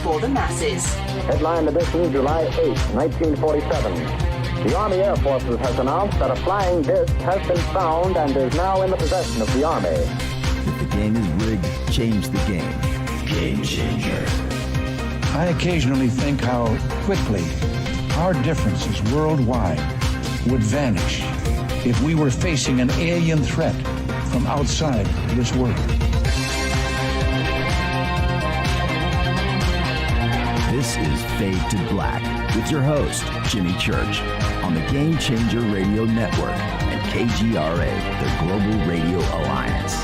for the masses. Headline edition, July 8, 1947. The Army Air Forces has announced that a flying disc has been found and is now in the possession of the Army. If the game is rigged, change the game. Game changer. I occasionally think how quickly our differences worldwide would vanish if we were facing an alien threat from outside this world. This is Fade to Black with your host, Jimmy Church, on the Game Changer Radio Network and KGRA, the Global Radio Alliance.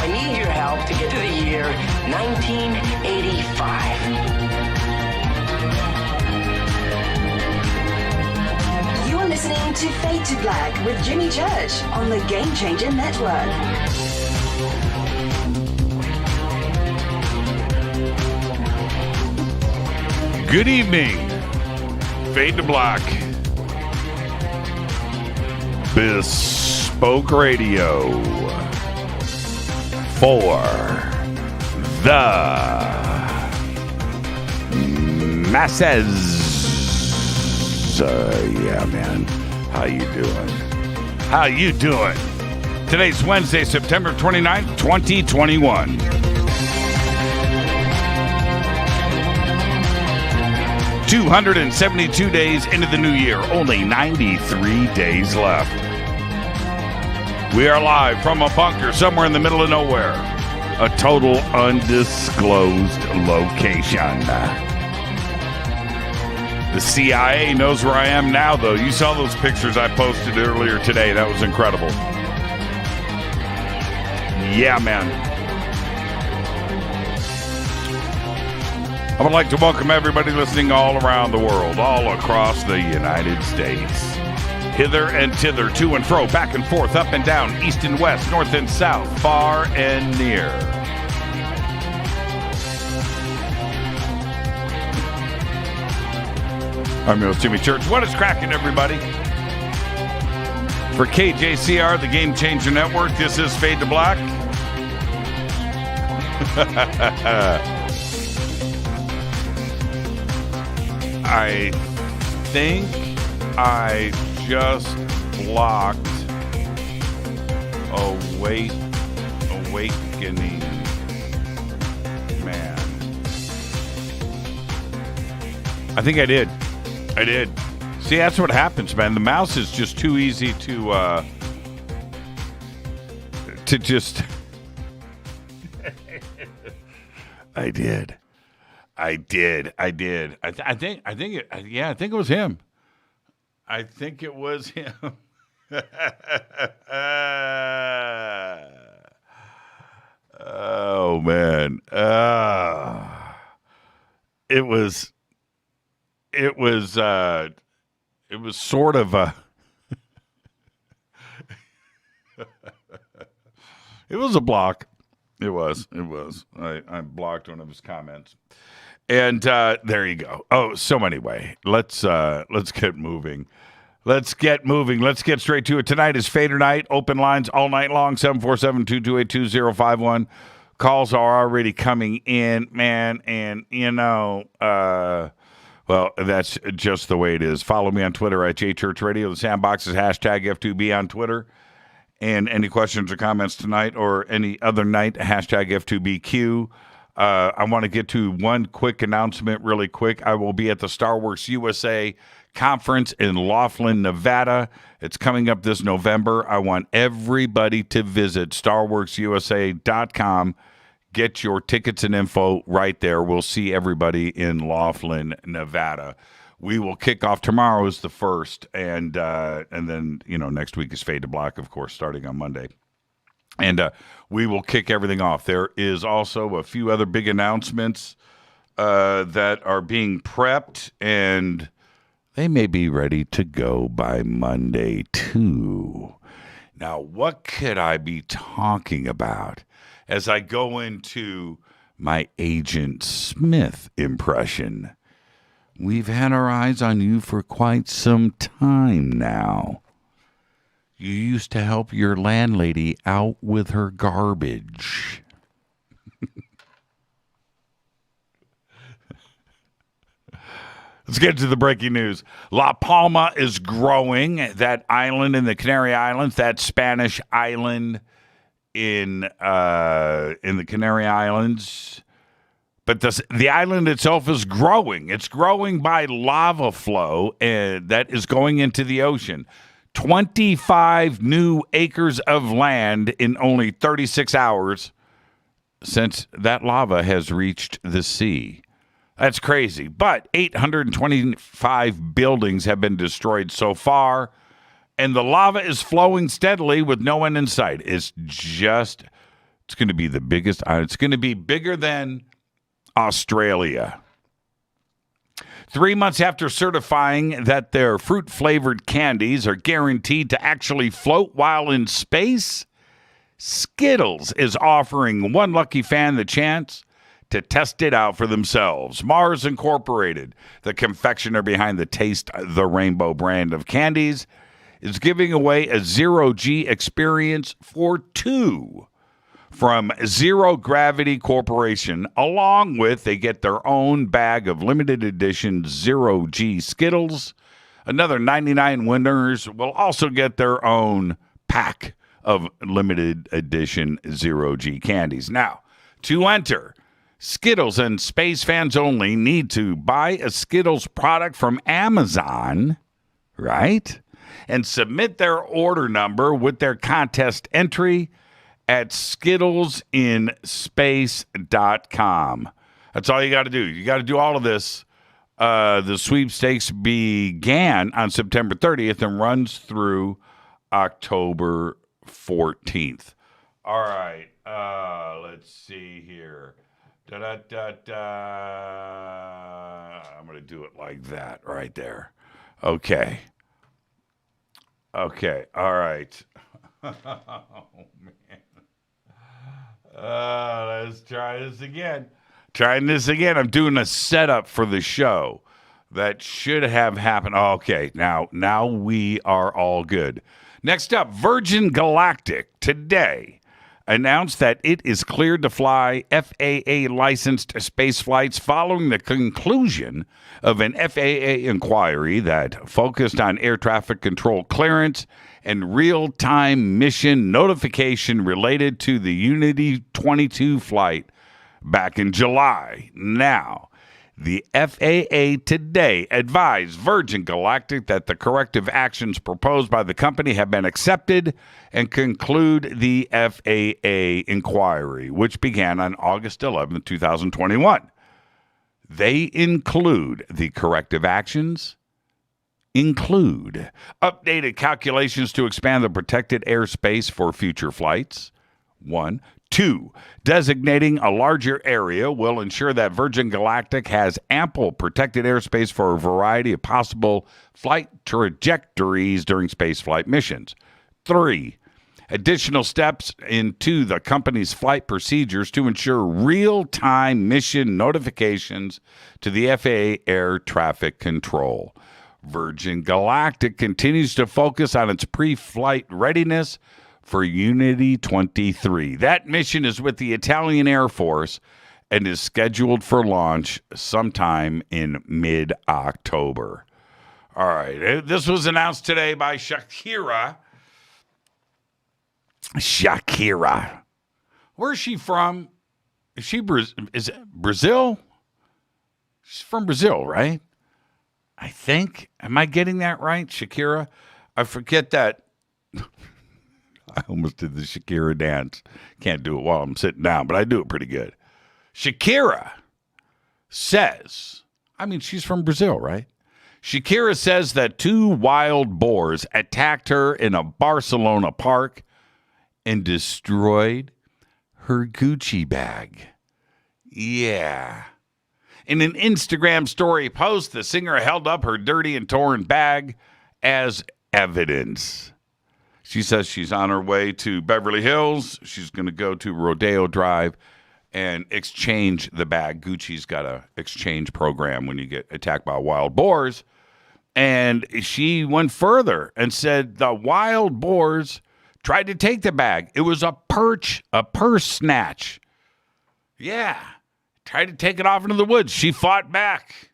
I need your help to get to the year 1985. You are listening to Fade to Black with Jimmy Church on the Game Changer Network. Good evening. Fade to Black. Bespoke Radio for the masses. Yeah, man. How you doing? How you doing? Today's Wednesday, September 29th, 2021. $272 days into the new year, only 93 days left. We are live from a bunker somewhere in the middle of nowhere, a total undisclosed location. The CIA knows where I am now, though. You saw those pictures I posted earlier today. That was incredible. Yeah, man. I would like to welcome everybody listening all around the world, all across the United States. Hither and thither, to and fro, back and forth, up and down, east and west, north and south, far and near. I'm your host, Jimmy Church. What is cracking, everybody? For KJCR, the Game Changer Network, this is Fade to Black. I think I just blocked Awakening Man. I think I did. See, that's what happens, man. The mouse is just too easy to just... I did. I think it was him. I think it was him. Oh man. It was sort of a it was a block. It was. I blocked one of his comments. And there you go. Oh, so anyway, let's get moving. Let's get straight to it. Tonight is Fadernight. Open lines all night long, 747-228-2051. Calls are already coming in, man. And, well, that's just the way it is. Follow me on Twitter at JChurchRadio. The Sandbox is hashtag F2B on Twitter. And any questions or comments tonight or any other night, hashtag F2BQ. I want to get to one quick announcement really quick. I will be at the Star Wars USA conference in Laughlin, Nevada. It's coming up this November. I want everybody to visit StarWarsUSA.com. Get your tickets and info right there. We'll see everybody in Laughlin, Nevada. We will kick off tomorrow is the first, and then next week is Fade to Black, of course, starting on Monday. And we will kick everything off. There is also a few other big announcements that are being prepped, and they may be ready to go by Monday, too. Now, what could I be talking about as I go into my Agent Smith impression? We've had our eyes on you for quite some time now. You used to help your landlady out with her garbage. Let's get to the breaking news. La Palma is growing. That island in the Canary Islands, that Spanish island in the Canary Islands. But the island itself is growing. It's growing by lava flow that is going into the ocean. 25 new acres of land in only 36 hours since that lava has reached the sea. That's crazy. But 825 buildings have been destroyed so far, and the lava is flowing steadily with no end in sight. It's going to be the biggest. It's going to be bigger than Australia. 3 months after certifying that their fruit-flavored candies are guaranteed to actually float while in space, Skittles is offering one lucky fan the chance to test it out for themselves. Mars Incorporated, the confectioner behind the Taste the Rainbow brand of candies, is giving away a zero-G experience for two from Zero Gravity Corporation, along with they get their own bag of limited edition zero-G Skittles. Another 99 winners will also get their own pack of limited edition zero-G candies. Now, to enter, Skittles and space fans only need to buy a Skittles product from Amazon, right? And submit their order number with their contest entry at skittlesinSpace.com. That's all you got to do. You got to do all of this. The sweepstakes began on September 30th and runs through October 14th. All right. Let's see here. Da-da-da-da. I'm going to do it like that right there. Okay. All right. Oh, man. Let's try this again. I'm doing a setup for the show that should have happened. Okay, now we are all good. Next up, Virgin Galactic today announced that it is cleared to fly FAA-licensed space flights following the conclusion of an FAA inquiry that focused on air traffic control clearance and real-time mission notification related to the Unity 22 flight back in July. Now, the FAA today advised Virgin Galactic that the corrective actions proposed by the company have been accepted and conclude the FAA inquiry, which began on August 11, 2021. They include the corrective actions, include updated calculations to expand the protected airspace for future flights. 1. 2. Designating a larger area will ensure that Virgin Galactic has ample protected airspace for a variety of possible flight trajectories during spaceflight missions. 3. Additional steps into the company's flight procedures to ensure real-time mission notifications to the FAA air traffic control. Virgin Galactic continues to focus on its pre-flight readiness for Unity 23. That mission is with the Italian Air Force and is scheduled for launch sometime in mid-October. All right, this was announced today by Shakira. Where is she from? Is it Brazil? She's from Brazil, right? I think. Am I getting that right, Shakira? I forget that. I almost did the Shakira dance. Can't do it while I'm sitting down, but I do it pretty good. Shakira says, she's from Brazil, right? Shakira says that 2 wild boars attacked her in a Barcelona park and destroyed her Gucci bag. Yeah. In an Instagram story post, the singer held up her dirty and torn bag as evidence. She says she's on her way to Beverly Hills. She's going to go to Rodeo Drive and exchange the bag. Gucci's got an exchange program when you get attacked by wild boars. And she went further and said the wild boars tried to take the bag. It was a purse snatch. Yeah. Tried to take it off into the woods. She fought back.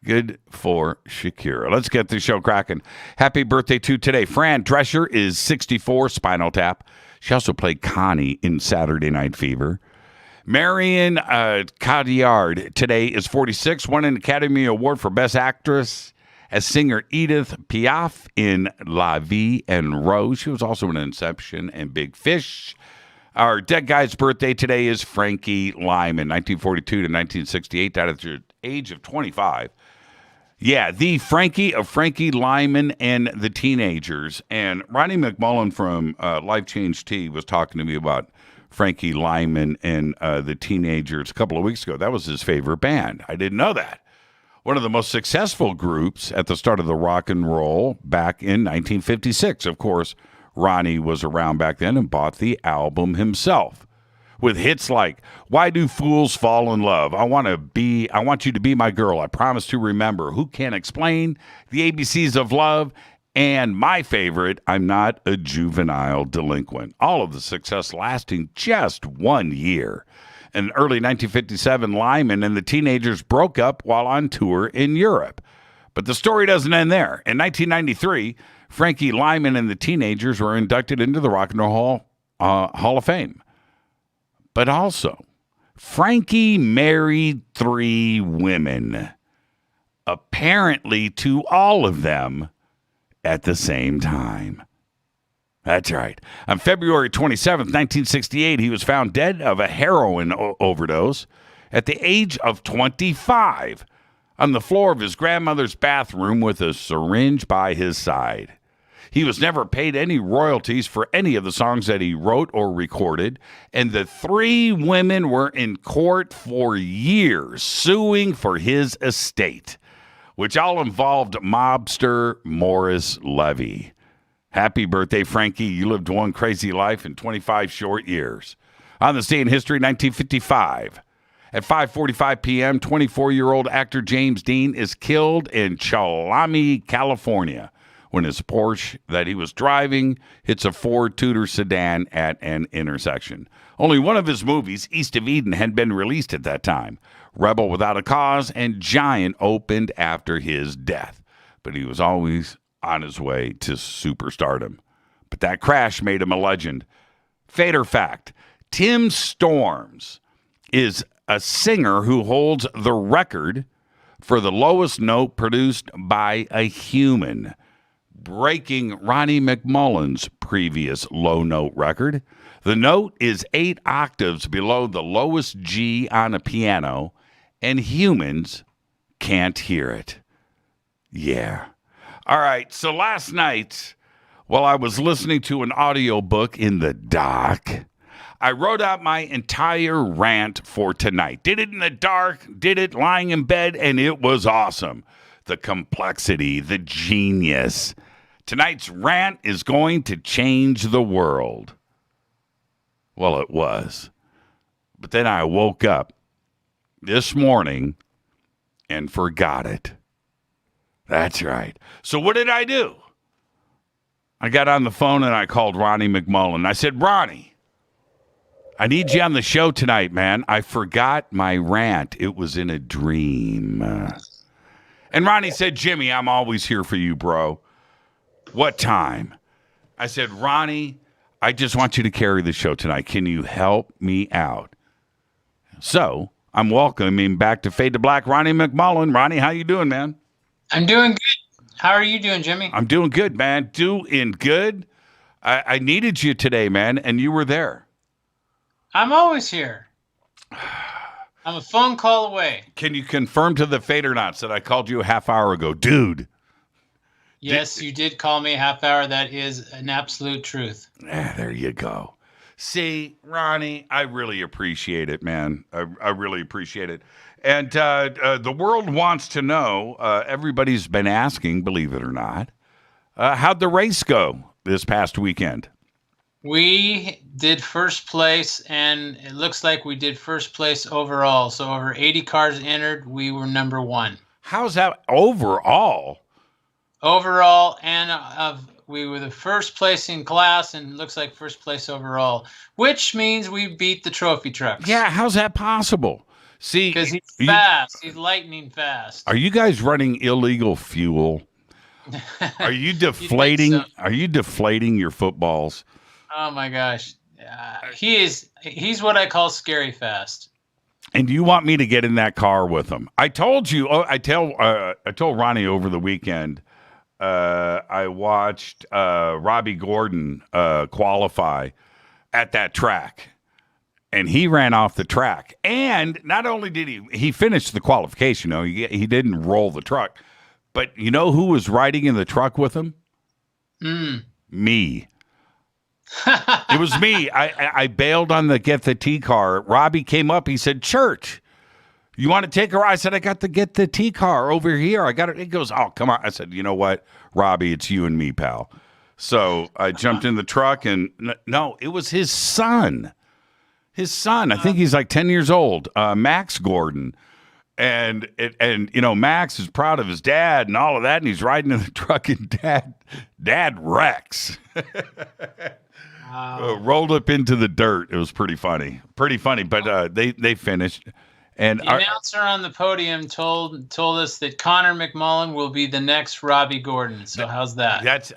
Good for Shakira. Let's get the show cracking. Happy birthday to today. Fran Drescher is 64, Spinal Tap. She also played Connie in Saturday Night Fever. Marion Cotillard today is 46, won an Academy Award for Best Actress as singer Edith Piaf in La Vie en Rose. She was also in Inception and Big Fish. Our dead guy's birthday today is Frankie Lyman, 1942 to 1968, died at the age of 25. Yeah, the Frankie of Frankie Lyman and the Teenagers. And Ronnie McMullen from Life Change Tea was talking to me about Frankie Lyman and the Teenagers a couple of weeks ago. That was his favorite band. I didn't know that. One of the most successful groups at the start of the rock and roll back in 1956. Of course, Ronnie was around back then and bought the album himself. With hits like "Why Do Fools Fall in Love?" I want you to be my girl. I promise to remember. Who Can Explain? The ABCs of Love. And my favorite, I'm Not a Juvenile Delinquent. All of the success lasting just 1 year. In early 1957, Lyman and the Teenagers broke up while on tour in Europe. But the story doesn't end there. In 1993, Frankie Lyman and the Teenagers were inducted into the Rock and Roll Hall of Fame. But also, Frankie married 3 women, apparently to all of them at the same time. That's right. On February 27th, 1968, he was found dead of a heroin overdose at the age of 25 on the floor of his grandmother's bathroom with a syringe by his side. He was never paid any royalties for any of the songs that he wrote or recorded, and the 3 women were in court for years suing for his estate, which all involved mobster Morris Levy. Happy birthday, Frankie. You lived one crazy life in 25 short years. On this day in history, 1955. At 5:45 p.m., 24-year-old actor James Dean is killed in Chalami, California, when his Porsche that he was driving hits a Ford Tudor sedan at an intersection. Only one of his movies, East of Eden, had been released at that time. Rebel Without a Cause and Giant opened after his death. But he was always on his way to superstardom. But that crash made him a legend. Fader fact, Tim Storms is a singer who holds the record for the lowest note produced by a human, breaking Ronnie McMullen's previous low note record. The note is 8 octaves below the lowest G on a piano, and humans can't hear it. Yeah. All right, so last night, while I was listening to an audiobook in the dark, I wrote out my entire rant for tonight. Did it in the dark, did it lying in bed, and it was awesome. The complexity, the genius. Tonight's rant is going to change the world. Well, it was. But then I woke up this morning and forgot it. That's right. So what did I do? I got on the phone and I called Ronnie McMullen. I said, Ronnie, I need you on the show tonight, man. I forgot my rant. It was in a dream. And Ronnie said, Jimmy, I'm always here for you, bro. What time? I said, Ronnie, I just want you to carry the show tonight. Can you help me out? So I'm welcoming back to Fade to Black, Ronnie McMullen. Ronnie, how you doing, man? I'm doing good. How are you doing, Jimmy? I'm doing good, man. Doing good. I needed you today, man, and you were there. I'm always here. I'm a phone call away. Can you confirm to the Fadernauts that I called you a half hour ago? Dude. Yes, you did call me a half hour. That is an absolute truth. There you go. See, Ronnie, I really appreciate it, man. I really appreciate it. And the world wants to know, everybody's been asking, believe it or not, how'd the race go this past weekend? We did first place, and it looks like we did first place overall. So over 80 cars entered, we were number 1. How's that overall? Overall, and we were the first place in class, and it looks like first place overall, which means we beat the trophy trucks. Yeah, how's that possible? See, because he's fast. He's lightning fast. Are you guys running illegal fuel? Are you deflating? So. Are you deflating your footballs? Oh my gosh, he's what I call scary fast. And you want me to get in that car with him? I told you. I told Ronnie over the weekend. I watched Robbie Gordon qualify at that track, and he ran off the track. And not only did he finished the qualification. No, he didn't roll the truck. But you know who was riding in the truck with him? Me. It was me. I bailed on the Get the T car. Robbie came up. He said, Church, you want to take a ride? I said, I got the Get the T car over here. I got it. He goes, oh, come on. I said, you know what, Robbie, it's you and me, pal. So I jumped in the truck, and no, it was his son. His son. I think he's like 10 years old, Max Gordon. And Max is proud of his dad and all of that, and he's riding in the truck, and dad wrecks. Rolled up into the dirt. It was pretty funny, but they finished. And the announcer on the podium told us that Connor McMullen will be the next Robbie Gordon. So how's that? That's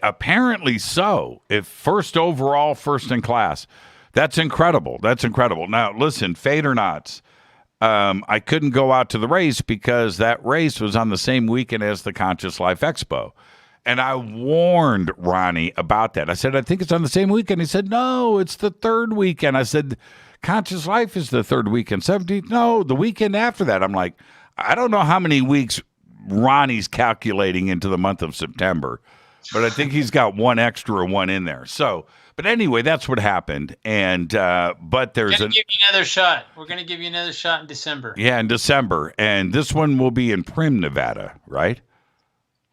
apparently so. If first overall, first in class, that's incredible. Now listen, Fadernauts. I couldn't go out to the race because that race was on the same weekend as the Conscious Life Expo. And I warned Ronnie about that. I said, I think it's on the same weekend. He said, no, it's the third weekend. I said, Conscious Life is the third weekend. 17th, no, the weekend after that. I'm like, I don't know how many weeks Ronnie's calculating into the month of September, but I think he's got one extra one in there. So, but anyway, that's what happened. And, but there's give you another shot. We're going to give you another shot in December. Yeah, in December. And this one will be in Primm, Nevada, right?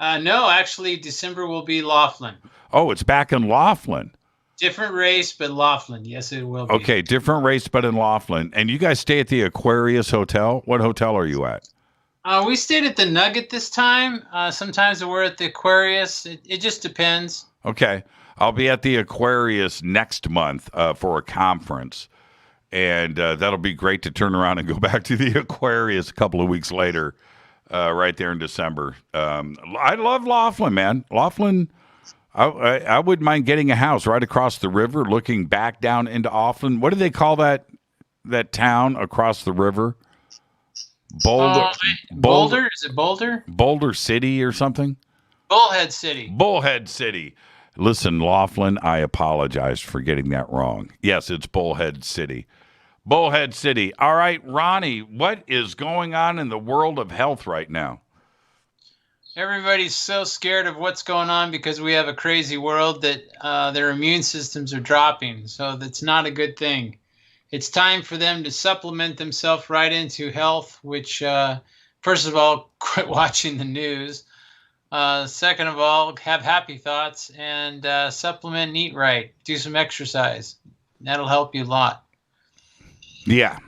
No, actually, December will be Laughlin. Oh, it's back in Laughlin. Different race, but Laughlin. Yes, it will be. Okay, different race, but in Laughlin. And you guys stay at the Aquarius Hotel? What hotel are you at? We stayed at the Nugget this time. Sometimes we're at the Aquarius. It just depends. Okay. I'll be at the Aquarius next month for a conference. And that'll be great to turn around and go back to the Aquarius a couple of weeks later. Right there in December. I love Laughlin, man. Laughlin, I wouldn't mind getting a house right across the river, looking back down into Laughlin. What do they call that town across the river? Boulder. Boulder? Is it Boulder? Boulder City or something? Bullhead City. Bullhead City. Listen, Laughlin, I apologize for getting that wrong. Yes, it's Bullhead City. Bullhead City. All right, Ronnie, what is going on in the world of health right now? Everybody's so scared of what's going on because we have a crazy world that their immune systems are dropping. So that's not a good thing. It's time for them to supplement themselves right into health, which, first of all, quit watching the news. Second of all, have happy thoughts and supplement and eat right. Do some exercise. That'll help you a lot. Yeah,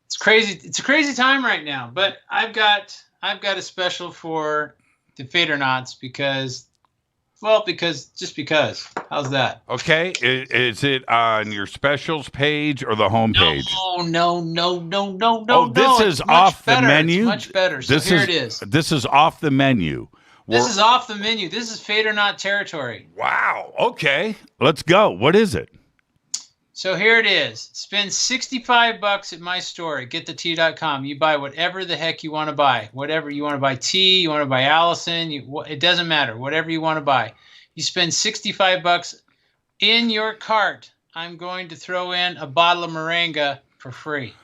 it's crazy. It's a crazy time right now. But I've got a special for the Fadernauts because. How's that? Okay, is it on your specials page or the home page? No. Oh, this is off the menu. It's much better. So here it is. This is off the menu. This is off the menu. This is Fadernaut territory. Wow. Okay, let's go. What is it? So here it is. Spend $65 at my store at getthetea.com. You buy whatever the heck you want to buy. Whatever you want to buy tea, you want to buy Allison, it doesn't matter. Whatever you want to buy. You spend $65 in your cart. I'm going to throw in a bottle of Moringa for free.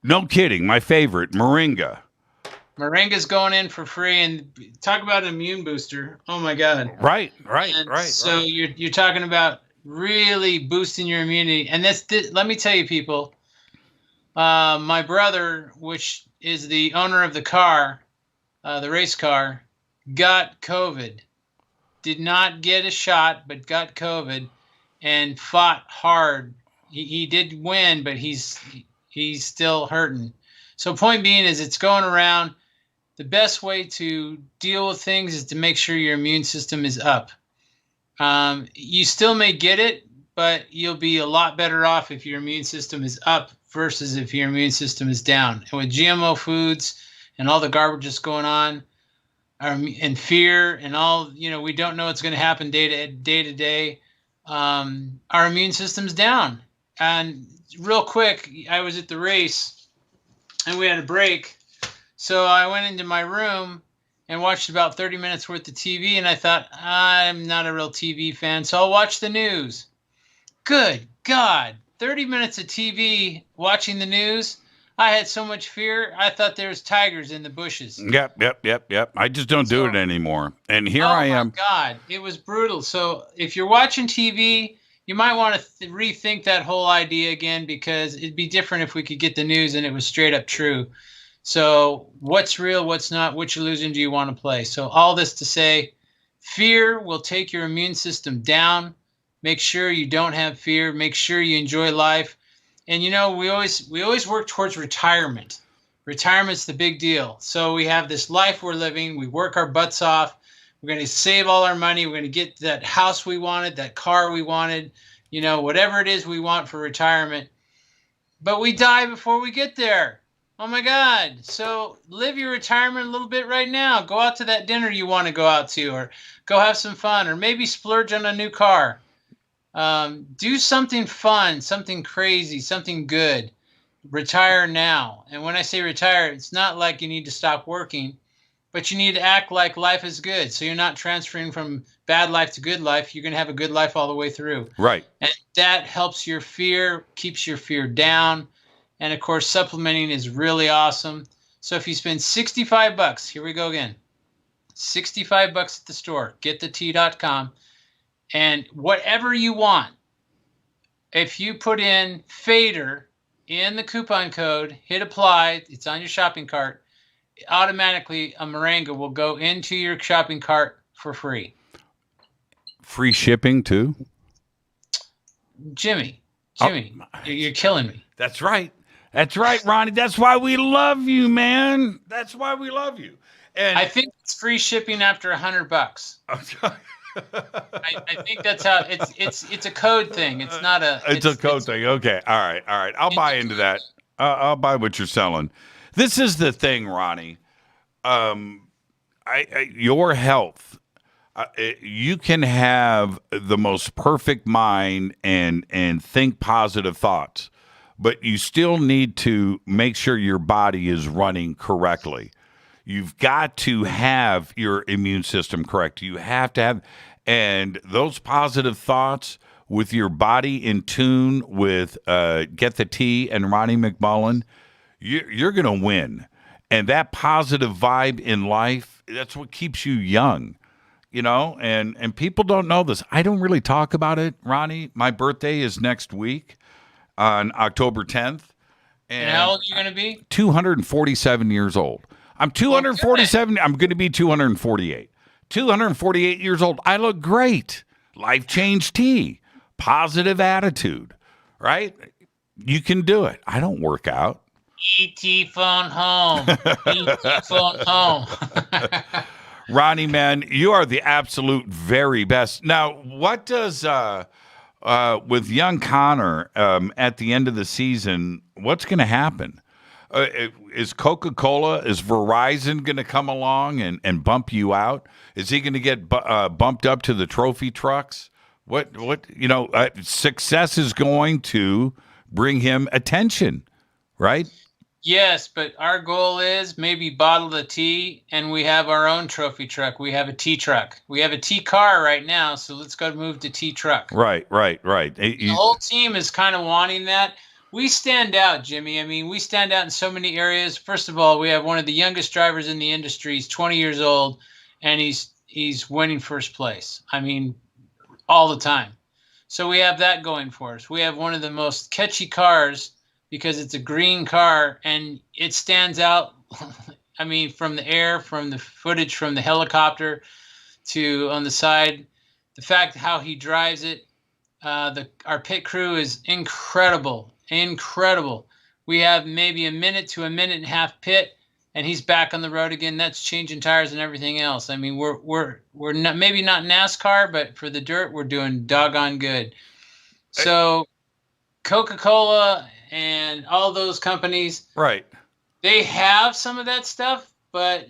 No kidding. My favorite, Moringa. Moringa's going in for free, and talk about an immune booster. Oh my God. Right. So you're talking about really boosting your immunity. And let me tell you, people, my brother, which is the owner of the car, the race car, got COVID. Did not get a shot, but got COVID and fought hard. He did win, but he's still hurting. So point being is it's going around. The best way to deal with things is to make sure your immune system is up. You still may get it, but you'll be a lot better off if your immune system is up versus if your immune system is down. And with GMO foods and all the garbage that's going on, and fear and all, we don't know what's going to happen day to day. Our immune system's down. And real quick, I was at the race and we had a break. So I went into my room and watched about 30 minutes worth of TV, and I thought, I'm not a real TV fan, so I'll watch the news. Good God, 30 minutes of TV watching the news. I had so much fear, I thought there was tigers in the bushes. Yep. I just don't do it anymore. And here I am. Oh, my God, it was brutal. So if you're watching TV, you might want to rethink that whole idea again, because it'd be different if we could get the news and it was straight up true. So what's real, what's not, which illusion do you want to play? So all this to say, fear will take your immune system down. Make sure you don't have fear. Make sure you enjoy life. And, we always work towards retirement. Retirement's the big deal. So we have this life we're living. We work our butts off. We're going to save all our money. We're going to get that house we wanted, that car we wanted, whatever it is we want for retirement. But we die before we get there. Oh, my God. So live your retirement a little bit right now. Go out to that dinner you want to go out to, or go have some fun, or maybe splurge on a new car. Do something fun, something crazy, something good. Retire now. And when I say retire, it's not like you need to stop working, but you need to act like life is good. So you're not transferring from bad life to good life. You're going to have a good life all the way through. Right. And that helps your fear, keeps your fear down. And of course, supplementing is really awesome. So if you spend $65, here we go again, $65 at the store, getthetea.com, and whatever you want, if you put in Fader in the coupon code, hit apply, it's on your shopping cart, automatically a Moringa will go into your shopping cart for free. Free shipping too? Jimmy, you're killing me. That's right. That's right, Ronnie. That's why we love you, man. That's why we love you. And I think it's free shipping after $100. I think that's how it's a code thing. It's not a. It's a code thing. Okay. All right. I'll buy into that. I'll buy what you're selling. This is the thing, Ronnie. Your health. You can have the most perfect mind and think positive thoughts, but you still need to make sure your body is running correctly. You've got to have your immune system correct. You have to have, and those positive thoughts with your body in tune with Get the Tea and Ronnie McMullen, you're going to win. And that positive vibe in life, that's what keeps you young, and people don't know this. I don't really talk about it, Ronnie. My birthday is next week on October 10th. And how old are you going to be? 247 years old. I'm 247. I'm going to be 248. 248 years old. I look great. Life change tea. Positive attitude. Right? You can do it. I don't work out. ET phone home. ET phone home. Ronnie, man, you are the absolute very best. Now, what does with young Connor at the end of the season? What's going to happen? Is Coca-Cola, is Verizon going to come along and bump you out? Is he going to get bumped up to the trophy trucks? Success is going to bring him attention, right? Yes, but our goal is maybe bottle the tea, and we have our own trophy truck. We have a tea truck. We have a tea car right now, so let's go move to tea truck. Right. The whole team is kind of wanting that. We stand out, Jimmy. I mean, we stand out in so many areas. First of all, we have one of the youngest drivers in the industry. He's 20 years old, and he's winning first place. I mean, all the time. So we have that going for us. We have one of the most catchy cars because it's a green car, and it stands out. I mean, from the air, from the footage from the helicopter to on the side, the fact how he drives it. Our pit crew is incredible. We have maybe a minute to a minute and a half pit, and he's back on the road again. That's changing tires and everything else. I mean, we're not, maybe not NASCAR, but for the dirt, we're doing doggone good. So Coca-Cola and all those companies. Right. They have some of that stuff, but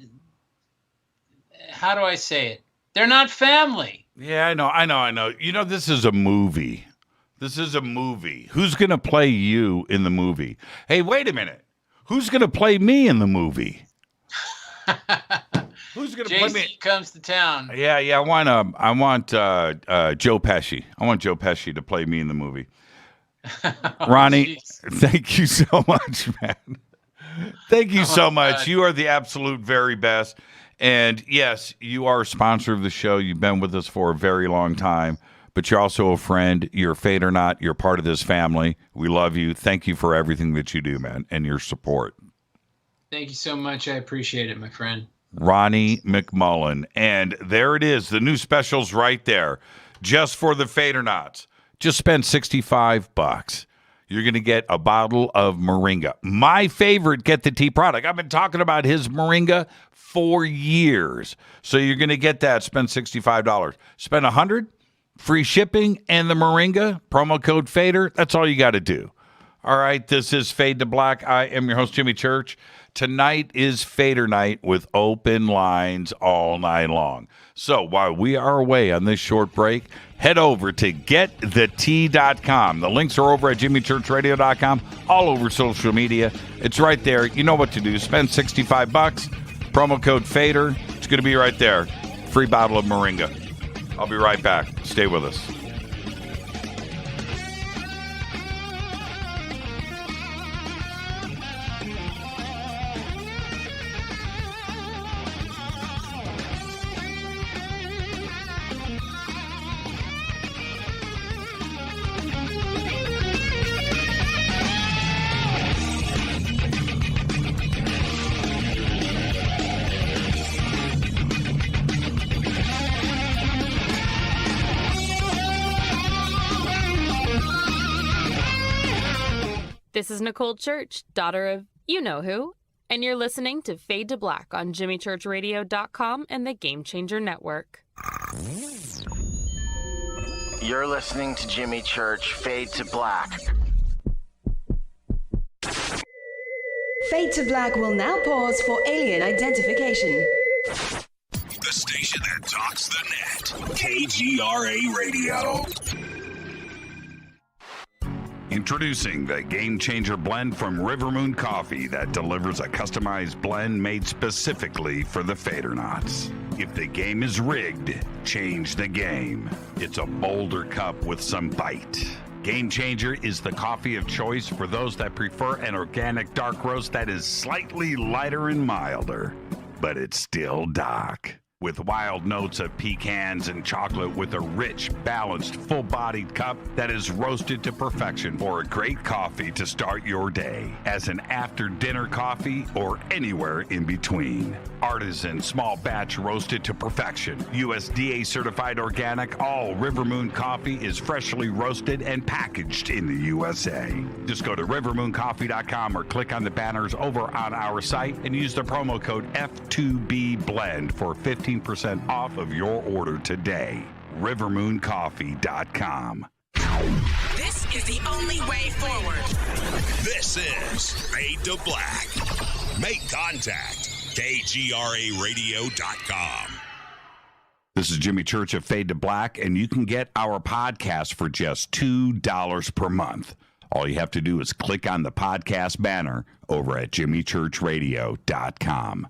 how do I say it? They're not family. Yeah, I know. You know, this is a movie. Who's going to play you in the movie? Hey, wait a minute. Who's going to play me in the movie? Who's going to play me? JC comes to town. Yeah. I want Joe Pesci. I want Joe Pesci to play me in the movie. Ronnie, thank you so much, man. Thank you so much. God. You are the absolute very best. And yes, you are a sponsor of the show. You've been with us for a very long time, but you're also a friend. You're a Fadernight. You're part of this family. We love you. Thank you for everything that you do, man, and your support. Thank you so much. I appreciate it, my friend. Ronnie McMullen. And there it is. The new specials right there. Just for the Fadernauts. Just spend $65. You're going to get a bottle of Moringa. My favorite Get the Tea product. I've been talking about his Moringa for years. So you're going to get that. Spend $65. Spend $100. Free shipping and the Moringa. Promo code Fader. That's all you got to do. All right. This is Fade to Black. I am your host, Jimmy Church. Tonight is Fader night with open lines all night long. So while we are away on this short break, head over to wtih.com. The links are over at jimmychurchradio.com, all over social media. It's right there. You know what to do. Spend $65. Promo code Fader. It's going to be right there. Free bottle of Moringa. I'll be right back. Stay with us. This is Nicole Church, daughter of you-know-who, and you're listening to Fade to Black on jimmychurchradio.com and the Game Changer Network. You're listening to Jimmy Church, Fade to Black. Fade to Black will now pause for alien identification. The station that talks the net. KGRA Radio. Introducing the Game Changer blend from River Moon Coffee that delivers a customized blend made specifically for the Fadernauts. If the game is rigged, change the game. It's a bolder cup with some bite. Game Changer is the coffee of choice for those that prefer an organic dark roast that is slightly lighter and milder, but it's still dark. With wild notes of pecans and chocolate with a rich, balanced, full-bodied cup that is roasted to perfection for a great coffee to start your day, as an after-dinner coffee or anywhere in between. Artisan, small batch roasted to perfection. USDA certified organic, all River Moon coffee is freshly roasted and packaged in the USA. Just go to rivermooncoffee.com or click on the banners over on our site and use the promo code F2B Blend for 15% off of your order today. rivermooncoffee.com. This is the only way forward. This is Fade to Black. Make contact. KGRAradio.com. This is Jimmy Church of Fade to Black, and you can get our podcast for just $2 per month. All you have to do is click on the podcast banner over at jimmychurchradio.com.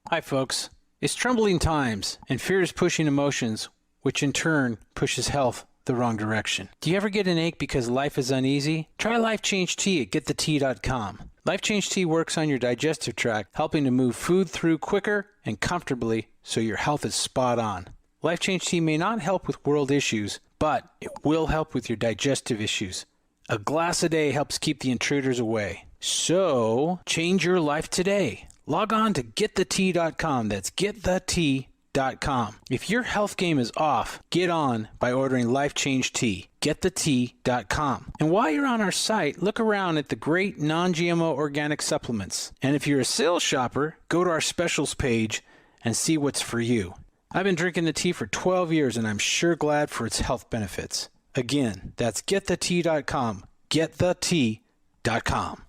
Hi, folks. It's troubling times, and fear is pushing emotions, which in turn pushes health the wrong direction. Do you ever get an ache because life is uneasy? Try Life Change Tea at gettheti.com. Life Change Tea works on your digestive tract, helping to move food through quicker and comfortably so your health is spot on. Life Change Tea may not help with world issues, but it will help with your digestive issues. A glass a day helps keep the intruders away. So, change your life today. Log on to gettheti.com. That's gettheti.com. If your health game is off, get on by ordering Life Change Tea. Gettheti.com. And while you're on our site, look around at the great non-GMO organic supplements. And if you're a sales shopper, go to our specials page and see what's for you. I've been drinking the tea for 12 years and I'm sure glad for its health benefits. Again, that's gettheti.com. Gettheti.com. wtih.com.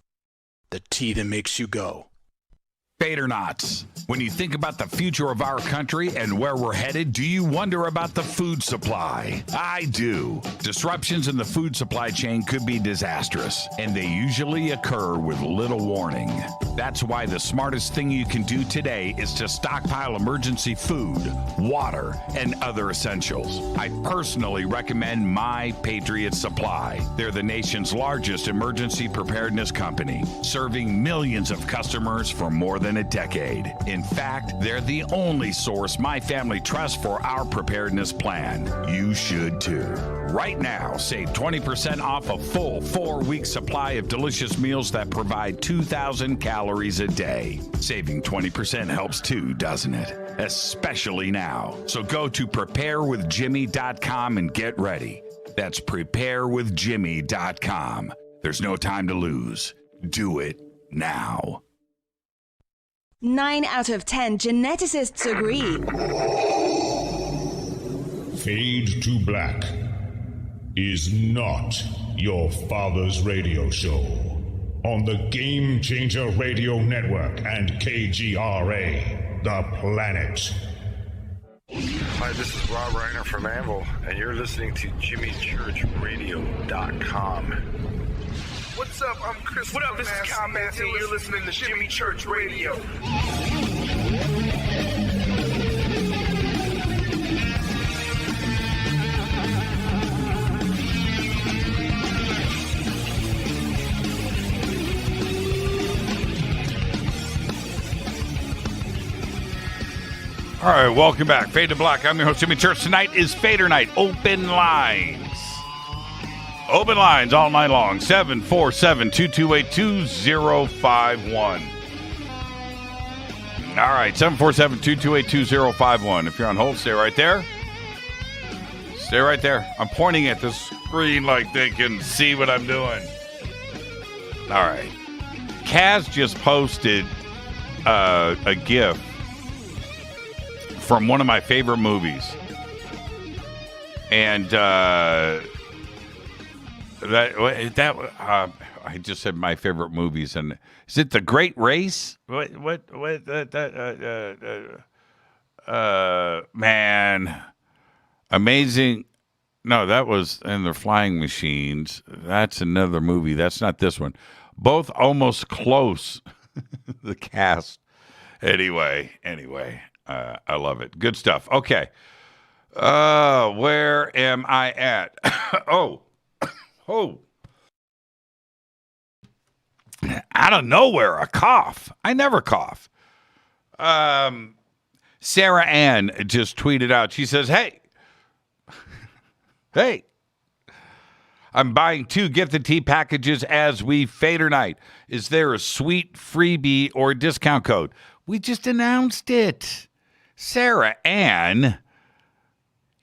The tea that makes you go. Fadernauts. When you think about the future of our country and where we're headed, do you wonder about the food supply? I do. Disruptions in the food supply chain could be disastrous, and they usually occur with little warning. That's why the smartest thing you can do today is to stockpile emergency food, water, and other essentials. I personally recommend My Patriot Supply. They're the nation's largest emergency preparedness company, serving millions of customers for more than a decade. In fact, they're the only source my family trusts for our preparedness plan. You should too. Right now, save 20% off a full 4-week supply of delicious meals that provide 2,000 calories a day. Saving 20% helps too, doesn't it? Especially now. So go to preparewithjimmy.com and get ready. That's preparewithjimmy.com. There's no time to lose. Do it now. 9 out of 10 geneticists agree. Fade to Black is not your father's radio show on the Game Changer Radio Network and KGRA, The Planet. Hi, this is Rob Reiner from Anvil, and you're listening to JimmyChurchRadio.com. What's up? I'm Chris. What up? This is Kyle Manson. You're listening to Jimmy Church Radio. All right, welcome back. Fade to Black. I'm your host, Jimmy Church. Tonight is Fadernight. Open lines. Open lines all night long. 747-228-2051. All right, 747-228-2051. If you're on hold, stay right there. Stay right there. I'm pointing at the screen like they can see what I'm doing. All right. Kaz just posted a GIF from one of my favorite movies. And I just said my favorite movies, and is it The Great Race? Man, amazing. No, that was in The Flying Machines. That's another movie. That's not this one. Both almost close. The cast. Anyway, I love it. Good stuff. Okay. Where am I at? Oh. Out of nowhere, a cough. I never cough. Sarah Ann just tweeted out. She says, hey, I'm buying 2 gifted tea packages as we Fadernight. Is there a sweet freebie or discount code? We just announced it. Sarah Ann,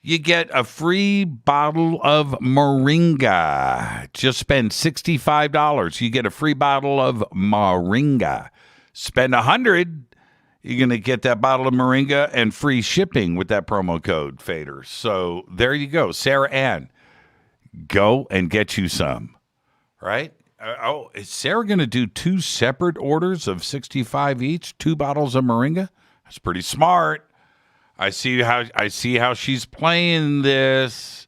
you get a free bottle of Moringa. Just spend $65. You get a free bottle of Moringa. Spend $100, you're going to get that bottle of Moringa and free shipping with that promo code Fader. So there you go. Sarah Ann, go and get you some. Right? Is Sarah going to do 2 separate orders of $65 each? 2 bottles of Moringa? That's pretty smart. I see how she's playing this.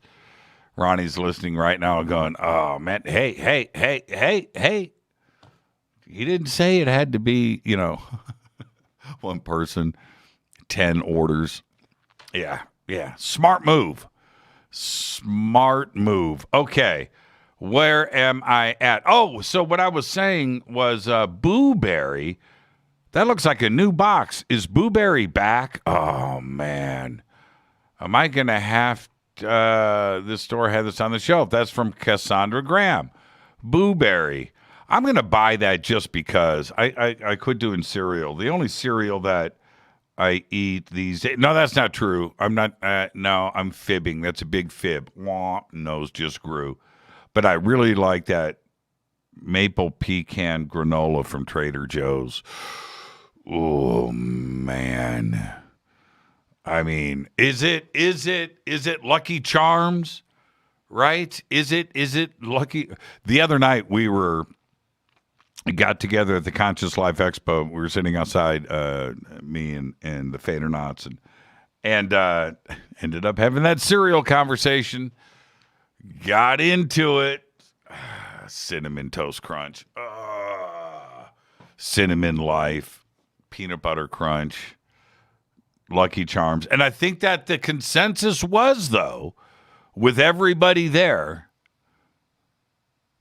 Ronnie's listening right now going, oh, man, hey. He didn't say it had to be, one person, 10 orders. Yeah. Smart move. Okay. Where am I at? Oh, so what I was saying was Booberry. That looks like a new box. Is Booberry back? Oh, man. Am I going to have this store had this on the shelf? That's from Cassandra Graham. Booberry. I'm going to buy that just because. I quit doing cereal. The only cereal that I eat these days. No, that's not true. I'm not. No, I'm fibbing. That's a big fib. Wah, nose just grew. But I really like that maple pecan granola from Trader Joe's. Oh, man. I mean, is it Lucky Charms? Right? Is it Lucky? The other night we were got together at the Conscious Life Expo. We were sitting outside, me and the Fadernauts, and ended up having that cereal conversation. Got into it. Cinnamon Toast Crunch. Cinnamon Life. Peanut Butter Crunch. Lucky Charms. And I think that the consensus was, though, with everybody there,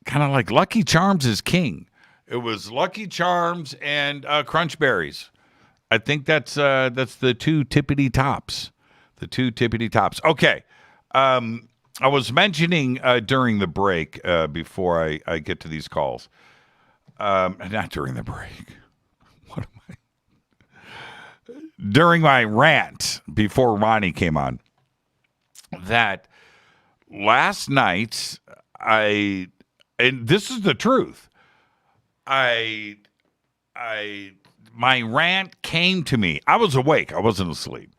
kind of like Lucky Charms is king. It was Lucky Charms and Crunch Berries. I think that's the two tippity tops. The two tippity tops. Okay. I was mentioning during the break, before I get to these calls. Not during the break. What am I? During my rant before Ronnie came on, that last night and this is the truth, my rant came to me. I was awake. I wasn't asleep.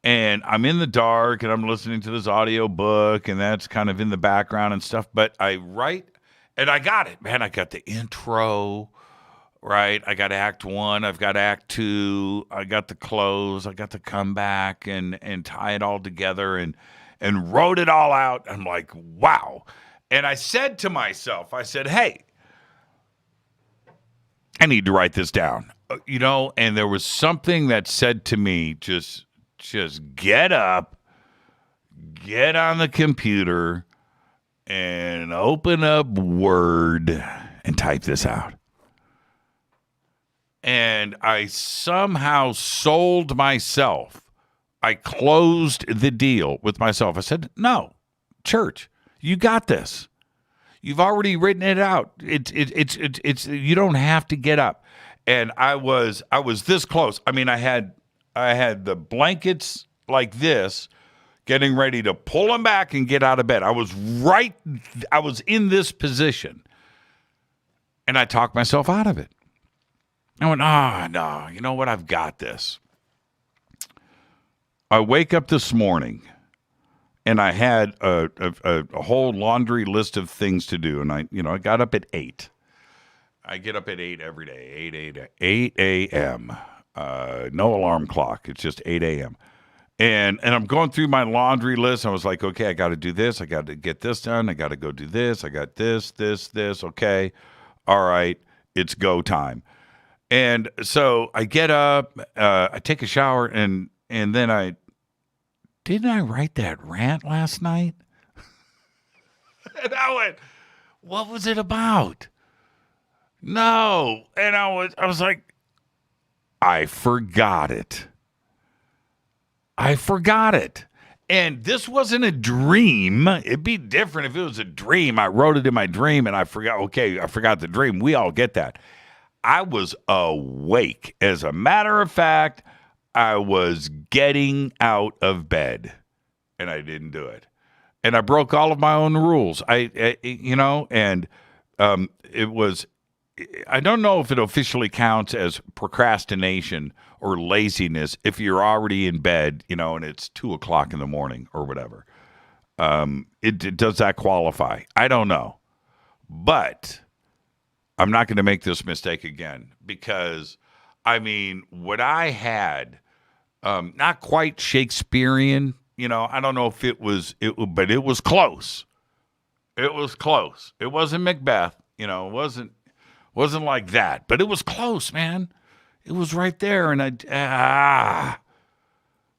And I'm in the dark and I'm listening to this audio book and that's kind of in the background and stuff. But I write and I got it, man. I got the intro, right? I got act 1. I've got act 2. I got the close. I got the comeback and tie it all together and wrote it all out. I'm like, wow. And I said to myself, I said, hey, I need to write this down, and there was something that said to me, just get up, get on the computer and open up Word and type this out. And I somehow sold myself. I closed the deal with myself. I said, no, church, you got this. You've already written it out. It's you don't have to get up. And I was this close. I mean, I had the blankets like this, getting ready to pull them back and get out of bed. I was in this position. And I talked myself out of it. I went, no, you know what? I've got this. I wake up this morning and I had a whole laundry list of things to do. And I got up at 8. I get up at 8 every day, 8 a.m. No alarm clock. It's just 8 a.m. And I'm going through my laundry list. I was like, okay, I got to do this. I got to get this done. I got to go do this. I got this. Okay. All right. It's go time. And so I get up, I take a shower, and then didn't I write that rant last night? And I went, what was it about? No. And I was like, I forgot it. And this wasn't a dream. It'd be different if it was a dream. I wrote it in my dream and I forgot. Okay, I forgot the dream. We all get that. I was awake. As a matter of fact, I was getting out of bed and I didn't do it. And I broke all of my own rules. It was, I don't know if it officially counts as procrastination or laziness if you're already in bed, and it's 2:00 in the morning or whatever. Does that qualify? I don't know. But I'm not going to make this mistake again because, what I had, not quite Shakespearean, I don't know if but it was close. It was close. It wasn't Macbeth, it wasn't like that, but it was close, man. It was right there. And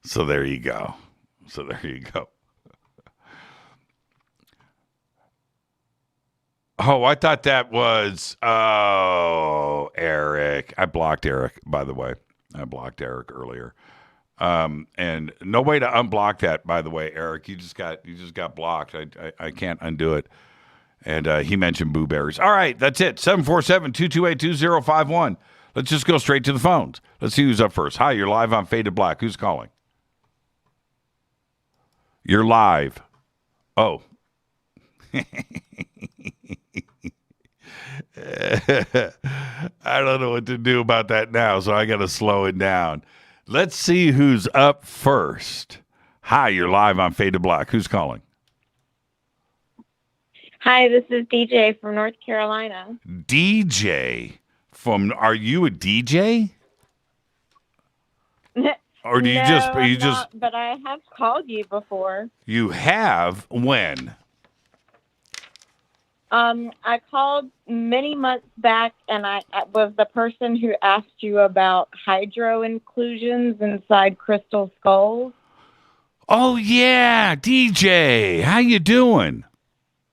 so there you go. Oh, I thought that was, Eric. I blocked Eric, by the way. I blocked Eric earlier. And no way to unblock that, by the way, Eric. You just got blocked. I can't undo it. And he mentioned Boo Berries. All right, that's it. 747-228-2051. Let's just go straight to the phones. Let's see who's up first. Hi, you're live on Faded Black. Who's calling? You're live. Oh. I don't know what to do about that now, so I got to slow it down. Let's see who's up first. Hi, you're live on Faded Black. Who's calling? Hi, this is DJ from North Carolina. DJ are you a DJ? Or do you but I have called you before. You have? When? I called many months back, and I was the person who asked you about hydro inclusions inside crystal skulls. Oh yeah, DJ. How you doing?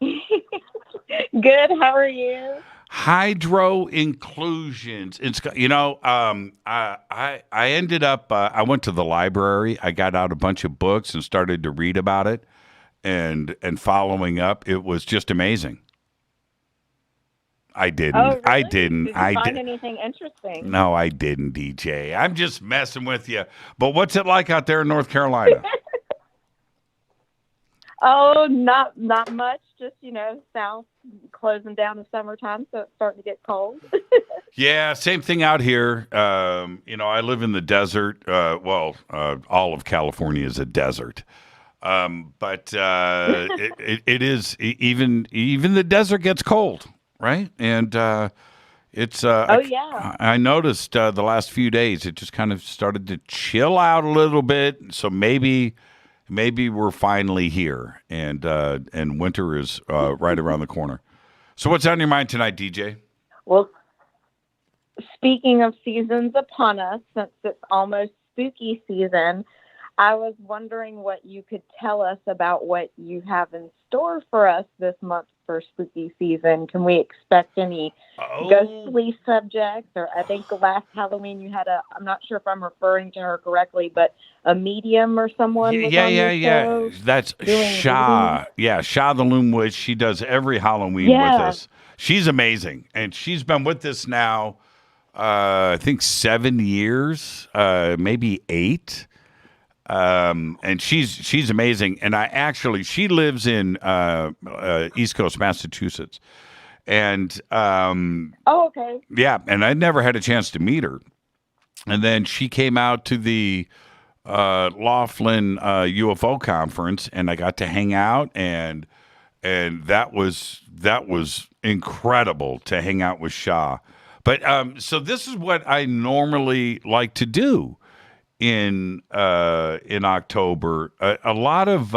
Good. How are you? Hydro inclusions. It's I ended up I went to the library. I got out a bunch of books and started to read about it and following up. It was just amazing. I didn't. Oh, really? I didn't. Did you find anything interesting? No, I didn't, DJ. I'm just messing with you. But what's it like out there in North Carolina? Oh, not much. Just, south closing down the summertime, so it's starting to get cold. Yeah, same thing out here. I live in the desert. All of California is a desert. But it is even the desert gets cold, right? And it's I noticed the last few days it just kind of started to chill out a little bit. So maybe we're finally here, and winter is right around the corner. So what's on your mind tonight, DJ? Well, speaking of seasons upon us, since it's almost spooky season, I was wondering what you could tell us about what you have in store for us this month for spooky season. Can we expect any ghostly subjects? Or I think last Halloween you had I'm not sure if I'm referring to her correctly, but a medium or someone was on your show. That's Sha. Yeah, Sha the Loom Witch. She does every Halloween with us. She's amazing. And she's been with us now, I think 7 years, maybe 8. And she's amazing. And she lives in East Coast, Massachusetts. And okay. Yeah, and I never had a chance to meet her. And then she came out to the Laughlin UFO conference, and I got to hang out, and that was incredible to hang out with Sha. But so this is what I normally like to do in October. A lot of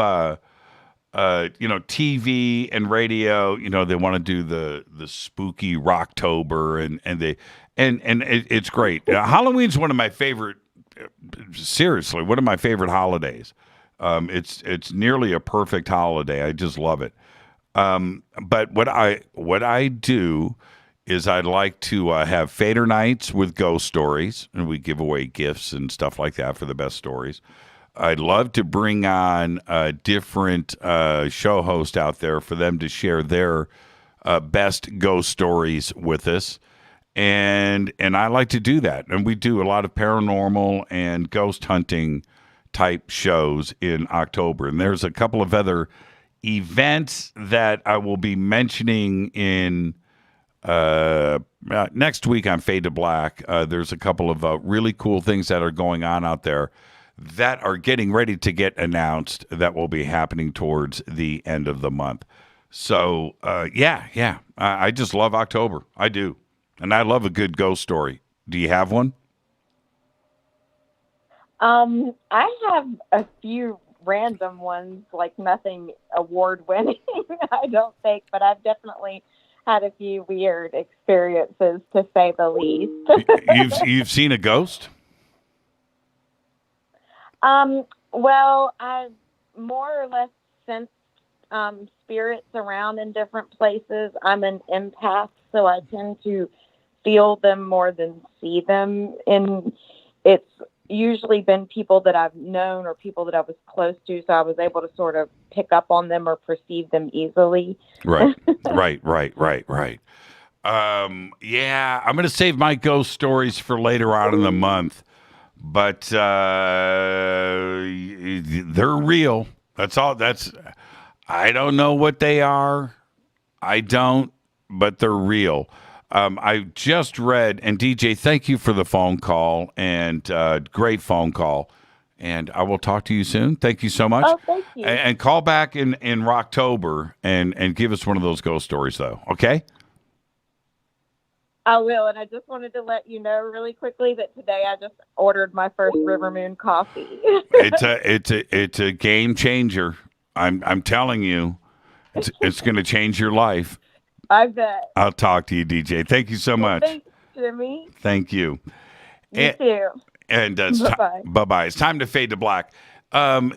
TV and radio, they want to do the spooky Rocktober, and it's great. Halloween's one of my favorite. Seriously, one of my favorite holidays. It's nearly a perfect holiday. I just love it. But what I do is I'd like to have Fadernights with ghost stories, and we give away gifts and stuff like that for the best stories. I'd love to bring on different show hosts out there for them to share their best ghost stories with us. And I like to do that. And we do a lot of paranormal and ghost hunting type shows in October. And there's a couple of other events that I will be mentioning in next week on Fade to Black. There's a couple of really cool things that are going on out there that are getting ready to get announced that will be happening towards the end of the month. So, I just love October. I do. And I love a good ghost story. Do you have one? I have a few random ones, like nothing award-winning, I don't think, but I've definitely had a few weird experiences, to say the least. You've seen a ghost? Well, I've more or less sensed spirits around in different places. I'm an empath, so I tend to feel them more than see them. And it's usually been people that I've known or people that I was close to, so I was able to sort of pick up on them or perceive them easily. Right. Yeah, I'm going to save my ghost stories for later on in the month, but they're real. That's all. I don't know what they are. I don't, but they're real. I just read, and DJ, thank you for the phone call, and great phone call. And I will talk to you soon. Thank you so much. Oh, thank you. And call back in Rocktober and give us one of those ghost stories, though. Okay? I will, and I just wanted to let you know really quickly that today I just ordered my first River Moon coffee. It's a game changer. I'm telling you, it's going to change your life. I bet. I'll talk to you, DJ. Thank you so much. Thanks, Jimmy. Thank you. You too. And Bye-bye. Bye-bye. It's time to fade to black. Oh.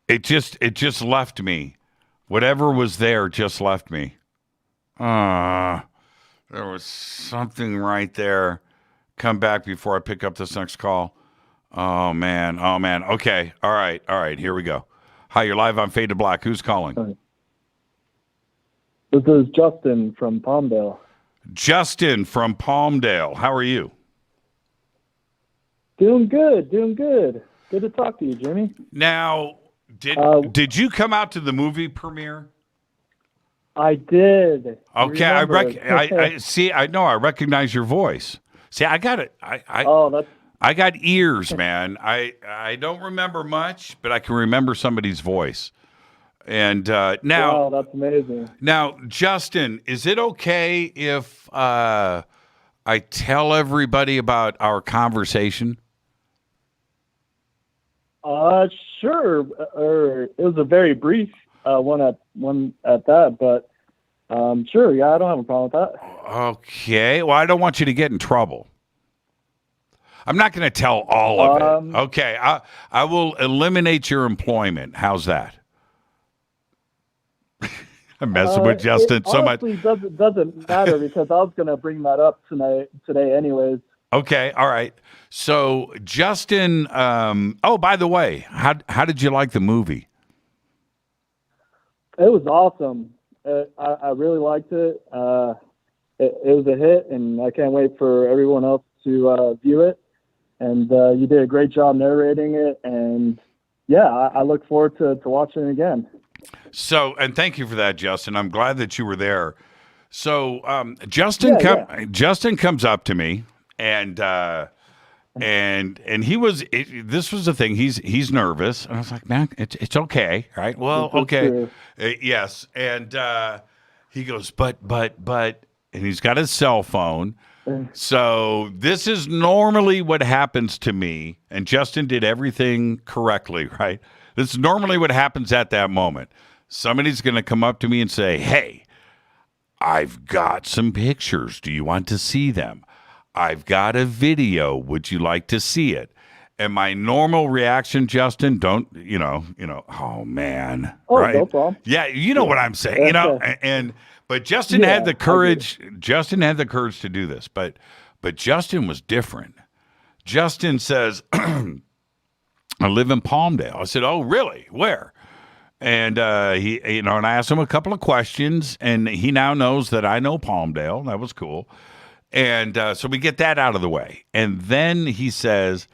It just left me. Whatever was there just left me. There was something right there. Come back before I pick up this next call. Oh man. Okay. All right. Here we go. Hi, you're live on Fade to Black. Who's calling? Hi. This is Justin from Palmdale. Justin from Palmdale. How are you? Doing good. Good to talk to you, Jimmy. Now, did you come out to the movie premiere? I did. Okay, I see. I know. I recognize your voice. See, I got it. I got ears, man. I don't remember much, but I can remember somebody's voice. And now, wow, that's amazing. Now, Justin, is it okay if I tell everybody about our conversation? Sure. It was a very brief one at that, but sure. Yeah, I don't have a problem with that. Okay. Well, I don't want you to get in trouble. I'm not going to tell all of it. Okay. I will eliminate your employment. How's that? I'm messing with Justin so much. It doesn't matter because I was going to bring that up today anyways. Okay, all right. So Justin, by the way, how did you like the movie? It was awesome. I really liked it. It was a hit, and I can't wait for everyone else to view it. And you did a great job narrating it, and yeah, I look forward to watching it again. So, and thank you for that, Justin. I'm glad that you were there. So, Justin comes up to me, and he was. This was the thing. He's nervous, and I was like, "Man, it's okay, right? Well, okay, yes." And he goes, "But," and he's got his cell phone. So this is normally what happens to me, and Justin did everything correctly, right? This is normally what happens at that moment. Somebody's going to come up to me and say, "Hey, I've got some pictures. Do you want to see them? I've got a video. Would you like to see it?" And my normal reaction, Justin, oh man. Oh, right? No problem. Yeah, you know what I'm saying, but Justin had the courage. Justin had the courage to do this, but Justin was different. Justin says, "I live in Palmdale." I said, "Oh, really? Where?" And he, and I asked him a couple of questions, and he now knows that I know Palmdale. That was cool. And so we get that out of the way, and then he says,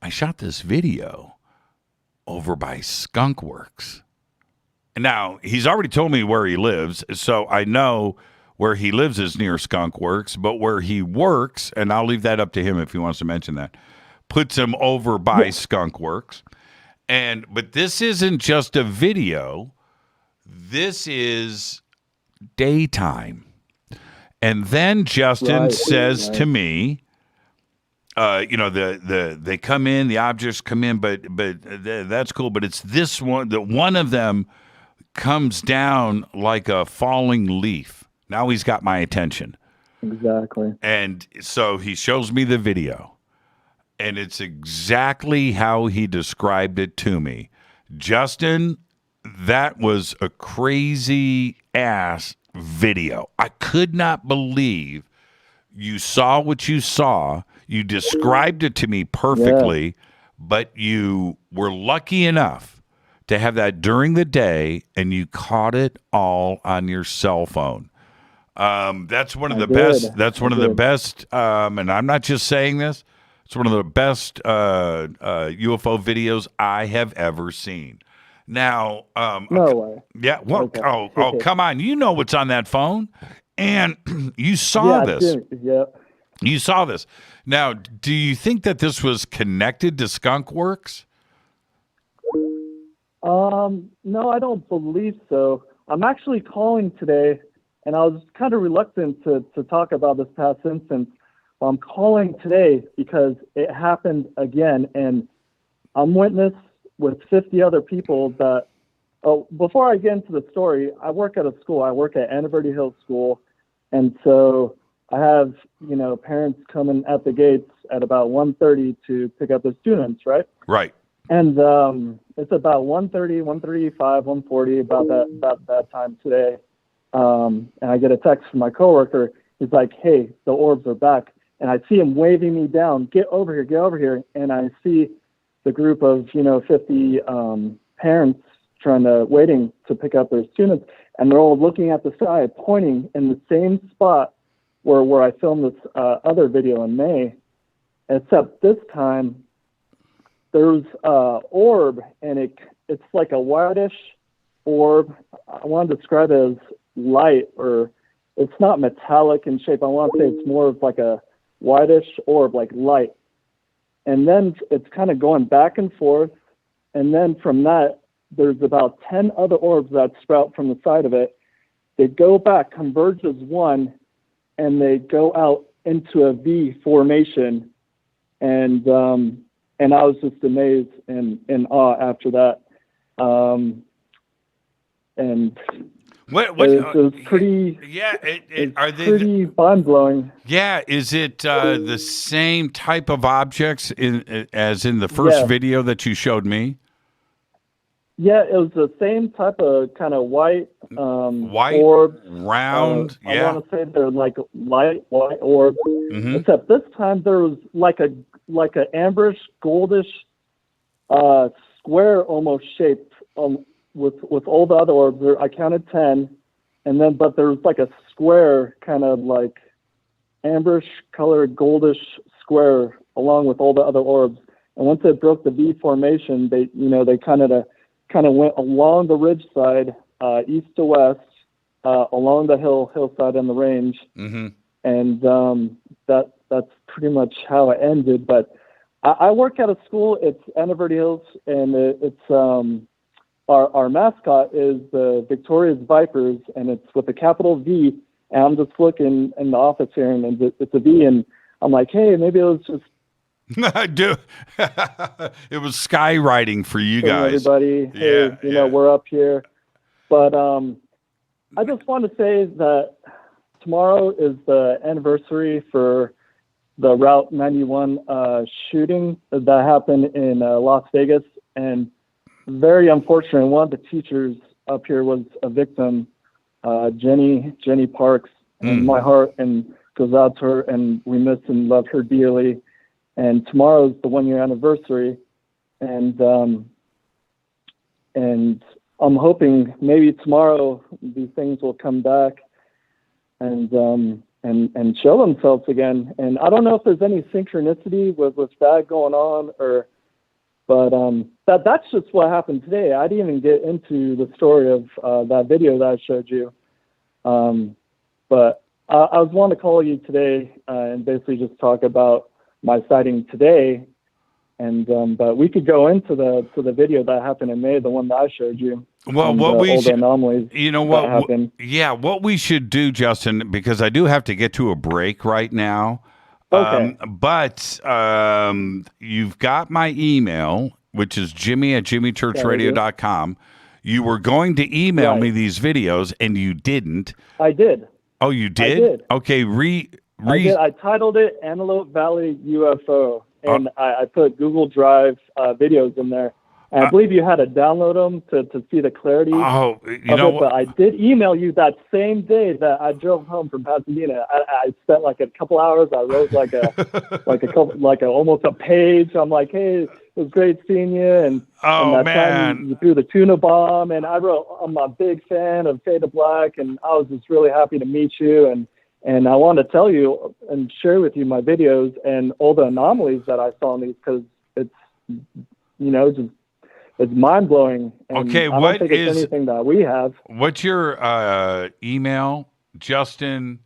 "I shot this video over by Skunk Works." Now, he's already told me where he lives, so I know where he lives is near Skunk Works, but where he works, and I'll leave that up to him if he wants to mention that, puts him over by Skunk Works. But this isn't just a video. This is daytime. And then Justin says to me, they come in, the objects come in, but that's cool. But it's this one, that one of them comes down like a falling leaf. Now he's got my attention. Exactly. And so he shows me the video, and it's exactly how he described it to me. Justin, that was a crazy ass video. I could not believe you saw what you saw. You described it to me perfectly, but you were lucky enough to have that during the day, and you caught it all on your cell phone. That's one of the best. That's one of the best. And I'm not just saying this. It's one of the best UFO videos I have ever seen. Now, no way. Yeah. Well, okay. Oh, come on. You know what's on that phone. And you saw this. Yeah. You saw this. Now, do you think that this was connected to Skunk Works? No, I don't believe so. I'm actually calling today, and I was kind of reluctant to talk about this past instance. I'm calling today because it happened again, and I'm witness with 50 other people that, before I get into the story, I work at a school. I work at Anniversary Hill School, and so I have, parents coming at the gates at about 1:30 to pick up their students, right? Right. And it's about 1:30, 1:35, 1:40, about that time today. And I get a text from my coworker. He's like, "Hey, the orbs are back." And I see him waving me down. Get over here. And I see the group of, 50 parents waiting to pick up their students. And they're all looking at the sky, pointing in the same spot where I filmed this other video in May. Except this time, there's an orb, and it's like a whitish orb. I want to describe it as light, or it's not metallic in shape. I want to say it's more of like a whitish orb, like light. And then it's kind of going back and forth. And then from that, there's about 10 other orbs that sprout from the side of it. They go back, converge as one, and they go out into a V formation. And I was just amazed and in awe after that. And what it was pretty, are they pretty mind-blowing. Yeah, is it the same type of objects as in the first video that you showed me? Yeah, it was the same type of kind of white orbs. Round, I want to say they're like light white orbs. Mm-hmm. Except this time there was like a amberish, goldish, square almost shape with all the other orbs. I counted 10, and then but there was like a square kind of like amberish colored goldish square along with all the other orbs. And once it broke the V formation, they kind of went along the ridge side, east to west, along the hillside and the range. Mm-hmm. And that's pretty much how it ended. But I work at a school. It's Anniversary Hills, and it's our mascot is the Victoria's Vipers, and it's with a capital V. And I'm just looking in the office here, and it's a V, and I'm like, hey, maybe it was just. It was skywriting for you guys. Everybody, hey, we're up here. But I just want to say that tomorrow is the anniversary for the Route 91 shooting that happened in Las Vegas. And very unfortunate, one of the teachers up here was a victim, Jenny Parks. And my heart goes out to her, and we miss and love her dearly. And tomorrow is the 1-year anniversary, and I'm hoping maybe tomorrow these things will come back and show themselves again. And I don't know if there's any synchronicity with that going on, but that's just what happened today. I didn't even get into the story of that video that I showed you, but I was wanting to call you today and basically just talk about my sighting today, and but we could go into the video that happened in May, the one that I showed you. Well, and, what we all should, the anomalies that happened. What we should do, Justin, because I do have to get to a break right now. Okay. But you've got my email, which is jimmy@jimmychurchradio.com. You were going to email me these videos, and you didn't. I did. Oh, you did? I did. Okay, I titled it Antelope Valley UFO, and I put Google Drive videos in there. And I believe you had to download them to see the clarity. Oh, you know what? But I did email you that same day that I drove home from Pasadena. I spent like a couple hours. I wrote like almost a page. I'm like, hey, it was great seeing you. And that time you threw the tuna bomb, and I wrote, I'm a big fan of Fade to Black, and I was just really happy to meet you. And I want to tell you and share with you my videos and all the anomalies that I saw in these, because it's, just it's mind blowing. Okay, I don't think it's anything that we have. What's your email, Justin.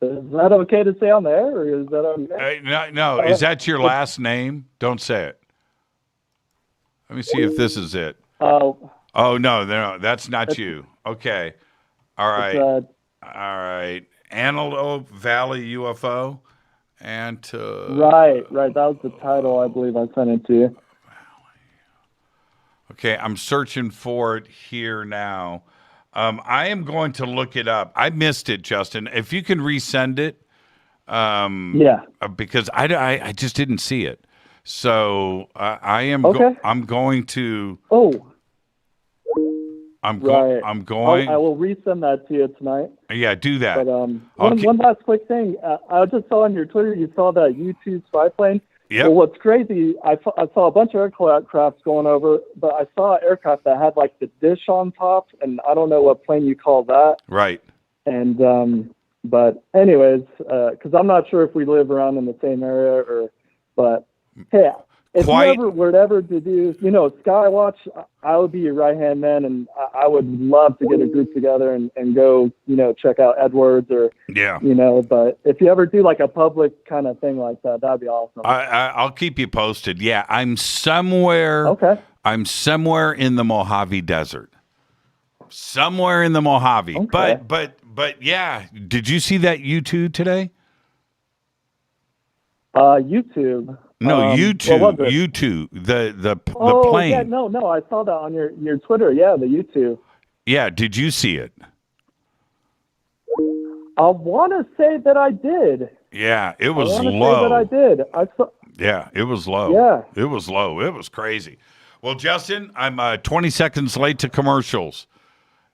Is that okay to say on the air, or is that okay? No. Is that your last name? Don't say it. Let me see if this is it. Oh, no, that's not you. Okay. All right. All right. Antelope Valley UFO. Right. That was the title I believe I sent it to you. Okay, I'm searching for it here now. I am going to look it up. I missed it, Justin. If you can resend it. Because I just didn't see it. So I am. Okay. I'm going to. Oh. I'm going. I will resend that to you tonight. Yeah, do that. But one last quick thing. I just saw on your Twitter you saw that U-2 spy plane. Yeah. Well, what's crazy, I saw a bunch of aircrafts going over, but I saw an aircraft that had like the dish on top, and I don't know what plane you call that. Right. And but anyways, because I'm not sure if we live around in the same area but hey. If you ever were ever to do, Skywatch, I would be your right-hand man, and I would love to get a group together and go, check out Edwards or, but if you ever do like a public kind of thing like that, that'd be awesome. I'll keep you posted. Yeah, I'm somewhere in the Mojave Desert. Somewhere in the Mojave. Okay. But yeah, did you see that U2 today? YouTube. No, U2, U2, the plane. Yeah, no, I saw that on your Twitter. Yeah, the U2. Yeah, did you see it? I want to say that I did. Yeah, it was low. I want to say that I did. Yeah, it was low. Yeah, it was low. It was crazy. Well, Justin, I'm 20 seconds late to commercials.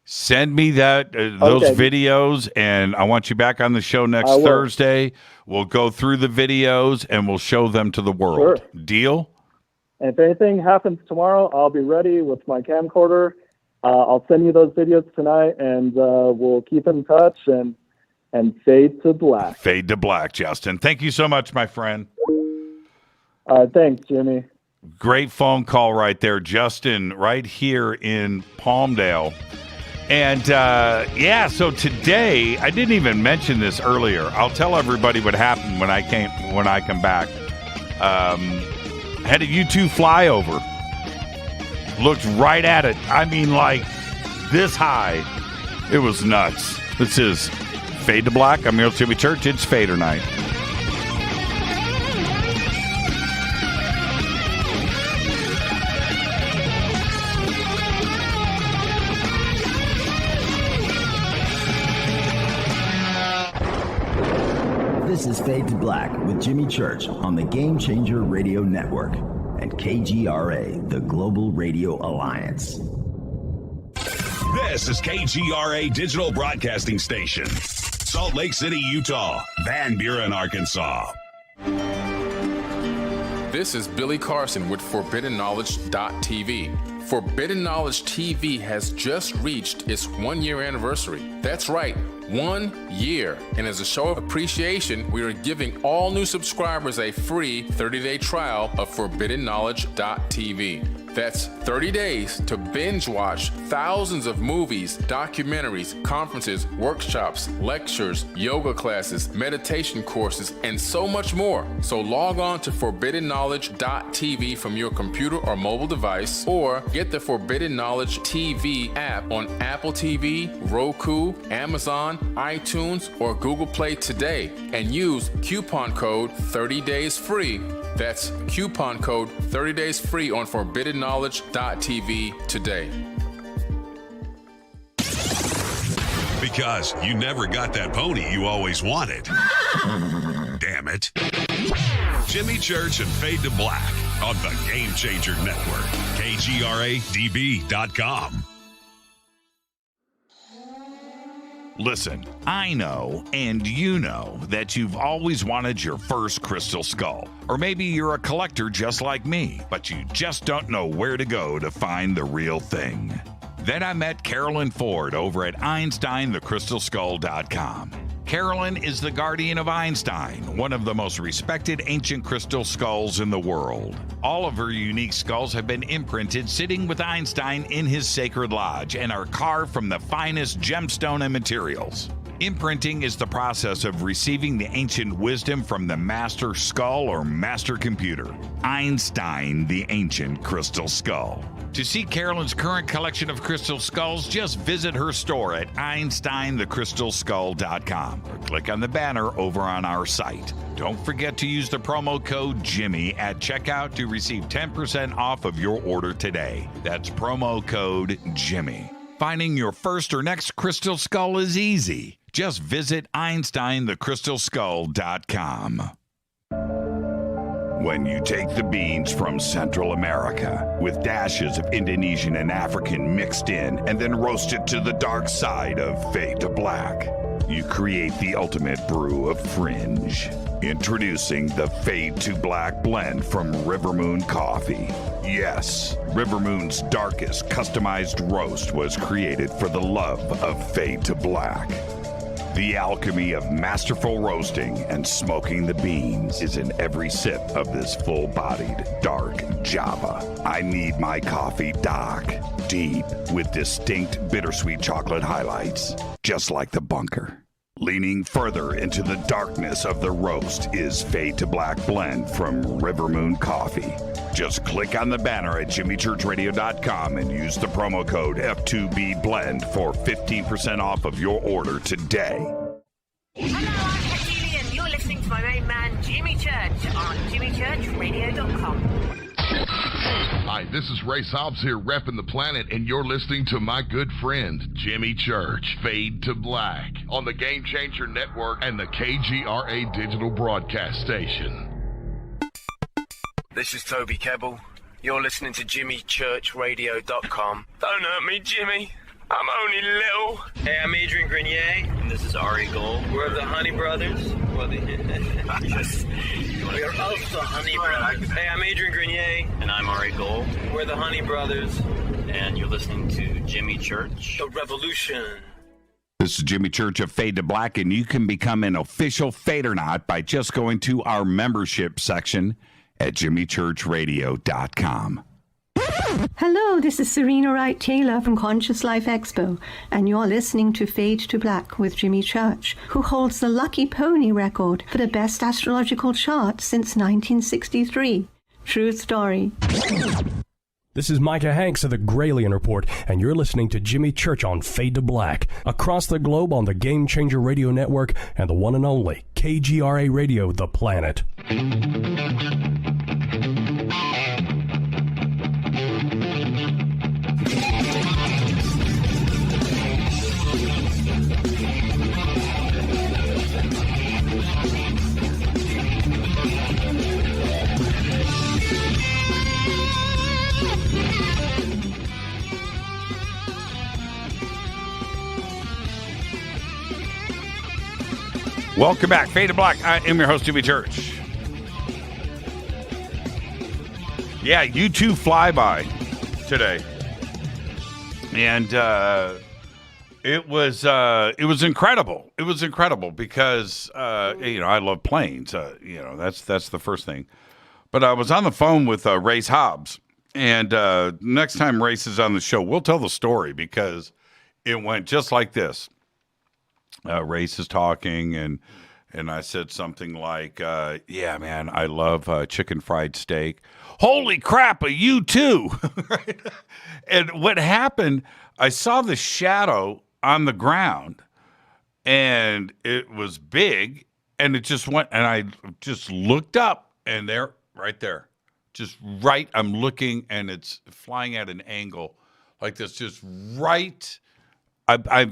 Send me those videos, and I want you back on the show next Thursday. We'll go through the videos, and we'll show them to the world. Sure. Deal? And if anything happens tomorrow, I'll be ready with my camcorder. I'll send you those videos tonight, and we'll keep in touch and fade to black. Fade to black, Justin. Thank you so much, my friend. All right, thanks, Jimmy. Great phone call right there. Justin, right here in Palmdale. And, so today, I didn't even mention this earlier. I'll tell everybody what happened when I come back. Had a U-2 flyover. Looked right at it. I mean, like, this high. It was nuts. This is Fade to Black. I'm your Jimmy Church. It's Fadernight. This is Fade to Black with Jimmy Church on the Game Changer Radio Network and KGRA, the Global Radio Alliance. This is KGRA Digital Broadcasting Station, Salt Lake City, Utah, Van Buren, Arkansas. This is Billy Carson with ForbiddenKnowledge.tv. Forbidden Knowledge TV has just reached its 1-year anniversary. That's right, 1 year. And as a show of appreciation, we are giving all new subscribers a free 30-day trial of ForbiddenKnowledge.tv. That's 30 days to binge watch thousands of movies, documentaries, conferences, workshops, lectures, yoga classes, meditation courses, and so much more. So log on to ForbiddenKnowledge.tv from your computer or mobile device, or get the Forbidden Knowledge TV app on Apple TV, Roku, Amazon, iTunes, or Google Play today, and use coupon code 30daysfree. That's coupon code 30daysfree on ForbiddenKnowledge.tv today. Because you never got that pony you always wanted. Damn it. Jimmy Church and Fade to Black on the Game Changer Network. KGRADB.com. Listen, I know, and you know, that you've always wanted your first crystal skull. Or maybe you're a collector just like me, but you just don't know where to go to find the real thing. Then I met Carolyn Ford over at EinsteinTheCrystalSkull.com. Carolyn is the guardian of Einstein, one of the most respected ancient crystal skulls in the world. All of her unique skulls have been imprinted sitting with Einstein in his sacred lodge and are carved from the finest gemstone and materials. Imprinting is the process of receiving the ancient wisdom from the master skull or master computer, Einstein, the ancient crystal skull. To see Carolyn's current collection of crystal skulls, just visit her store at EinsteinTheCrystalSkull.com or click on the banner over on our site. Don't forget to use the promo code Jimmy at checkout to receive 10% off of your order today. That's promo code Jimmy. Finding your first or next crystal skull is easy. Just visit EinsteinTheCrystalSkull.com. When you take the beans from Central America with dashes of Indonesian and African mixed in and then roast it to the dark side of fade to black, you create the ultimate brew of fringe. Introducing the Fade to Black blend from Rivermoon Coffee. Yes, Rivermoon's darkest customized roast was created for the love of Fade to Black. The alchemy of masterful roasting and smoking the beans is in every sip of this full-bodied, dark Java. I need my coffee dark, deep, with distinct bittersweet chocolate highlights, just like the bunker. Leaning further into the darkness of the roast is Fade to Black blend from Rivermoon Coffee. Just click on the banner at jimmychurchradio.com and use the promo code F2B blend for 15% off of your order today. Hello, I'm Katie, and you're listening to my main man, Jimmy Church, on jimmychurchradio.com. Hi, this is Ray Hobbs here, repping the planet, and you're listening to my good friend, Jimmy Church, Fade to Black, on the Game Changer Network and the KGRA digital broadcast station. This is Toby Kebbell. You're listening to jimmychurchradio.com. Don't hurt me, Jimmy. I'm only little. Hey, I'm Adrian Grenier, and this is Ari Gold. We're the Honey Brothers. We're also Honey Brothers. Hey, I'm Adrian Grenier, and I'm Ari Gold. We're the Honey Brothers, and you're listening to Jimmy Church. The Revolution. This is Jimmy Church of Fade to Black, and you can become an official Fadernight by just going to our membership section at jimmychurchradio.com. Hello, this is Serena Wright Taylor from Conscious Life Expo, and you're listening to Fade to Black with Jimmy Church, who holds the Lucky Pony record for the best astrological chart since 1963. True story. This is Micah Hanks of the Gralien Report, and you're listening to Jimmy Church on Fade to Black, across the globe on the Game Changer Radio Network and the one and only KGRA Radio, The Planet. Welcome back, Fade to Black. I am your host, Jimmy Church. Yeah, U2 flyby today, and it was incredible. It was incredible because I love planes. That's the first thing. But I was on the phone with Race Hobbs, and next time Race is on the show, we'll tell the story because it went just like this. Race is talking, and I said something like, yeah, man, I love chicken fried steak. Holy crap, you too. Right? And what happened, I saw the shadow on the ground, and it was big, and it just went, and I just looked up, and there, right there, just right, I'm looking, and it's flying at an angle like this, just right. I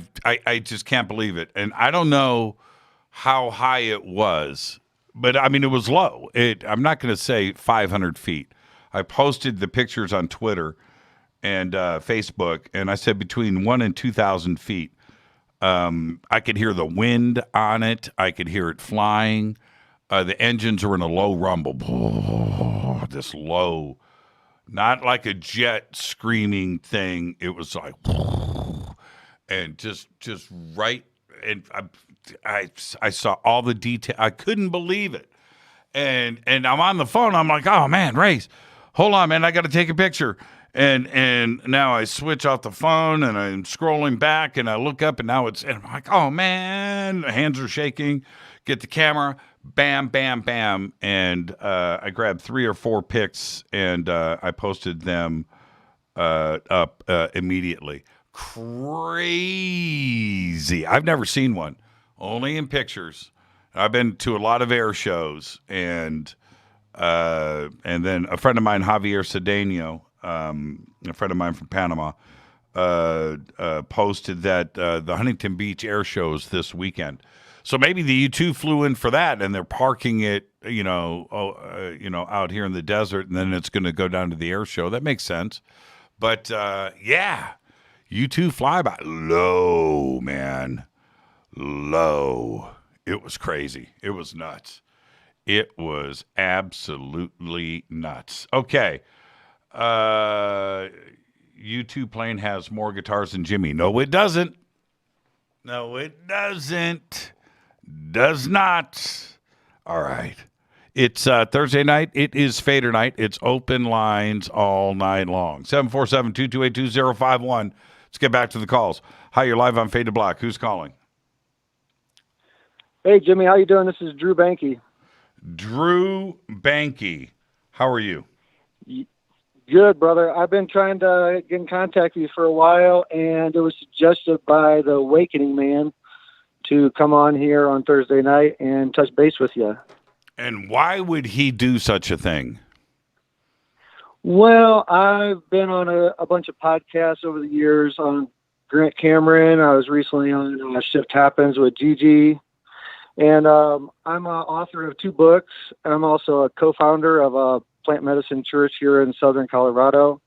just can't believe it. And I don't know how high it was, but I mean, it was low. I'm not going to say 500 feet. I posted the pictures on Twitter and Facebook, and I said between 1,000 and 2,000 feet. I could hear the wind on it. I could hear it flying. The engines are in a low rumble. This low, not like a jet screaming thing. It was like, and just right I saw all the detail. I couldn't believe it. And I'm on the phone. I'm like, oh man, Race, hold on, man, I got to take a picture. And now I switch off the phone and I'm scrolling back and I look up and and I'm like, oh man, hands are shaking. Get the camera, bam, bam, bam, and I grabbed 3 or 4 pics and I posted them up immediately. Crazy! I've never seen one, only in pictures. I've been to a lot of air shows, and then a friend of mine, Javier Cedeno, a friend of mine from Panama, posted that the Huntington Beach air shows this weekend. So maybe the U2 flew in for that, and they're parking it, out here in the desert, and then it's going to go down to the air show. That makes sense. But yeah, U2 flyby low, man, low. It was crazy. It was nuts. It was absolutely nuts. Okay. U2 plane has more guitars than Jimmy. No, it doesn't. No, it doesn't. Does not. All right. It's Thursday night. It is Fadernight. It's open lines all night long. 747-228-2051. Let's get back to the calls. Hi, you're live on Fade to Black. Who's calling? Hey, Jimmy, how you doing? This is Drew Banky. Drew Banky. How are you? Good, brother. I've been trying to get in contact with you for a while, and it was suggested by the Awakening Man to come on here on Thursday night and touch base with you. And why would he do such a thing? Well, I've been on a bunch of podcasts over the years on Grant Cameron. I was recently on Shift Happens with Gigi. And I'm an author of 2 books. I'm also a co-founder of a plant medicine church here in southern Colorado.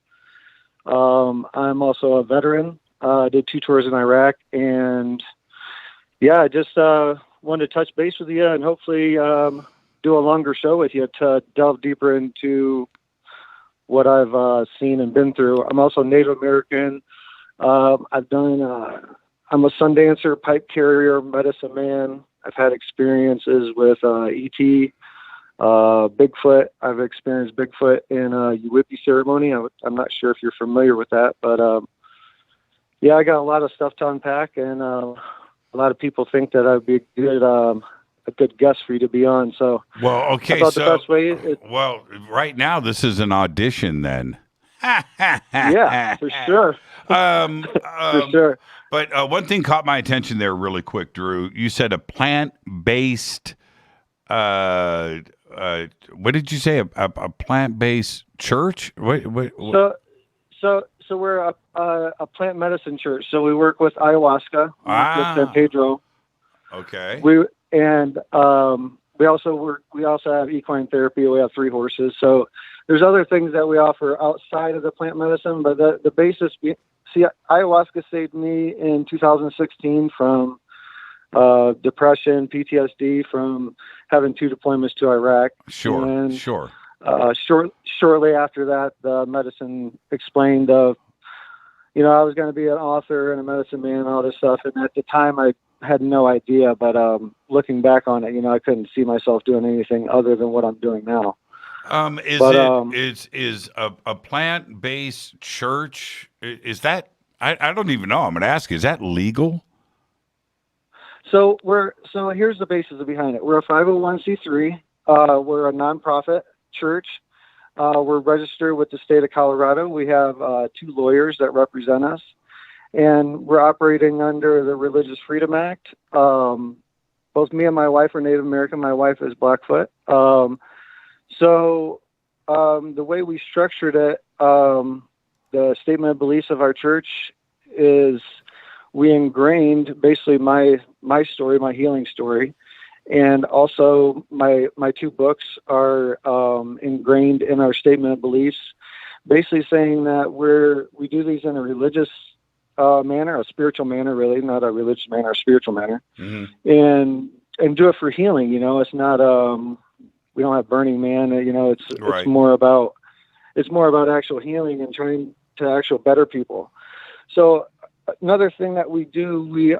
I'm also a veteran. I did 2 tours in Iraq. And, yeah, I just wanted to touch base with you and hopefully do a longer show with you to delve deeper into what I've seen and been through. I'm also Native American. I've done, I'm a sun dancer, pipe carrier, medicine man. I've had experiences with ET, Bigfoot. I've experienced Bigfoot in a UFO ceremony. I'm not sure if you're familiar with that, but yeah, I got a lot of stuff to unpack, and a lot of people think that I'd be a good guest for you to be on. So, well, okay, I thought the best way well, right now this is an audition, then. Yeah, for sure. For sure. But one thing caught my attention there really quick, Drew. You said a plant-based, what did you say? A plant-based church? What? So we're a plant medicine church. So we work with ayahuasca, with San Pedro. Okay. We also have equine therapy. We have 3 horses. So there's other things that we offer outside of the plant medicine, but the basis. See, ayahuasca saved me in 2016 from depression, PTSD, from having 2 deployments to Iraq. Sure. Shortly after that, the medicine explained I was going to be an author and a medicine man and all this stuff. And at the time, I had no idea. But looking back on it, I couldn't see myself doing anything other than what I'm doing now. Is a plant-based church, is that, I don't even know, I'm going to ask, is that legal? So here's the basis behind it. We're a 501c3. We're a nonprofit church. We're registered with the state of Colorado. We have 2 lawyers that represent us, and we're operating under the Religious Freedom Act. Both me and my wife are Native American. My wife is Blackfoot. So the way we structured it, the statement of beliefs of our church is we ingrained basically my story, my healing story. And also my 2 books are ingrained in our statement of beliefs, basically saying that we do these in a religious manner, a spiritual manner, really, not a religious manner, a spiritual manner, and do it for healing. It's not we don't have Burning Man. It's more about actual healing and trying to actual better people. So another thing that we do, we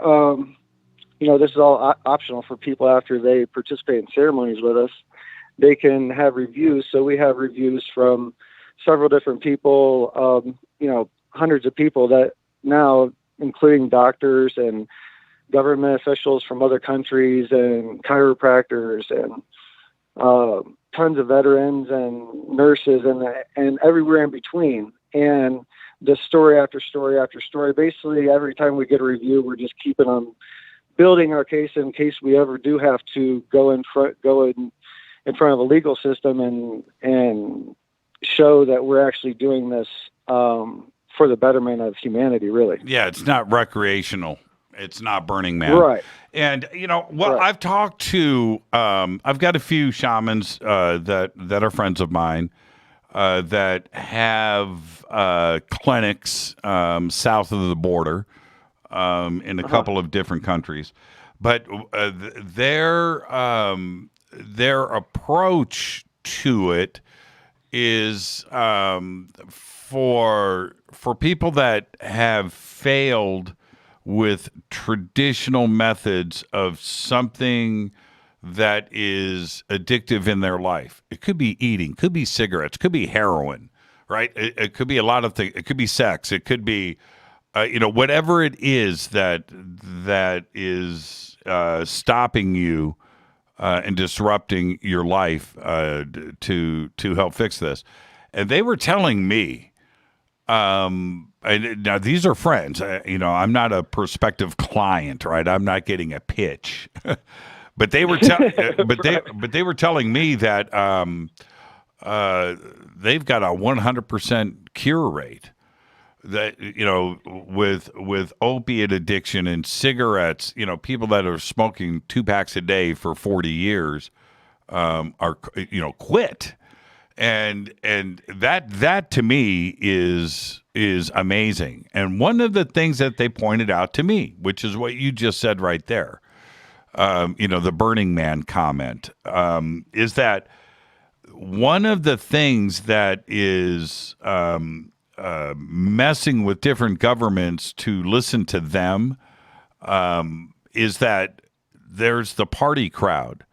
this is all optional for people after they participate in ceremonies with us. They can have reviews. So we have reviews from several different people, hundreds of people that now, including doctors and government officials from other countries and chiropractors and tons of veterans and nurses and everywhere in between. And the story after story after story, basically every time we get a review, we're just keeping on building our case in case we ever do have to go in front of a legal system and show that we're actually doing this for the betterment of humanity, really. Yeah, it's not recreational. It's not Burning Man. Right. And, I've talked to, I've got a few shamans that are friends of mine that have clinics south of the border in a couple of different countries. But their approach to it is for people that have failed with traditional methods of something that is addictive in their life. It could be eating, could be cigarettes, could be heroin, right? It could be a lot of things. It could be sex. It could be, whatever it is that is stopping you and disrupting your life to help fix this. And they were telling me, now these are friends. I'm not a prospective client, right? I'm not getting a pitch, but they were they were telling me that they've got a 100% cure rate. That with opiate addiction and cigarettes, people that are smoking 2 packs a day for 40 years are quit. And that to me is amazing. And one of the things that they pointed out to me, which is what you just said right there, the Burning Man comment, is that one of the things that is messing with different governments to listen to them is that there's the party crowd.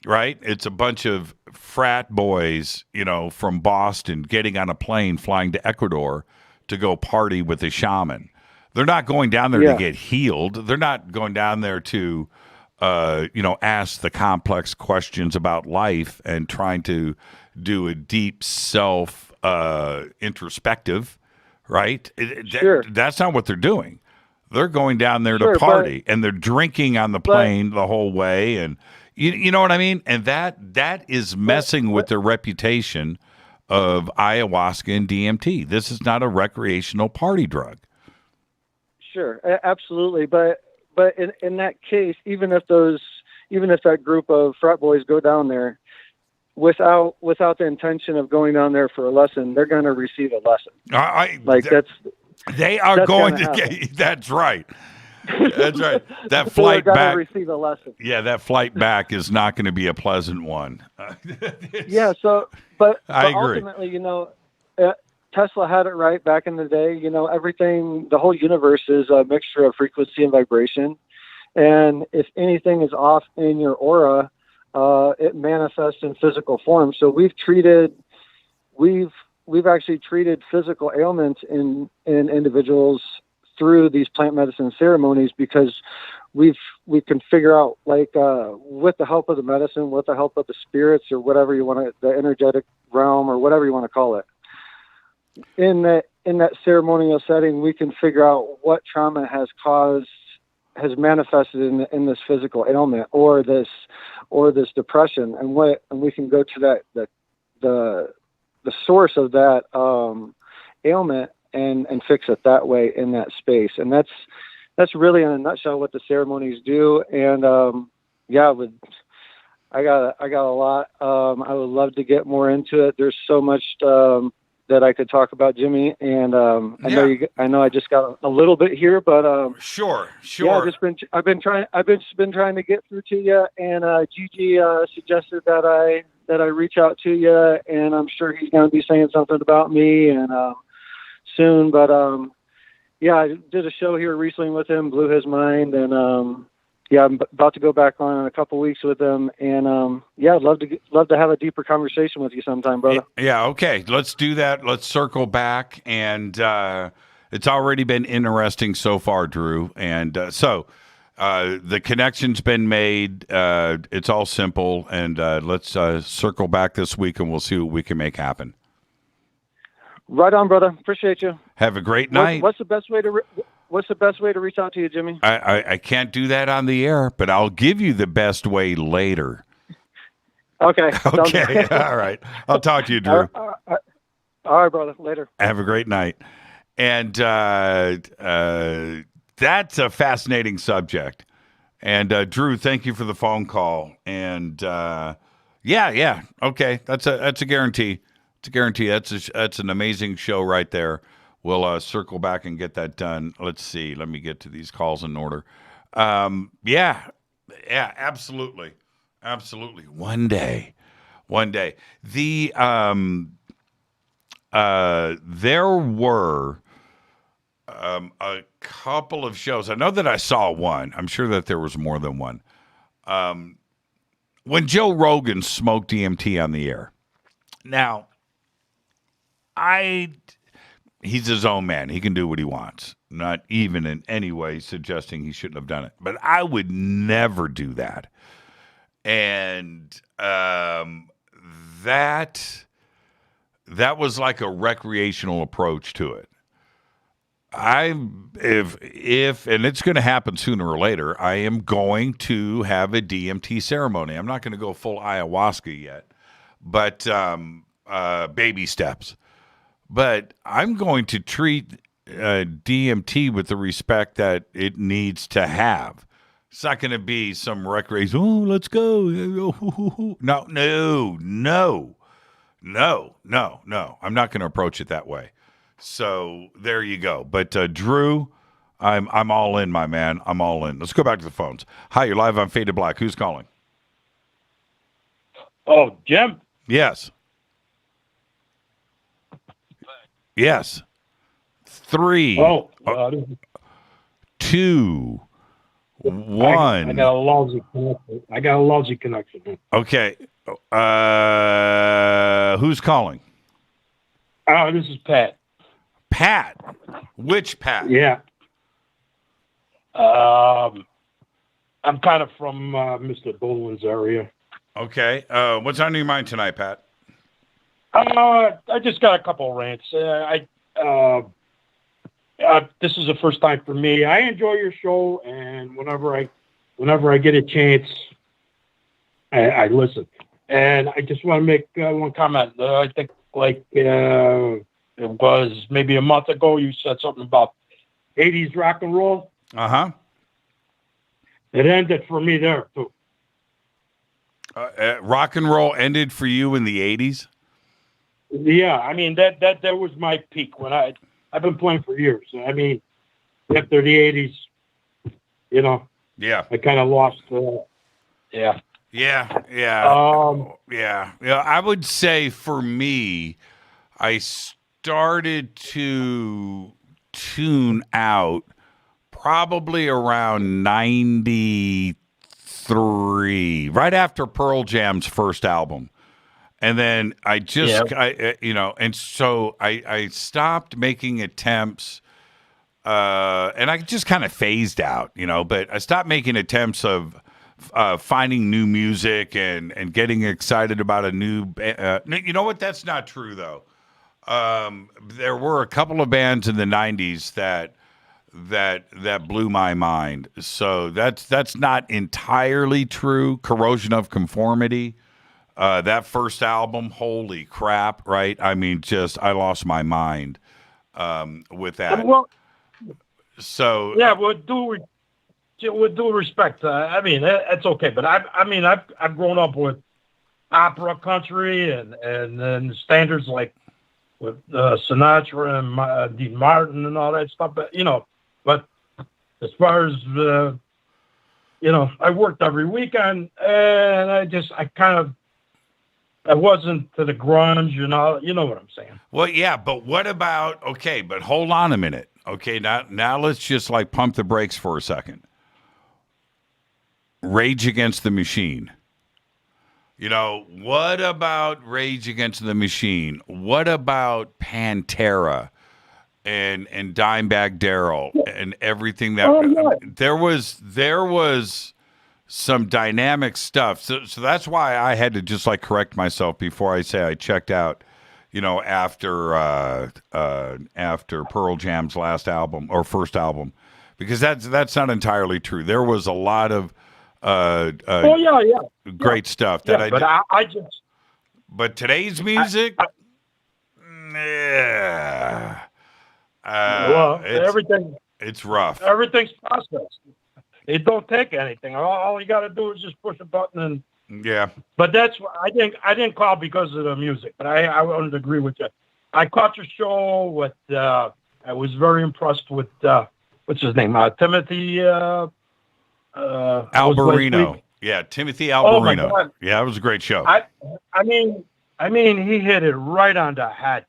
Right? It's a bunch of frat boys, from Boston getting on a plane, flying to Ecuador to go party with a shaman. They're not going down there to get healed. They're not going down there to, ask the complex questions about life and trying to do a deep self introspective, right? Sure. That's not what they're doing. They're going down there to party, and they're drinking on the plane the whole way, and you know what I mean? And that is messing with their reputation of ayahuasca and DMT. This is not a recreational party drug. Sure, absolutely. But in that case, even if that group of frat boys go down there without the intention of going down there for a lesson, they're going to receive a lesson. They are going to get. That's right. That's right. That flight back. Receive a lesson. Yeah, that flight back is not going to be a pleasant one. Yeah. So, but I agree. Ultimately, Tesla had it right back in the day. Everything, the whole universe is a mixture of frequency and vibration, and if anything is off in your aura, it manifests in physical form. So we've actually treated physical ailments in individuals through these plant medicine ceremonies because we can figure out, with the help of the medicine, with the help of the spirits or whatever you want to, the energetic realm or whatever you want to call it. In that ceremonial setting, we can figure out what trauma has manifested in this physical ailment or this depression, and we can go to the source of that ailment and fix it that way in that space. And that's really in a nutshell what the ceremonies do. And I got a lot. I would love to get more into it. There's so much that I could talk about, Jimmy. And I know I just got a little bit here, but sure. Yeah, I've been trying to get through to you, and Gigi suggested that I reach out to you, and I'm sure he's going to be saying something about me and soon. But I did a show here recently with him, blew his mind, and yeah, I'm about to go back on in a couple weeks with him, and yeah, I'd love to have a deeper conversation with you sometime, brother. Yeah, okay, let's do that. Let's circle back, and it's already been interesting so far, Drew. And so the connection's been made. It's all simple, and let's circle back this week, and we'll see what we can make happen. Right on, brother. Appreciate you. Have a great night. What's the best way to reach out to you, Jimmy? I can't do that on the air, but I'll give you the best way later. Okay. Okay. All right. I'll talk to you, Drew. All right, brother. Later. Have a great night. And that's a fascinating subject. And Drew, thank you for the phone call. And yeah. Okay. That's a guarantee. It's a guarantee. That's an amazing show right there. We'll circle back and get that done. Let's see. Let me get to these calls in order. Yeah, absolutely. Absolutely. One day. The there were a couple of shows. I know that I saw one. I'm sure that there was more than one. When Joe Rogan smoked DMT on the air. Now, he's his own man. He can do what he wants. Not even in any way suggesting he shouldn't have done it. But I would never do that. And that was like a recreational approach to it. If and it's going to happen sooner or later, I am going to have a DMT ceremony. I'm not going to go full ayahuasca yet, but baby steps. But I'm going to treat DMT with the respect that it needs to have. It's not going to be some recreation. Oh, let's go. No. I'm not going to approach it that way. So there you go. But Drew, I'm all in, my man. I'm all in. Let's go back to the phones. Hi, you're live on Faded Black. Who's calling? Oh, Jim? Yes. Yes. 3, 2, 1. I got a lousy connection. Okay. Who's calling? This is Pat. Pat? Which Pat? Yeah. I'm kind of from Mr. Baldwin's area. Okay. What's on your mind tonight, Pat? I just got a couple of rants. This is the first time for me. I enjoy your show, and whenever I get a chance, I listen. And I just want to make one comment. I think it was maybe a month ago, you said something about 80s rock and roll. Uh-huh. It ended for me there, too. Rock and roll ended for you in the 80s? Yeah, I mean, that was my peak when I've been playing for years. I mean, after the 80s, Yeah. I kind of lost, Yeah. I would say for me, I started to tune out probably around 93, right after Pearl Jam's first album. And then I stopped making attempts, and I just kind of phased out, but I stopped making attempts of finding new music and getting excited about a new, you know what? That's not true though. There were a couple of bands in the 90s that blew my mind. So that's not entirely true. Corrosion of Conformity. That first album, holy crap, right? I mean, I lost my mind with that. Well, so yeah, with due respect, I mean, that's okay. But I've grown up with opera country and then standards like with Sinatra and Dean Martin and all that stuff. But but as far as I worked every weekend, and I wasn't to the grunge, you know what I'm saying. Well, yeah, but what about, okay, but hold on a minute. Okay, now let's just pump the brakes for a second. Rage Against the Machine? What about Rage Against the Machine? What about Pantera and Dimebag Darrell and everything that there was some dynamic stuff. So that's why I had to just correct myself before I say I checked out, after Pearl Jam's last album or first album, because that's not entirely true. There was a lot of great stuff that I just. But today's music, everything. It's rough. Everything's processed. It don't take anything. All you got to do is just push a button and. Yeah. But that's I didn't call because of the music, but I wouldn't agree with you. I caught your show with. I was very impressed with what's his name, Timothy. Alberino. Yeah, Timothy Alberino. Oh, yeah, it was a great show. I mean, he hit it right on the head,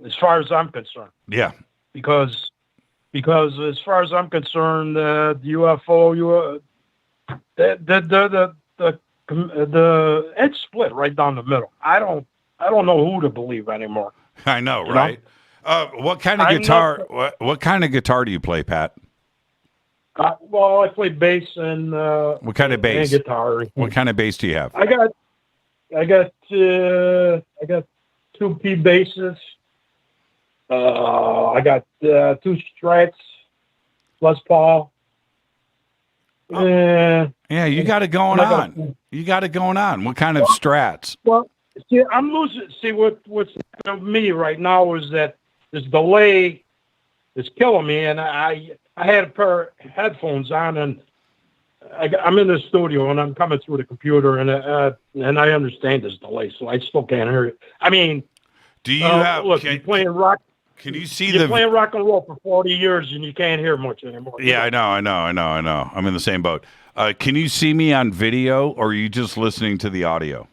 as far as I'm concerned. Yeah. Because as far as I'm concerned, the UFO, it's split right down the middle. I don't know who to believe anymore. I know, right? What kind of guitar? What kind of guitar do you play, Pat? Well, I play bass and what kind of bass? And guitar. What kind of bass do you have? I got 2 P basses. I got 2 Strats, Les Paul. Yeah, you got it going on. You got it going on. What kind of Strats? Well, see, I'm losing. See, what's happening with me right now is that this delay is killing me, and I had a pair of headphones on, and I'm in the studio, and I'm coming through the computer, and I understand this delay, so I still can't hear it. I mean, do you have? Look, you're playing rock. Can you see you're playing rock and roll for 40 years, and you can't hear much anymore. Yeah, I know. I'm in the same boat. Can you see me on video, or are you just listening to the audio?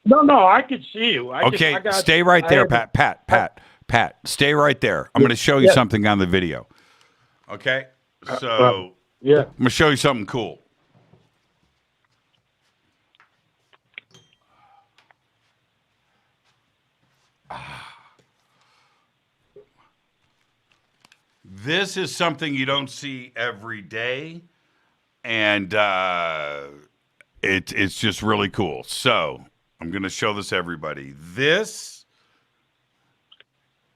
No, I can see you. Stay right there, Pat. Stay right there. I'm going to show you something on the video. Okay? So, I'm going to show you something cool. This is something you don't see every day, and it's just really cool. So I'm going to show this to everybody. This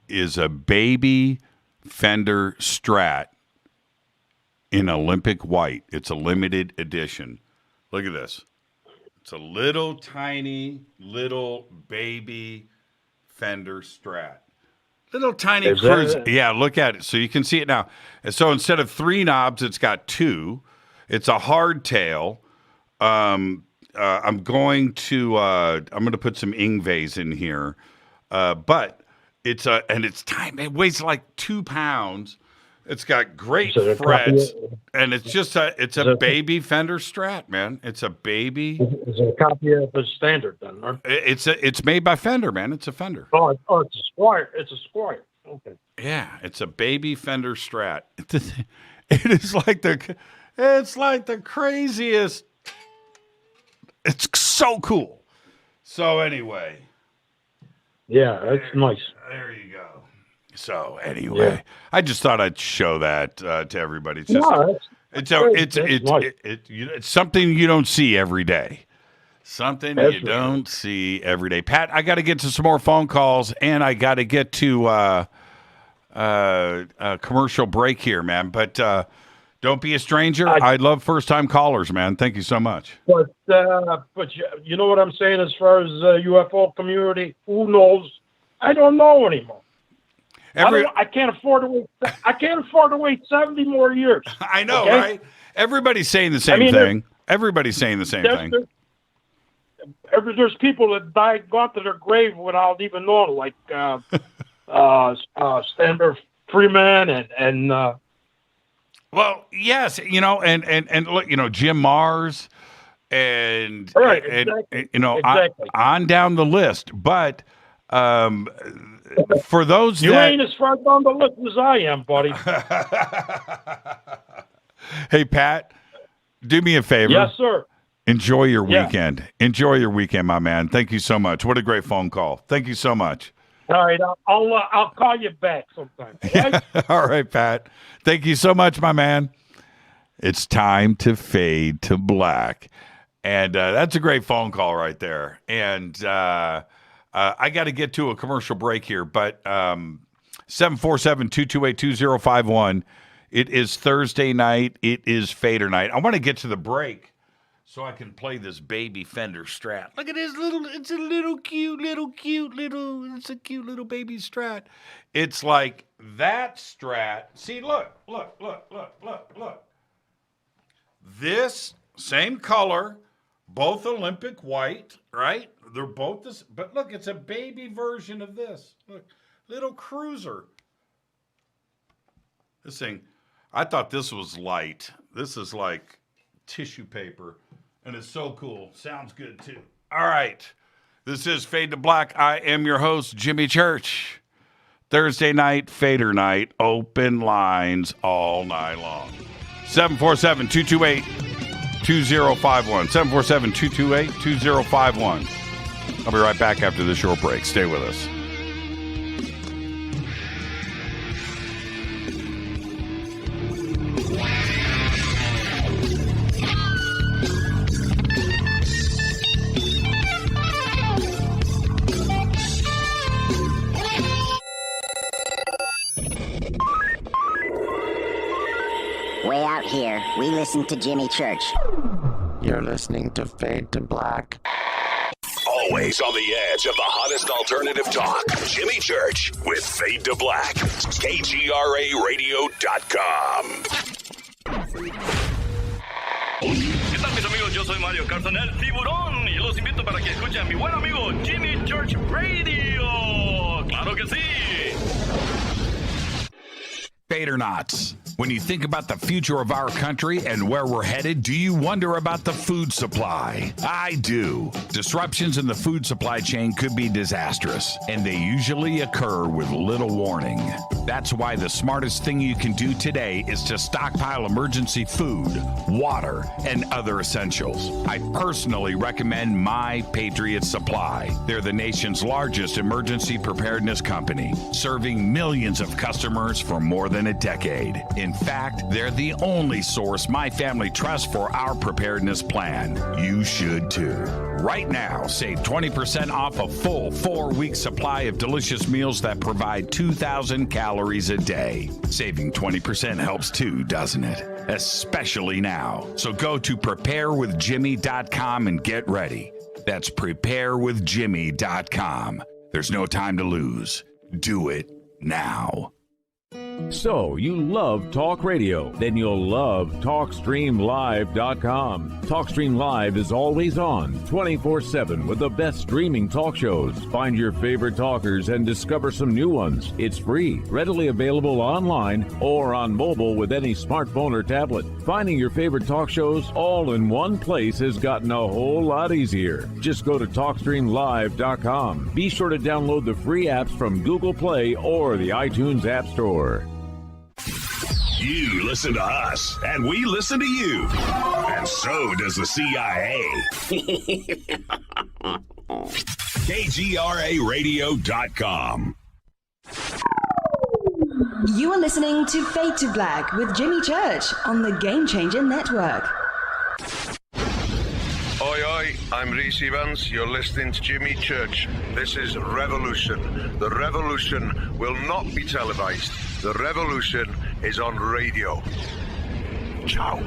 is a baby Fender Strat in Olympic white. It's a limited edition. Look at this. It's a little tiny, little baby Fender Strat. Little tiny cruise. Yeah, look at it. So you can see it now. And so instead of 3 knobs, it's got 2. It's a hardtail. I'm going to put some Ingves in here. But it's tiny. It weighs like 2 pounds. It's got great frets, and it's just a baby Fender Strat, man. It's a baby. It's a copy of the standard, then. Right? It's made by Fender, man. It's a Fender. Oh, it's a Squire. It's a Squire. Okay. Yeah, it's a baby Fender Strat. It is like the craziest. It's so cool. So anyway. Yeah, that's nice. There you go. So anyway, I just thought I'd show that to everybody. It's something you don't see every day. Something you don't see every day. Pat, I got to get to some more phone calls, and I got to get to a commercial break here, man. But don't be a stranger. I love first-time callers, man. Thank you so much. But you know what I'm saying as far as UFO community? Who knows? I don't know anymore. I can't afford to wait. I can't afford to wait 70 more years. I know, right? Everybody's saying the same thing. Everybody's saying the same thing. There's people that gone to their grave without even knowing, like Stanford Freeman and. Well, yes, and look, Jim Mars, and right, exactly. Exactly. On down the list, but. For those you ain't as far down the list as I am, buddy. Hey, Pat, do me a favor. Yes, sir. Enjoy your weekend. Enjoy your weekend, my man. Thank you so much. What a great phone call. Thank you so much. All right, I'll call you back sometime. Right? All right, Pat. Thank you so much, my man. It's time to fade to black. And that's a great phone call right there. And I got to get to a commercial break here, but 747-228-2051. It is Thursday night. It is Fadernight. I want to get to the break so I can play this baby Fender Strat. Look at this it's a cute little baby Strat. It's like that Strat. See, look. This same color, both Olympic white, right? They're both this, but look, it's a baby version of this. Look, little cruiser. This thing, I thought this was light. This is like tissue paper, and it's so cool. Sounds good, too. All right. This is Fade to Black. I am your host, Jimmy Church. Thursday night, Fader night. Open lines all night long. 747-228-2051. 747-228-2051. I'll be right back after this short break. Stay with us. Way out here, we listen to Jimmy Church. You're listening to Fade to Black. Always on the edge of the hottest alternative talk. Jimmy Church with Fade to Black. KGRARadio.com. ¿Qué tal, mis amigos? Yo soy Mario Carson, el tiburón, y los invito para que escuchen a mi buen amigo Jimmy Church Radio. ¡Claro que sí! Fadernauts. When you think about the future of our country and where we're headed, do you wonder about the food supply? I do. Disruptions in the food supply chain could be disastrous, and they usually occur with little warning. That's why the smartest thing you can do today is to stockpile emergency food, water, and other essentials. I personally recommend My Patriot Supply. They're the nation's largest emergency preparedness company, serving millions of customers for more than a decade. In fact, they're the only source my family trusts for our preparedness plan. You should too. Right now, save 20% off a full 4-week supply of delicious meals that provide 2,000 calories a day. Saving 20% helps too, doesn't it? Especially now. So go to preparewithjimmy.com and get ready. That's preparewithjimmy.com. There's no time to lose. Do it now. So, you love talk radio? Then you'll love TalkStreamLive.com. TalkStream Live is always on, 24/7 with the best streaming talk shows. Find your favorite talkers and discover some new ones. It's free, readily available online or on mobile with any smartphone or tablet. Finding your favorite talk shows all in one place has gotten a whole lot easier. Just go to TalkStreamLive.com. Be sure to download the free apps from Google Play or the iTunes App Store. You listen to us, and we listen to you. And so does the CIA. KGRARadio.com. You are listening to Fade to Black with Jimmy Church on the Game Changer Network. Oi, oi, I'm Reese Evans. You're listening to Jimmy Church. This is Revolution. The revolution will not be televised. The revolution is on radio. Ciao.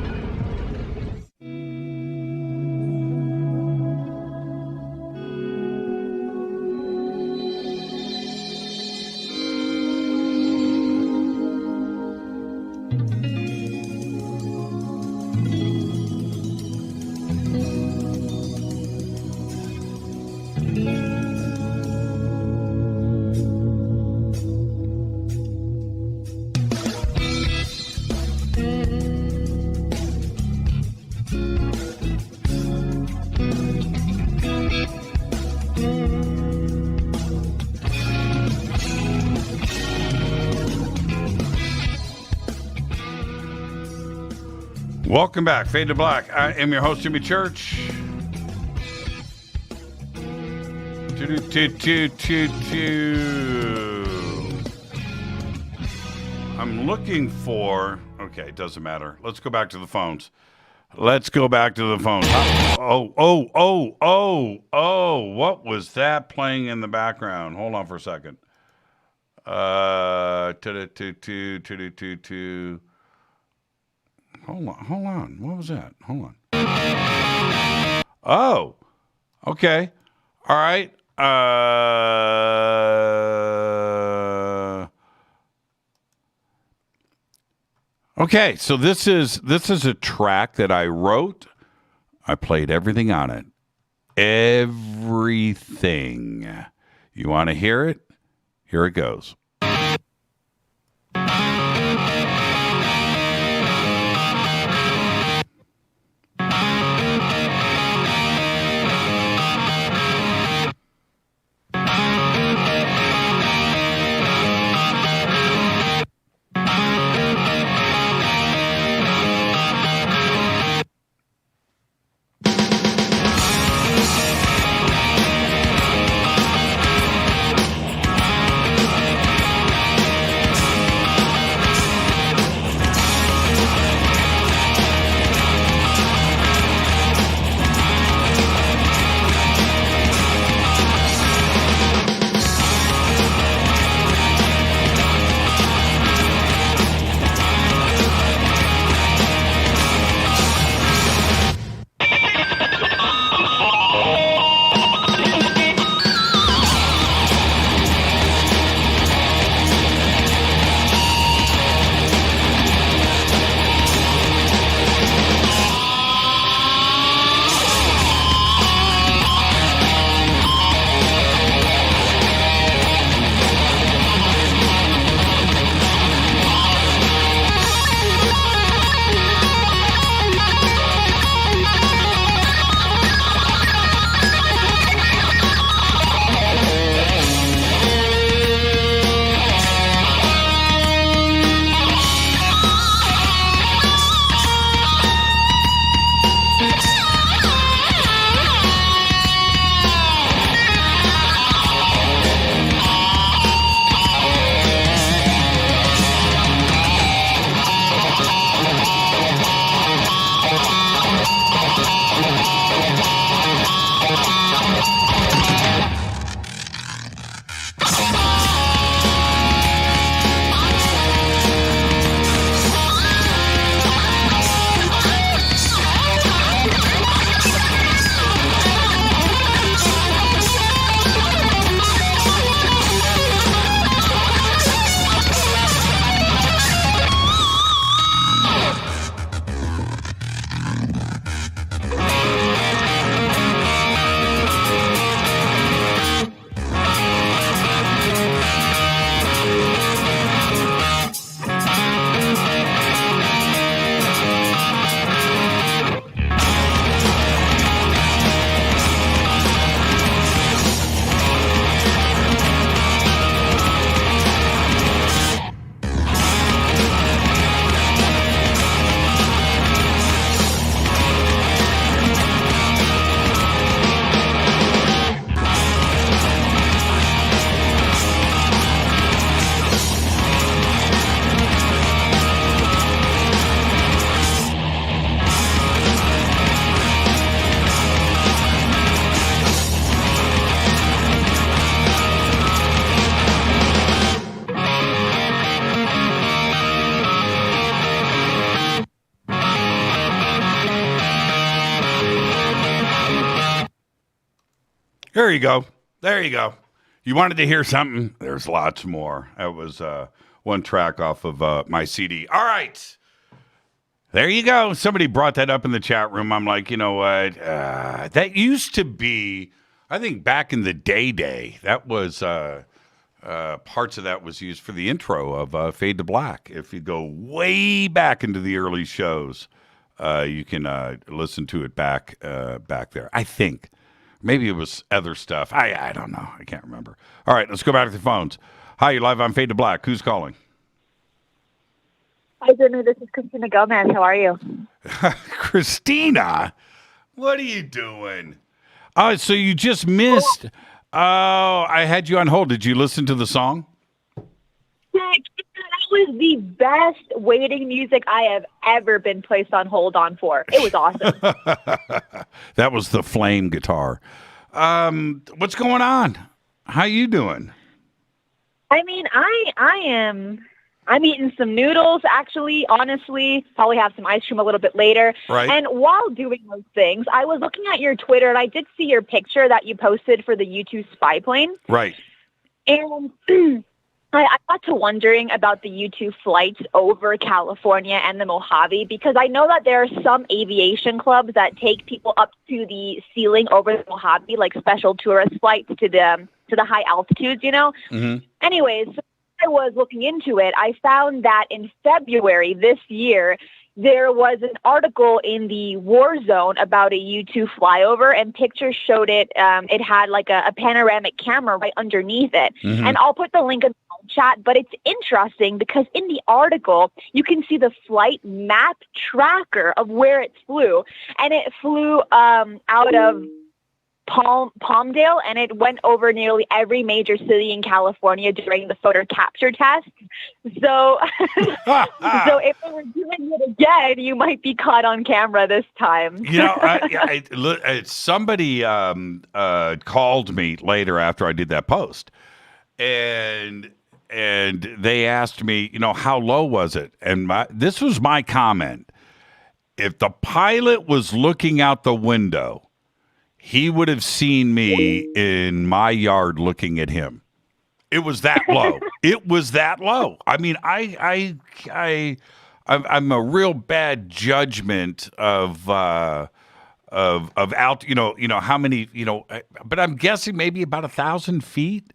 Welcome back, Fade to Black. I am your host, Jimmy Church. I'm looking for... Okay, it doesn't matter. Let's go back to the phones. What was that playing in the background? Hold on for a second. Hold on. What was that? Hold on. Oh, okay. All right. Okay, so this is a track that I wrote. I played everything on it. Everything. You want to hear it? Here it goes. There you go. There you go. You wanted to hear something? There's lots more. That was one track off of my CD. All right. There you go. Somebody brought that up in the chat room. I'm like, you know what? That used to be, I think back in the day, that was parts of that was used for the intro of Fade to Black. If you go way back into the early shows, you can listen to it back there. I think. Maybe it was other stuff. I don't know. I can't remember. All right, let's go back to the phones. Hi, you're live on Fade to Black. Who's calling? Hi, Jimmy. This is Christina Gomez. How are you? Christina, what are you doing? Oh, so you just missed. Oh, I had you on hold. Did you listen to the song? That was the best waiting music I have ever been placed on hold on for. It was awesome. That was the flame guitar. What's going on? How you doing? I mean, I'm eating some noodles, actually, honestly. Probably have some ice cream a little bit later. Right. And while doing those things, I was looking at your Twitter, and I did see your picture that you posted for the U-2 spy plane. Right. And I got to wondering about the U-2 flights over California and the Mojave, because I know that there are some aviation clubs that take people up to the ceiling over the Mojave, like special tourist flights to the high altitudes, you know? Mm-hmm. Anyways, I was looking into it, I found that in February this year, there was an article in the War Zone about a U-2 flyover, and pictures showed it. It had like a panoramic camera right underneath it. Mm-hmm. And I'll put the link in the chat, but it's interesting because in the article, you can see the flight map tracker of where it flew. And it flew out of Palmdale, and it went over nearly every major city in California during the photo capture test. So, so if they were doing it again, you might be caught on camera this time. You know, somebody called me later after I did that post, and they asked me, you know, how low was it? And this was my comment: if the pilot was looking out the window, he would have seen me in my yard looking at him. It was that low. It was that low. I mean, I'm a real bad judgment of out. You know how many. You know, but I'm guessing maybe about 1,000 feet.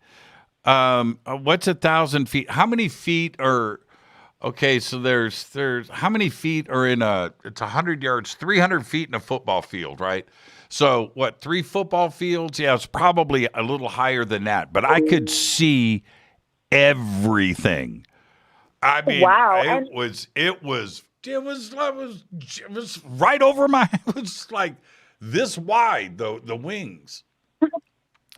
What's 1,000 feet? How many feet are? Okay, so there's how many feet are in it's 100 yards, 300 feet in a football field, right? So what, 3 football fields? Yeah, it's probably a little higher than that, but I could see everything. I mean, wow. It was right over my, it was like this wide, the wings.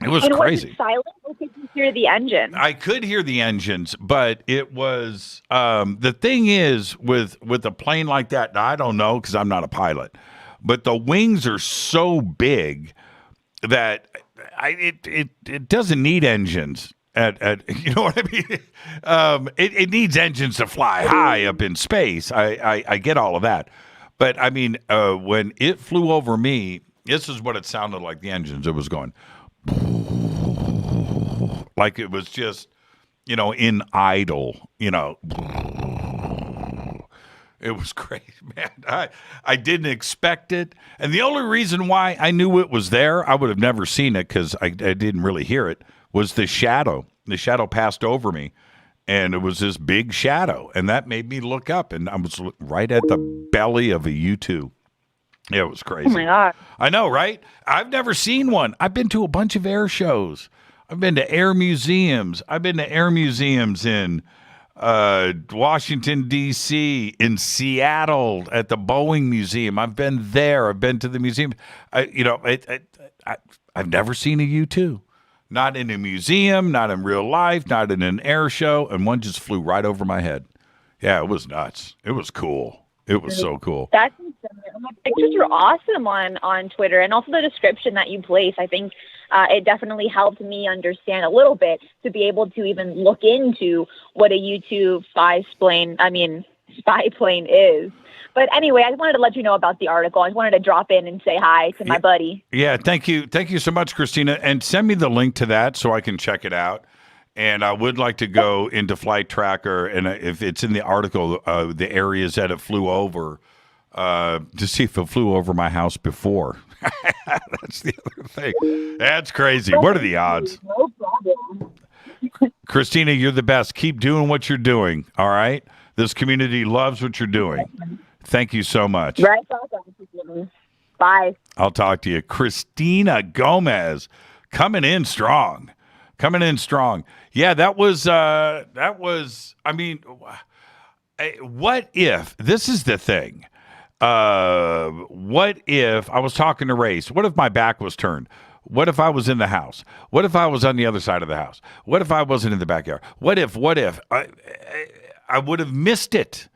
It was crazy. Was it silent, or could you hear the engine? I could hear the engines, but it was the thing is with a plane like that. Now, I don't know because I'm not a pilot, but the wings are so big that it doesn't need engines. You know what I mean? It needs engines to fly high up in space. I get all of that, but I mean when it flew over me, this is what it sounded like. The engines, it was going. Like it was just, you know, in idle, you know. It was crazy, man. I didn't expect it. And the only reason why I knew it was there, I would have never seen it because I didn't really hear it, was the shadow. The shadow passed over me, and it was this big shadow. And that made me look up, and I was right at the belly of a U-2. Yeah, it was crazy. Oh, my God. I know, right? I've never seen one. I've been to a bunch of air shows. I've been to air museums. I've been to air museums in Washington, D.C., in Seattle, at the Boeing Museum. I've been there. I've been to the museum. I've never seen a U-2. Not in a museum, not in real life, not in an air show, and one just flew right over my head. Yeah, it was nuts. It was cool. It was so cool. That's insane. The pictures were awesome on Twitter, and also the description that you place. I think it definitely helped me understand a little bit to be able to even look into what a U-2 spy plane is. But anyway, I just wanted to let you know about the article. I just wanted to drop in and say hi to my buddy. Yeah, thank you. Thank you so much, Christina. And send me the link to that so I can check it out. And I would like to go into Flight Tracker, and if it's in the article, the areas that it flew over, to see if it flew over my house before. That's the other thing. That's crazy. What are the odds? No problem. Christina, you're the best. Keep doing what you're doing, all right? This community loves what you're doing. Thank you so much. Right. Bye. I'll talk to you. Christina Gomez coming in strong. Coming in strong. Yeah, that was, I mean, what if, this is the thing, what if I was talking to Race? What if my back was turned? What if I was in the house? What if I was on the other side of the house? What if I wasn't in the backyard? What if? I would have missed it.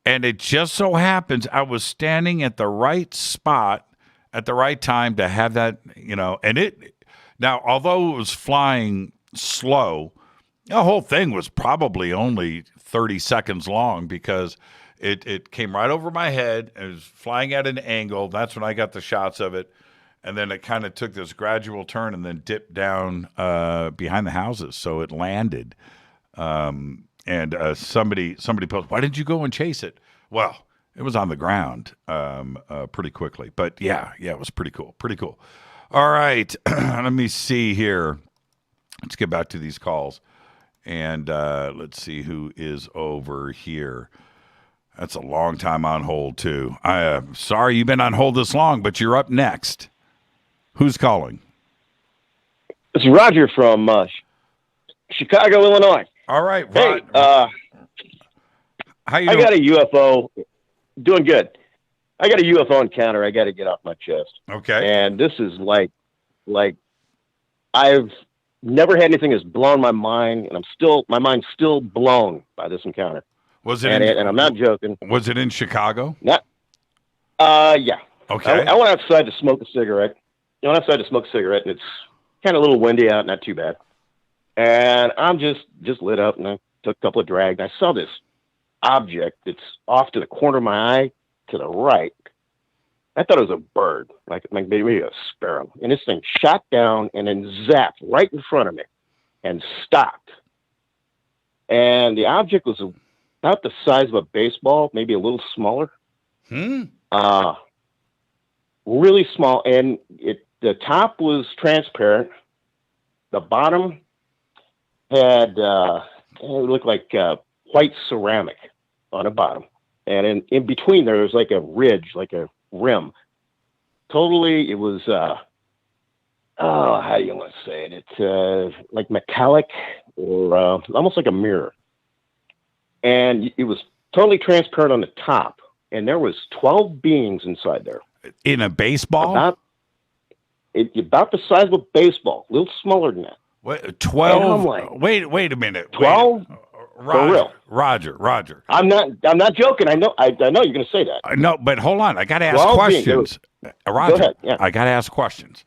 And it just so happens I was standing at the right spot at the right time to have that, and now, although it was flying slow, the whole thing was probably only 30 seconds long because it came right over my head. It was flying at an angle. That's when I got the shots of it. And then it kind of took this gradual turn and then dipped down behind the houses. So it landed. And somebody posted, why didn't you go and chase it? Well, it was on the ground pretty quickly. But yeah, it was pretty cool. Pretty cool. All right. Let me see here. Let's get back to these calls. And let's see who is over here. That's a long time on hold, too. Sorry you've been on hold this long, but you're up next. Who's calling? It's Roger from Chicago, Illinois. All right, Hey, how you I doing? got a UFO. Doing good. I got a UFO encounter I got to get off my chest. Okay. And this is like I've never had anything that's blown my mind, and my mind's still blown by this encounter. Was it? And I'm not joking. Was it in Chicago? Not. Yeah. Okay. I went outside to smoke a cigarette. I went outside to smoke a cigarette, and it's kind of a little windy out, not too bad. And I'm just lit up, and I took a couple of drags. And I saw this object that's off to the corner of my eye to the right. I thought it was a bird, like maybe a sparrow. And this thing shot down and then zapped right in front of me and stopped. And the object was about the size of a baseball, maybe a little smaller. Really small. And the top was transparent. The bottom had, it looked like white ceramic on the bottom. And in between there was like a ridge, like a rim. Totally, it was, how do you want to say it? It's like metallic or almost like a mirror. And it was totally transparent on the top. And there was 12 beings inside there. In a baseball? About the size of a baseball, a little smaller than that. What, 12? Like, wait a minute. 12? Roger, for real. Roger. I'm not joking. I know you're going to say that. No, but hold on. I got to ask 12 questions. Roger, Go ahead. Yeah. I got to ask questions.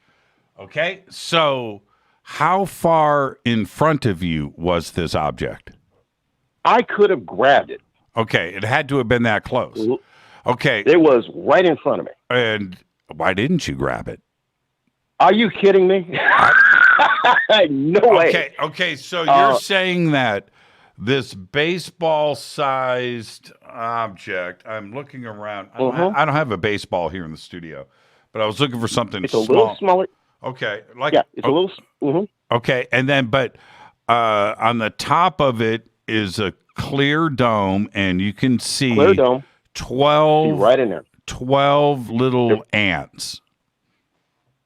Okay, so how far in front of you was this object? I could have grabbed it. Okay, it had to have been that close. Okay. It was right in front of me. And why didn't you grab it? Are you kidding me? No way. Okay, so you're saying that this baseball-sized object, I'm looking around. I don't have a baseball here in the studio, but I was looking for something It's small. a little smaller. Okay. It's a little... Okay, and then, but on the top of it is a clear dome, and you can see Clear dome. 12, See right in there. 12 little ants.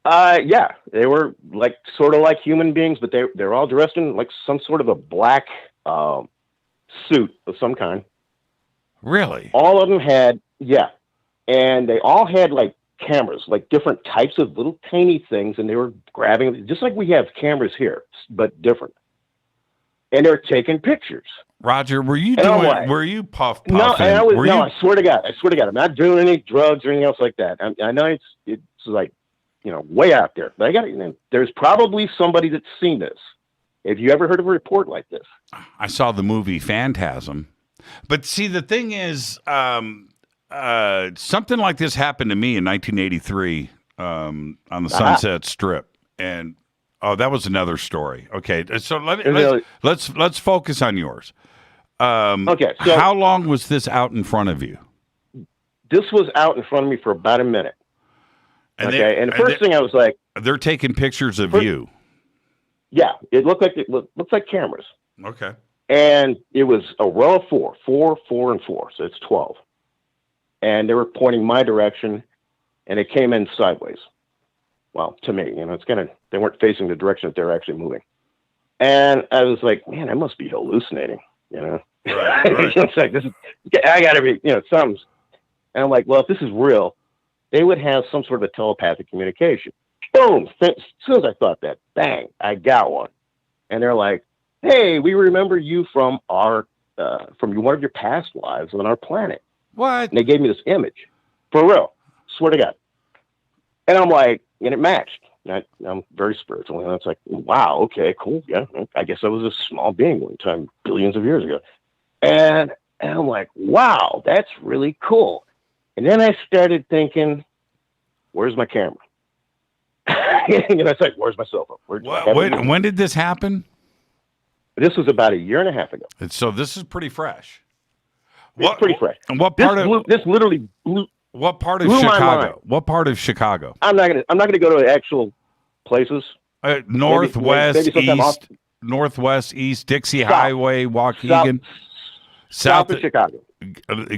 Yeah, they were sort of like human beings, but they're all dressed in like some sort of a black suit of some kind. Really? All of them had, and they all had like cameras, like different types of little tiny things, and they were grabbing, just like we have cameras here, but different. And they're taking pictures. Roger, were you puffing? No, I swear to God, I'm not doing any drugs or anything else like that. I know it's like, way out there. But there's probably somebody that's seen this. Have you ever heard of a report like this? I saw the movie Phantasm. But see, the thing is, something like this happened to me in 1983 on the Sunset Strip. And, that was another story. Okay, so let's focus on yours. Okay. So how long was this out in front of you? This was out in front of me for about a minute. And the first thing I was like, they're taking pictures of you. Yeah, it looked like cameras. Okay. And it was a row of 4, 4, 4, and 4, so it's 12. And they were pointing my direction, and it came in sideways. Well, to me, it's they weren't facing the direction that they're actually moving. And I was like, man, I must be hallucinating, Right. It's like, I got to be, something. And I'm like, well, if this is real, they would have some sort of a telepathic communication. Boom! As soon as I thought that, bang, I got one. And they're like, hey, we remember you from from one of your past lives on our planet. What? And they gave me this image. For real. Swear to God. And I'm like, and it matched. I'm very spiritual. And it's like, wow, okay, cool. Yeah, I guess I was a small being one time, billions of years ago. And I'm like, wow, that's really cool. And then I started thinking, where's my camera? It's like, where's my cell phone? When did this happen? This was about a year and a half ago. So this is pretty fresh. It's pretty fresh. And what part this literally blew. What part of Blew my Chicago? mind. What part of Chicago? I'm not gonna go to actual places. Northwest, east, northwest, east, Dixie Highway, Waukegan, south of Chicago,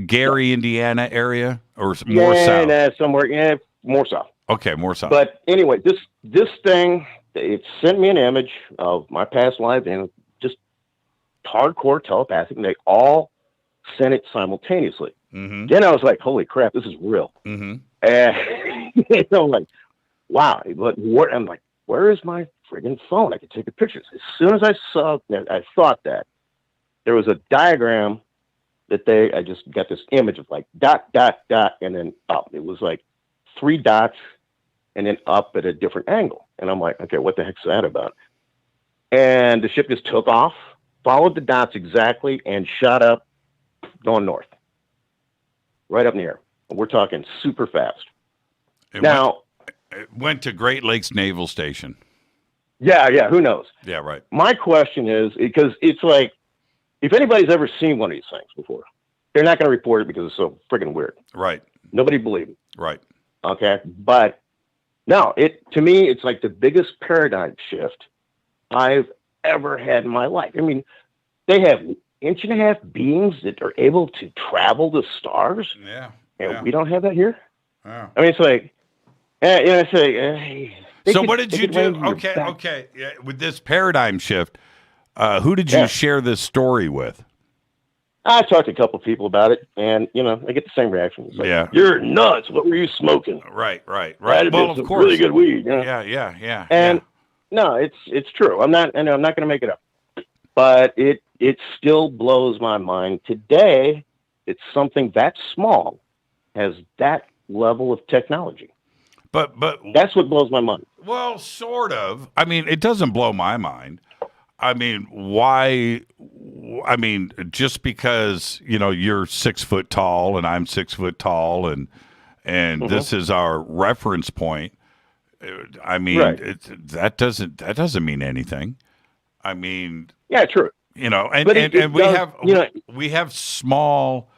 Gary, Indiana area, or more south? Somewhere, more south. Okay, more south. But anyway, this thing, it sent me an image of my past life and just hardcore telepathic, and they all sent it simultaneously. Mm-hmm. Then I was like, holy crap, this is real. Mm-hmm. And I'm like, wow. But I'm like, where is my friggin' phone? I could take the pictures. As soon as I thought that, there was a diagram that I just got this image of like dot, dot, dot, and then up. It was like 3 dots and then up at a different angle. And I'm like, okay, what the heck's that about? And the ship just took off, followed the dots exactly, and shot up going north. Right up in the air. We're talking super fast. It went to Great Lakes Naval Station. Yeah, who knows? Yeah, right. My question is, because it's like, if anybody's ever seen one of these things before, they're not going to report it because it's so freaking weird. Right. Nobody believes it. Right. Okay. But no, to me, it's like the biggest paradigm shift I've ever had in my life. I mean, they have 1.5 inch beings that are able to travel the stars. Yeah. And we don't have that here. Yeah. I mean, it's like, it's like, so what did you do? Okay. Yeah, with this paradigm shift, who did you share this story with? I talked to a couple of people about it, and I get the same reaction. It's like, you're nuts. What were you smoking? Right. Well, of course, really good weed. Yeah. And no, it's true. I'm not going to make it up, but it still blows my mind today. It's something that small has that level of technology. But that's what blows my mind. Well, sort of. I mean, it doesn't blow my mind. I mean, why? I mean, just because you're 6 foot tall and I'm 6 foot tall, and this is our reference point. I mean, that doesn't mean anything. I mean, yeah, true. And we have small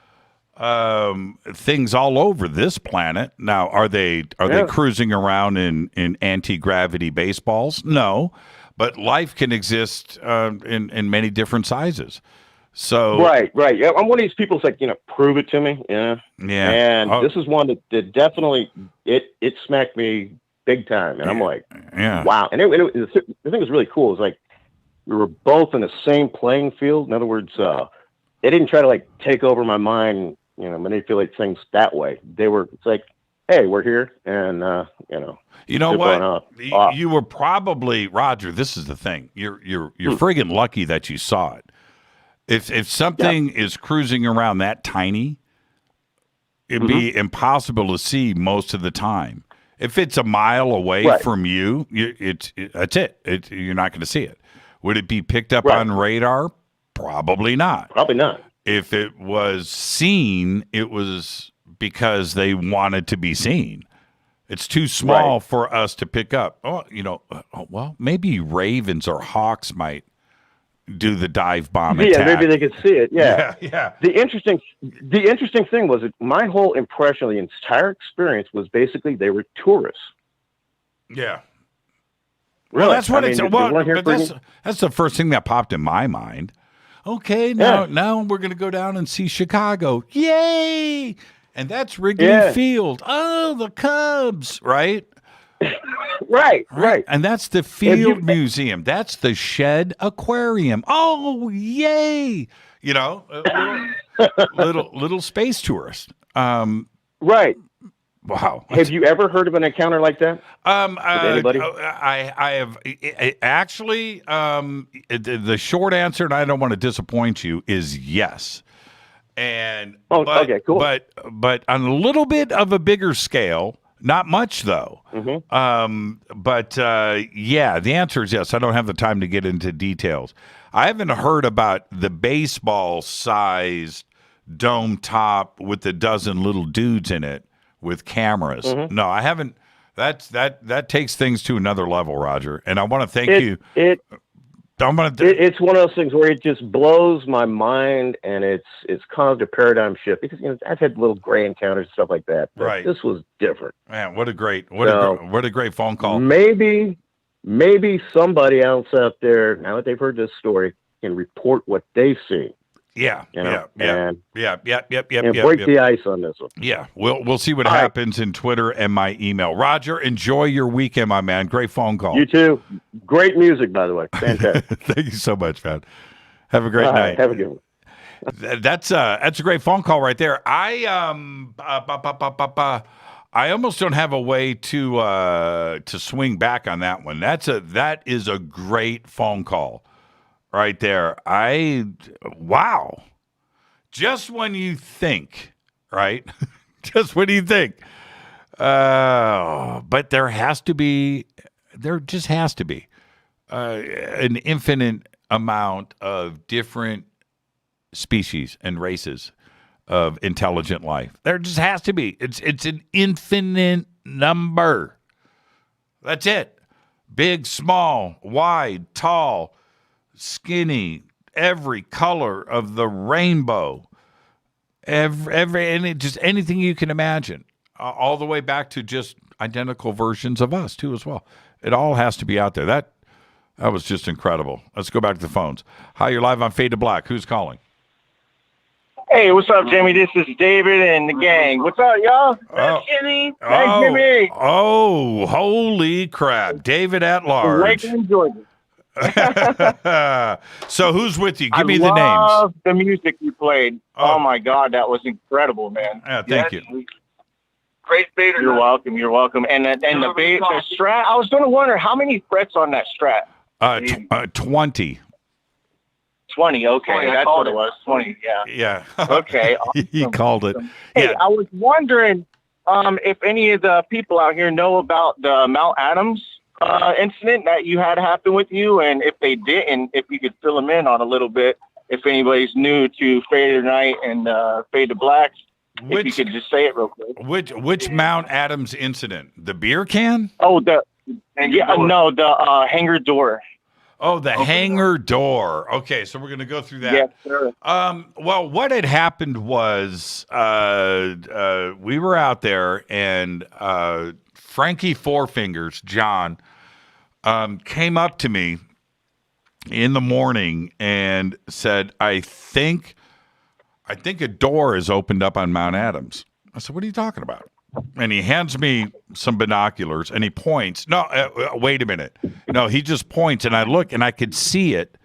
things all over this planet. Now, are they cruising around in anti-gravity baseballs? No, but life can exist in many different sizes. So right. Yeah, I'm one of these people that's like, prove it to me. Yeah. And this is one that definitely it smacked me big time, and I'm like, wow. And the thing was really cool. Is like we were both in the same playing field. In other words, they didn't try to like take over my mind, manipulate things that way. It's like, hey, we're here, and you know what? You were probably, Roger. This is the thing. You're friggin' lucky that you saw it. If something is cruising around that tiny, it'd be impossible to see most of the time. If it's a mile away from you, that's it. You're not going to see it. Would it be picked up on radar? Probably not. Probably not. If it was seen, it was because they wanted to be seen. It's too small for us to pick up. Well, maybe ravens or hawks might do the dive bomb attack. Yeah, maybe they could see it. Yeah. The interesting thing was that my whole impression of the entire experience was basically they were tourists. Yeah. Really? Well, that's what it's. Well, that's the first thing that popped in my mind. Okay, now we're going to go down and see Chicago. Yay! And that's Wrigley Field. Oh, the Cubs, right? Right. And that's the Field Museum. That's the Shed Aquarium. Oh, yay! You know, little space tourist. Right. Wow. Have you ever heard of an encounter like that? With anybody? I have actually. The short answer, and I don't want to disappoint you, is yes. And okay, cool. But on a little bit of a bigger scale, not much though. Yeah, the answer is yes. I don't have the time to get into details. I haven't heard about the baseball-sized dome top with a dozen little dudes in it with cameras. No, I haven't. That takes things to another level, Roger. And I want to thank you. It's one of those things where it just blows my mind, and it's caused a paradigm shift because I've had little gray encounters and stuff like that. But right. This was different. Man, what a great phone call. Maybe somebody else out there, now that they've heard this story, can report what they've seen. Yeah. And break the ice on this one. Yeah, we'll see what happens in Twitter and my email. Roger, enjoy your weekend, my man. Great phone call. You too. Great music, by the way. Fantastic. Thank you so much, man. Have a great night. Have a good one. That's a great phone call right there. I almost don't have a way to swing back on that one. That is a great phone call. Right there. Wow. Just when you think, right? Just when you think. But there just has to be an infinite amount of different species and races of intelligent life. There just has to be. It's an infinite number. That's it. Big, small, wide, tall, skinny, every color of the rainbow, just anything you can imagine, all the way back to just identical versions of us too as well. It all has to be out there. That was just incredible. Let's go back to the phones. Hi, you're live on Fade to Black. Who's calling? Hey, what's up, Jimmy? This is David and the gang. What's up, y'all? Hey, Jimmy. Hey, Jimmy. Oh, holy crap. David at large. Lakeland, Georgia. So who's with you? Give me the names. I love the music you played. Oh my God, that was incredible, man. Yeah, thank you. Great Fader. You're welcome. And the Strat. I was going to wonder how many frets on that Strat. 20. 20. Okay, that's what it was. 20. Yeah. Yeah. Okay. Awesome. He called it. Hey, Yeah. I was wondering if any of the people out here know about the Mount Adams incident that you had happen with you, and if they didn't, if you could fill them in on a little bit, if anybody's new to Fadernight and Fade to Black, if you could just say it real quick. Which Mount Adams incident? The beer can? Oh, the hangar door. Oh, the hangar door. Okay, so we're going to go through that. Yes, sir. Well, what had happened was we were out there, and Frankie Four Fingers, John, came up to me in the morning and said, I think a door is opened up on Mount Adams. I said, what are you talking about? And he hands me some binoculars and he points. No, wait a minute. No, he just points and I look and I could see it.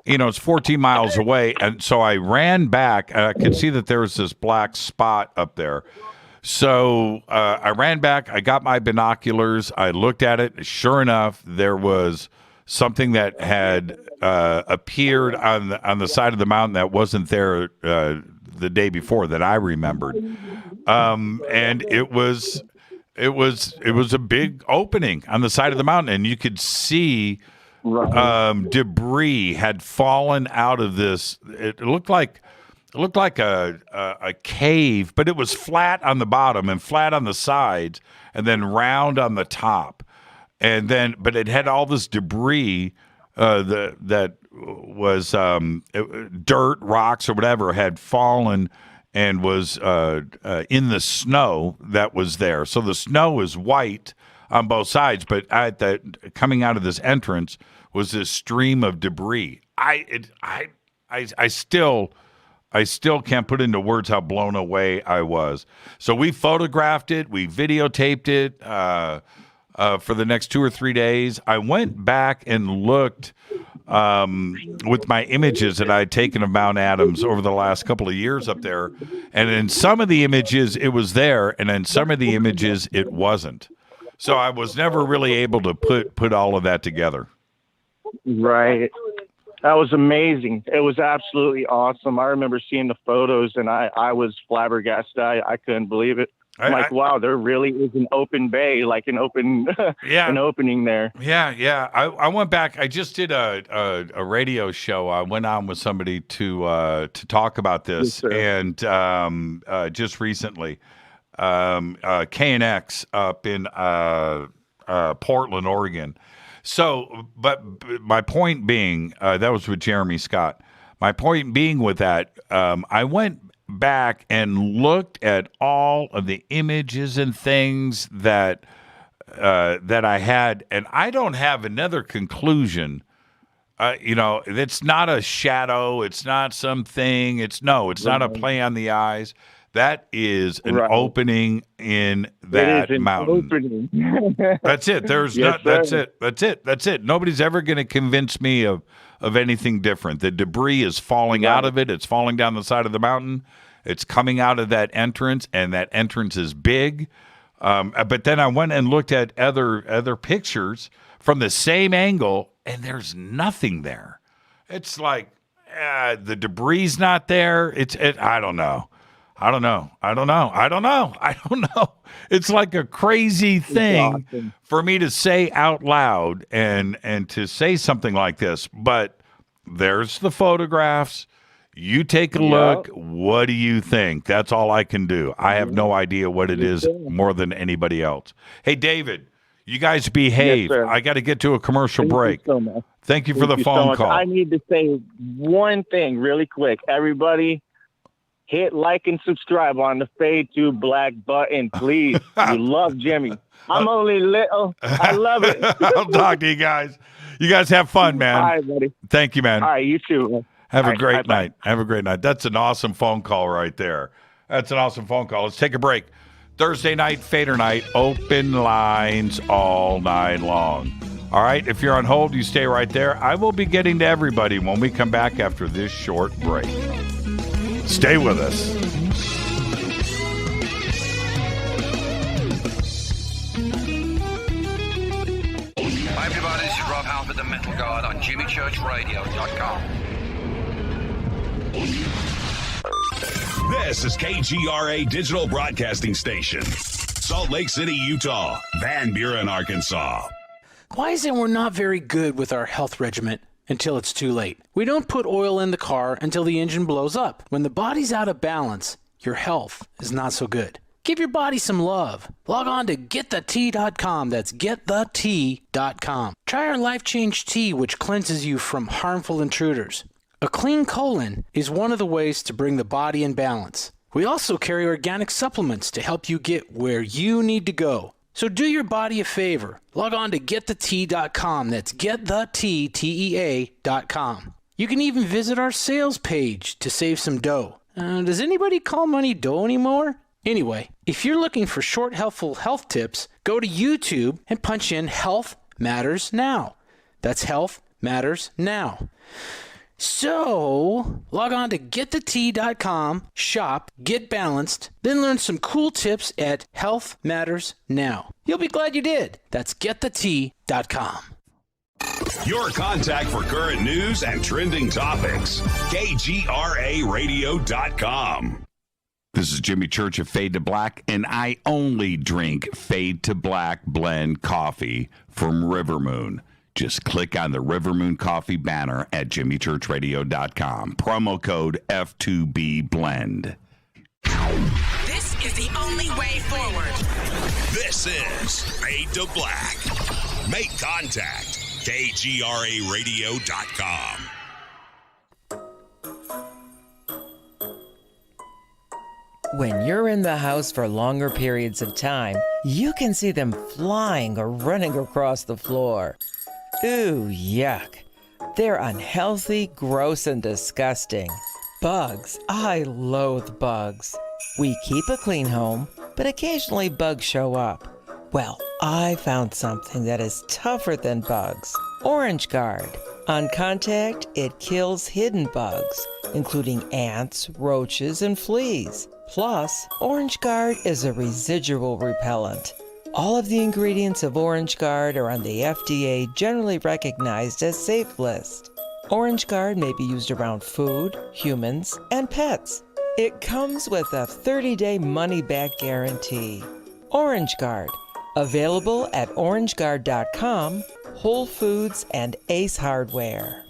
It's 14 miles away. And so I ran back and I could see that there was this black spot up there. So I ran back. I got my binoculars. I looked at it. Sure enough, there was something that had appeared on the side of the mountain that wasn't there the day before that I remembered. And it was a big opening on the side of the mountain, and you could see debris had fallen out of this. It looked like a cave, but it was flat on the bottom and flat on the sides, and then round on the top. But it had all this debris that was dirt, rocks, or whatever had fallen and was in the snow that was there. So the snow is white on both sides, but coming out of this entrance was this stream of debris. I still can't put into words how blown away I was. So we photographed it, we videotaped it for the next 2 or 3 days. I went back and looked with my images that I had taken of Mount Adams over the last couple of years up there. And in some of the images, it was there, and in some of the images, it wasn't. So I was never really able to put all of that together. Right. That was amazing. It was absolutely awesome. I remember seeing the photos, and I was flabbergasted. I couldn't believe it. I'm like, wow, there really is an open bay, like an open, an opening there. Yeah. I went back. I just did a radio show. I went on with somebody to talk about this, and just recently, KNX up in Portland, Oregon. So, but my point being, that was with Jeremy Scott. My point being with that, I went back and looked at all of the images and things that I had, and I don't have another conclusion. It's not a shadow. It's not something. It's not a play on the eyes. That is an opening in that mountain. That's it. There's that's it. Nobody's ever going to convince me of anything different. The debris is falling out of it. It's falling down the side of the mountain. It's coming out of that entrance, and that entrance is big. But then I went and looked at other pictures from the same angle, and there's nothing there. It's like the debris's not there. I don't know. It's like a crazy thing for me to say out loud and to say something like this. But there's the photographs. You take a look. What do you think? That's all I can do. I have no idea what it is more than anybody else. Hey, David, you guys behave. Yes, I got to get to a commercial break. Thank you for the phone call. I need to say one thing really quick. Everybody, hit like and subscribe on the Fade to Black button, please. You love Jimmy. I'm only little. I love it. I'll talk to you guys. You guys have fun, man. All right, buddy. Thank you, man. All right, you too, man. Have a great night. Have a great night. That's an awesome phone call right there. That's an awesome phone call. Let's take a break. Thursday night, Fadernight, open lines all night long. All right, if you're on hold, you stay right there. I will be getting to everybody when we come back after this short break. Stay with us. Hi, everybody. This is Rob Halford, the Metal Guard on jimmychurchradio.com. This is KGRA Digital Broadcasting Station, Salt Lake City, Utah, Van Buren, Arkansas. Why is it we're not very good with our health regimen until it's too late? We don't put oil in the car until the engine blows up. When the body's out of balance, your health is not so good. Give your body some love. Log on to wtih.com. That's wtih.com. Try our Life Change Tea, which cleanses you from harmful intruders. A clean colon is one of the ways to bring the body in balance. We also carry organic supplements to help you get where you need to go. So do your body a favor. Log on to wtih.com. That's wtih.com. You can even visit our sales page to save some dough. Does anybody call money dough anymore? Anyway, if you're looking for short, helpful health tips, go to YouTube and punch in Health Matters Now. That's Health Matters Now. So, log on to wtih.com, shop, get balanced, then learn some cool tips at Health Matters Now. You'll be glad you did. That's wtih.com. Your contact for current news and trending topics. KGRAradio.com. This is Jimmy Church of Fade to Black, and I only drink Fade to Black blend coffee from River Moon. Just click on the River Moon Coffee banner at jimmychurchradio.com. Promo code F2B Blend. This is the only way forward. This is Fade to Black. Make contact. KGRAradio.com. When you're in the house for longer periods of time, you can see them flying or running across the floor. Ooh, yuck. They're unhealthy, gross, and disgusting. Bugs. I loathe bugs. We keep a clean home, but occasionally bugs show up. Well, I found something that is tougher than bugs. Orange Guard. On contact, it kills hidden bugs, including ants, roaches, and fleas. Plus, Orange Guard is a residual repellent. All of the ingredients of Orange Guard are on the FDA generally recognized as safe list. Orange Guard may be used around food, humans, and pets. It comes with a 30-day money-back guarantee. Orange Guard, available at orangeguard.com, Whole Foods, and Ace Hardware.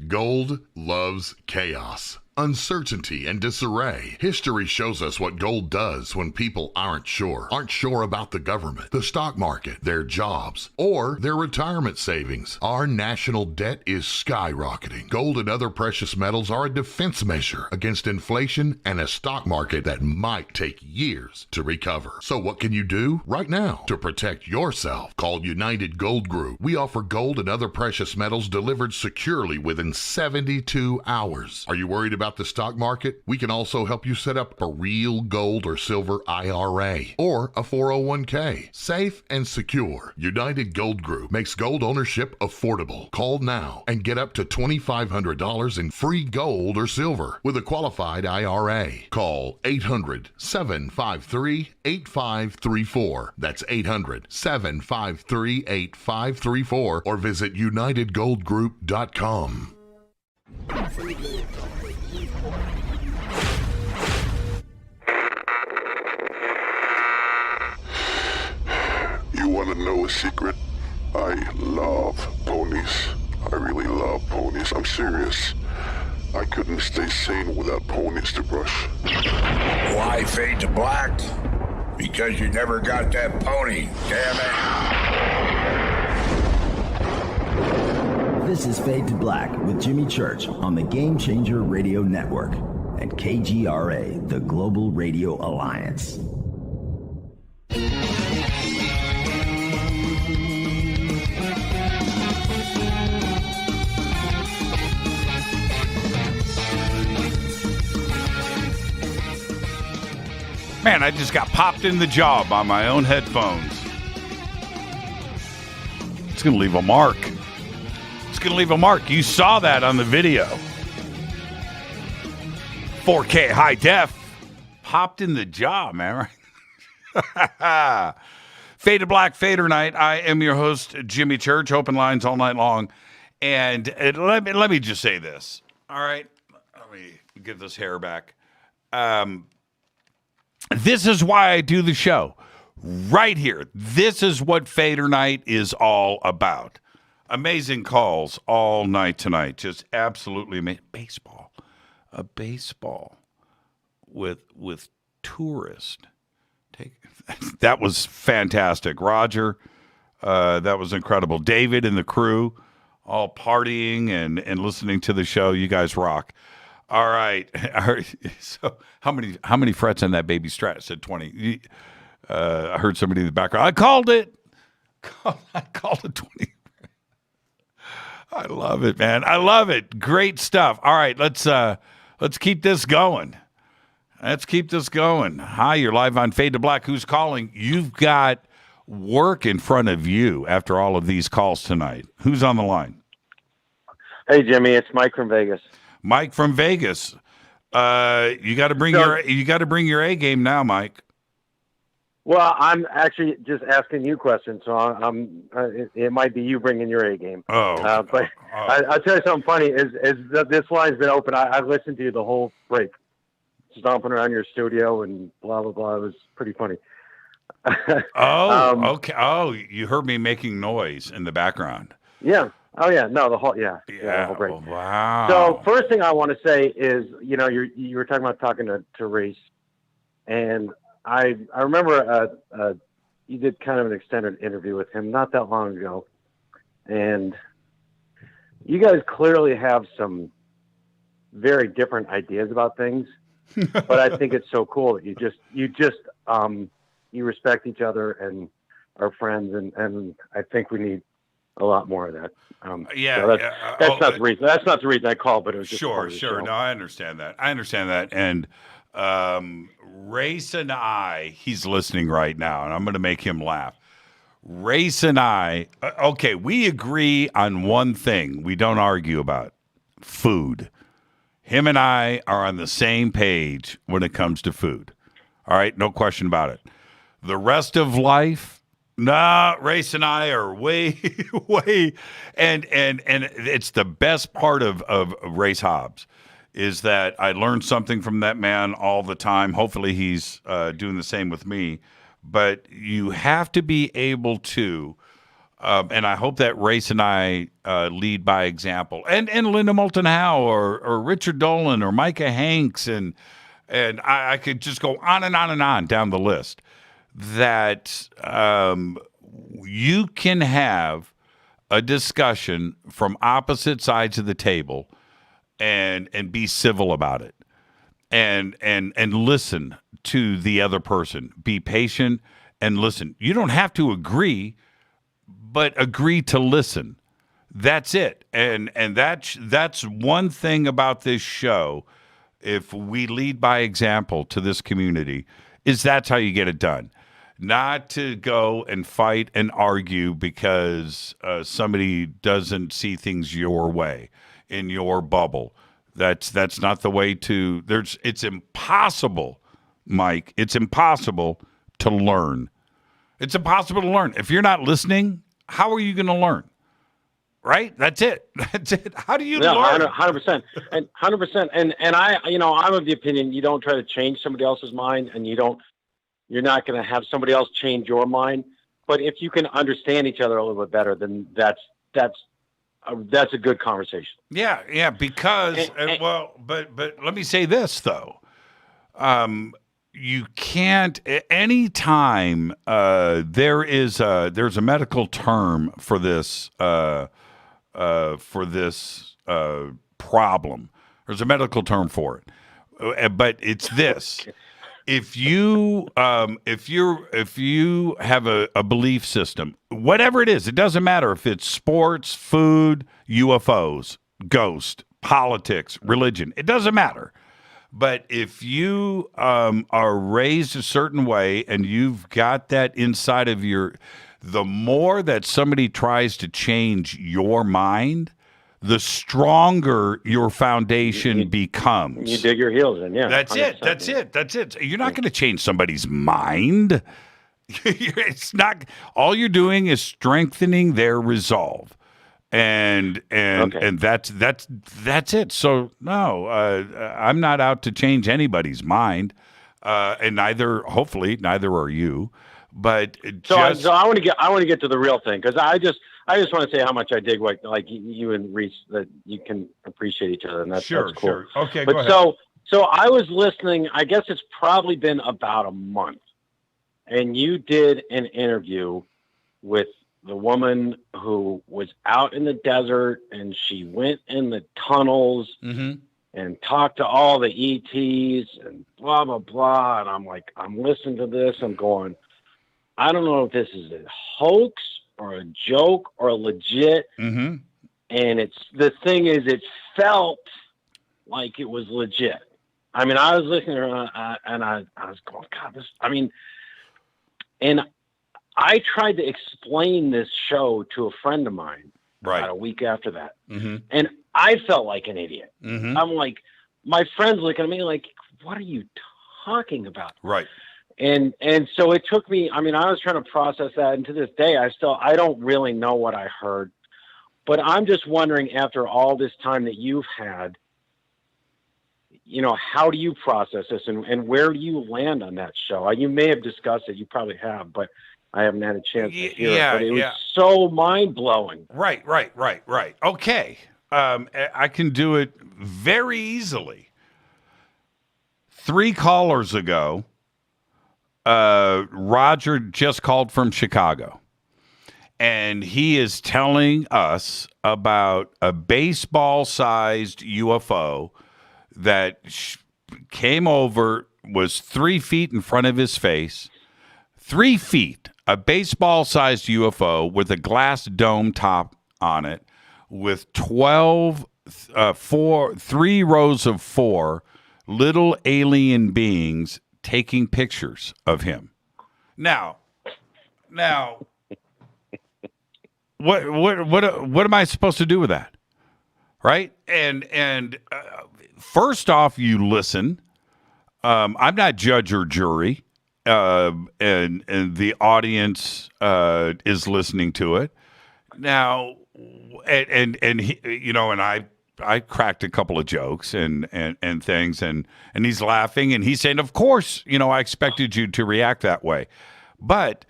Gold loves chaos, uncertainty, and disarray. History shows us what gold does when people aren't sure about the government, the stock market, their jobs, or their retirement savings. Our national debt is skyrocketing. Gold and other precious metals are a defense measure against inflation and a stock market that might take years to recover. So what can you do right now to protect yourself? Call United Gold Group. We offer gold and other precious metals delivered securely within 72 hours. Are you worried about the stock market? We can also help you set up a real gold or silver IRA or a 401k. Safe and secure. United Gold Group makes gold ownership affordable. Call now and get up to $2,500 in free gold or silver with a qualified IRA. Call 800-753-8534. That's 800-753-8534 or visit unitedgoldgroup.com. You want to know a secret? I love ponies. I really love ponies. I'm serious. I couldn't stay sane without ponies to brush. Why fade to black? Because you never got that pony, damn it. This is Fade to Black with Jimmy Church on the Game Changer Radio Network and KGRA, the Global Radio Alliance. Man, I just got popped in the jaw by my own headphones. It's going to leave a mark. It's going to leave a mark. You saw that on the video. 4K high def. Popped in the jaw, man. Right? Fade to Black, Fadernight. I am your host, Jimmy Church. Open lines all night long. And let me just say this. All right? Let me get this hair back. This is why I do the show. Right here. This is what Fadernight is all about. Amazing calls all night tonight. Just absolutely amazing. Baseball. A baseball with tourist. That was fantastic. Roger, that was incredible. David and the crew all partying and listening to the show. You guys rock. All right. So how many frets on that baby strat? I said 20. I heard somebody in the background. I called it. I called it 20. I love it, man. I love it. Great stuff. All right, let's keep this going. Let's keep this going. Hi, you're live on Fade to Black. Who's calling? You've got work in front of you after all of these calls tonight. Who's on the line? Hey, Jimmy, it's Mike from Vegas. Mike from Vegas. You got to bring your A game now, Mike. Well, I'm actually just asking you questions, so it might be you bringing your A game. But I'll tell you something funny. Is this line's been open. I listened to you the whole break, stomping around your studio and blah blah blah. It was pretty funny. Okay. Oh, you heard me making noise in the background. Yeah. Oh yeah. No, the whole the whole break. Oh, wow. So first thing I want to say is, you were talking about talking to Reese, and I remember you did kind of an extended interview with him not that long ago, and you guys clearly have some very different ideas about things, but I think it's so cool that you respect each other and are friends, and I think we need a lot more of that. That's not the reason. That's not the reason I called, but it was just sure. No, I understand that. And Race and he's listening right now, and I'm going to make him laugh. Race and I, okay, we agree on one thing we don't argue about: food. Him and I are on the same page when it comes to food. All right, no question about it. The rest of life, nah, Race and I are way, and it's the best part of Race Hobbs is that I learn something from that man all the time. Hopefully he's doing the same with me. But you have to be able to, and I hope that Race and I lead by example, and Linda Moulton Howe or Richard Dolan or Micah Hanks, and I could just go on and on and on down the list, that you can have a discussion from opposite sides of the table and be civil about it, and listen to the other person. Be patient and listen. You don't have to agree, but agree to listen. That's it. And that's one thing about this show. If we lead by example to this community, is that's how you get it done. Not to go and fight and argue because somebody doesn't see things your way, in your bubble. That's not the way to. It's impossible, Mike. It's impossible to learn. It's impossible to learn. If you're not listening, how are you going to learn? Right? That's it. That's it. How do you learn? 100%. And 100%. And I, I'm of the opinion you don't try to change somebody else's mind, and you're not going to have somebody else change your mind. But if you can understand each other a little bit better, then that's a good conversation. Yeah, because but let me say this though, you can't anytime there's a medical term for this problem. There's a medical term for it, but it's this. If you have a belief system, whatever it is, it doesn't matter if it's sports, food, UFOs, ghost, politics, religion, it doesn't matter. But if you are raised a certain way and you've got that inside of the more that somebody tries to change your mind, the stronger your foundation becomes. You dig your heels in, yeah. That's it. That's it. You're not going to change somebody's mind. It's not. All you're doing is strengthening their resolve, and that's it. So no, I'm not out to change anybody's mind, and hopefully neither are you. But so I want to get to the real thing, because I just want to say how much I dig what like you and Reese, that you can appreciate each other, and that's cool. Sure. Okay, but go ahead. So I was listening. I guess it's probably been about a month, and you did an interview with the woman who was out in the desert, and she went in the tunnels and talked to all the ETs and blah blah blah. And I'm like, I'm listening to this. I'm going, I don't know if this is a hoax or a joke or legit. Mm-hmm. And the thing is, it felt like it was legit. I mean, I was listening to her and I was going, God, and I tried to explain this show to a friend of mine about a week after that. Mm-hmm. And I felt like an idiot. Mm-hmm. I'm like, my friend's looking at me like, what are you talking about? Right. And so it took me, I was trying to process that. And to this day, I don't really know what I heard, but I'm just wondering, after all this time that you've had, how do you process this, and where do you land on that show? You may have discussed it. You probably have, but I haven't had a chance to hear it. But it was so mind blowing. Right. Okay. I can do it very easily. 3 callers ago, Roger just called from Chicago, and he is telling us about a baseball-sized UFO that came over, was 3 feet in front of his face. 3 feet, a baseball-sized UFO with a glass dome top on it, with 3 rows of 4 little alien beings taking pictures of him. Now, what am I supposed to do with that? Right? And first off, you listen. I'm not judge or jury, and the audience is listening to it now. And he, and I cracked a couple of jokes and things, and he's laughing, and he's saying, "Of course, I expected you to react that way," but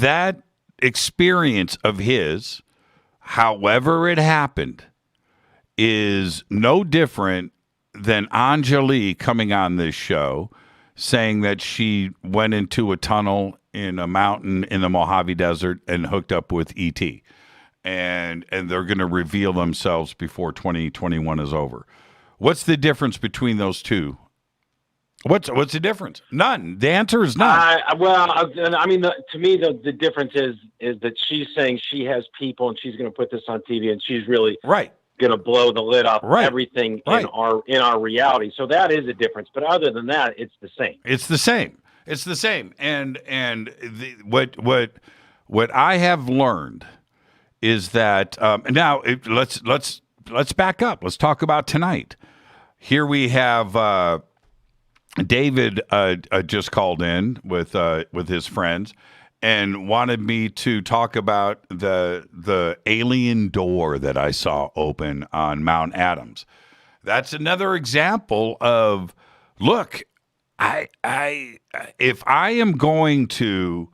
that experience of his, however it happened, is no different than Anjali coming on this show saying that she went into a tunnel in a mountain in the Mojave Desert and hooked up with ET. And they're going to reveal themselves before 2021 is over. What's the difference between those two? What's the difference? None. The answer is none. To me, the difference is that she's saying she has people and she's going to put this on TV and she's really going to blow the lid off everything in our reality. So that is a difference. But other than that, it's the same. It's the same. And what I have learned is that now let's back up. Let's talk about tonight. Here we have David just called in with his friends and wanted me to talk about the alien door that I saw open on Mount Adams. That's another example of, look, if I am going to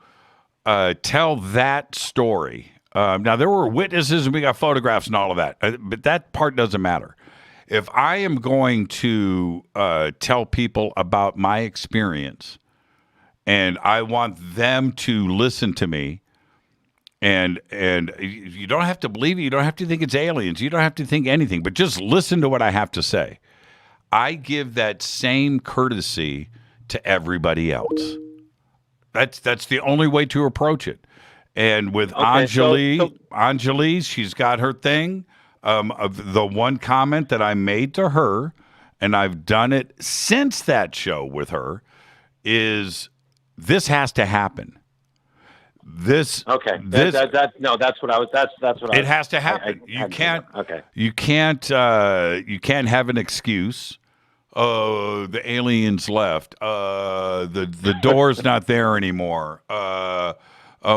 tell that story. Now, there were witnesses and we got photographs and all of that, but that part doesn't matter. If I am going to tell people about my experience and I want them to listen to me, and you don't have to believe it, you don't have to think it's aliens, you don't have to think anything, but just listen to what I have to say. I give that same courtesy to everybody else. That's the only way to approach it. And with Anjali, she's got her thing. Of the one comment that I made to her, and I've done it since that show with her, is this has to happen. That's what I was. It has to happen. You can't have an excuse. Oh, the aliens left. The door's not there anymore.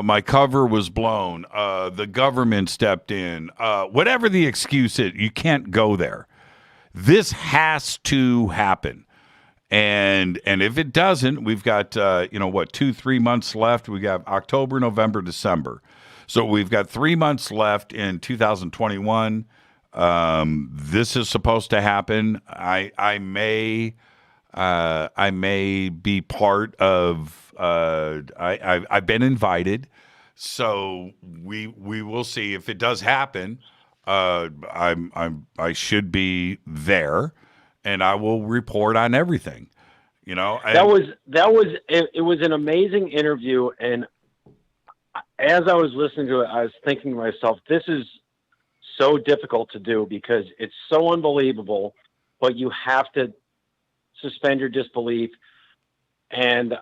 My cover was blown. The government stepped in. Whatever the excuse is, you can't go there. This has to happen. And if it doesn't, we've got 2-3 months left. We got October, November, December. So we've got 3 months left in 2021. This is supposed to happen. I may be part of. I've been invited, so we will see if it does happen. I should be there, and I will report on everything. It was an amazing interview, and as I was listening to it, I was thinking to myself, this is so difficult to do because it's so unbelievable, but you have to suspend your disbelief. And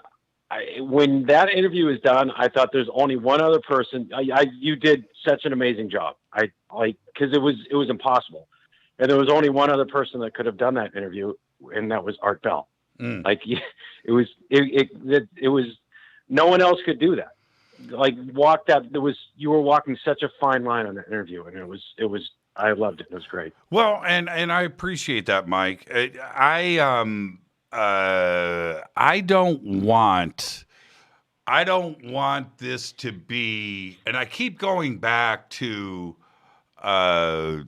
when that interview is done, I thought there's only one other person. You did such an amazing job. Because it was impossible, and there was only one other person that could have done that interview, and that was Art Bell. It was no one else could do that. You were walking such a fine line on that interview, and it was. I loved it. It was great. Well, and I appreciate that, Mike. I don't want this to be, and I keep going back to Al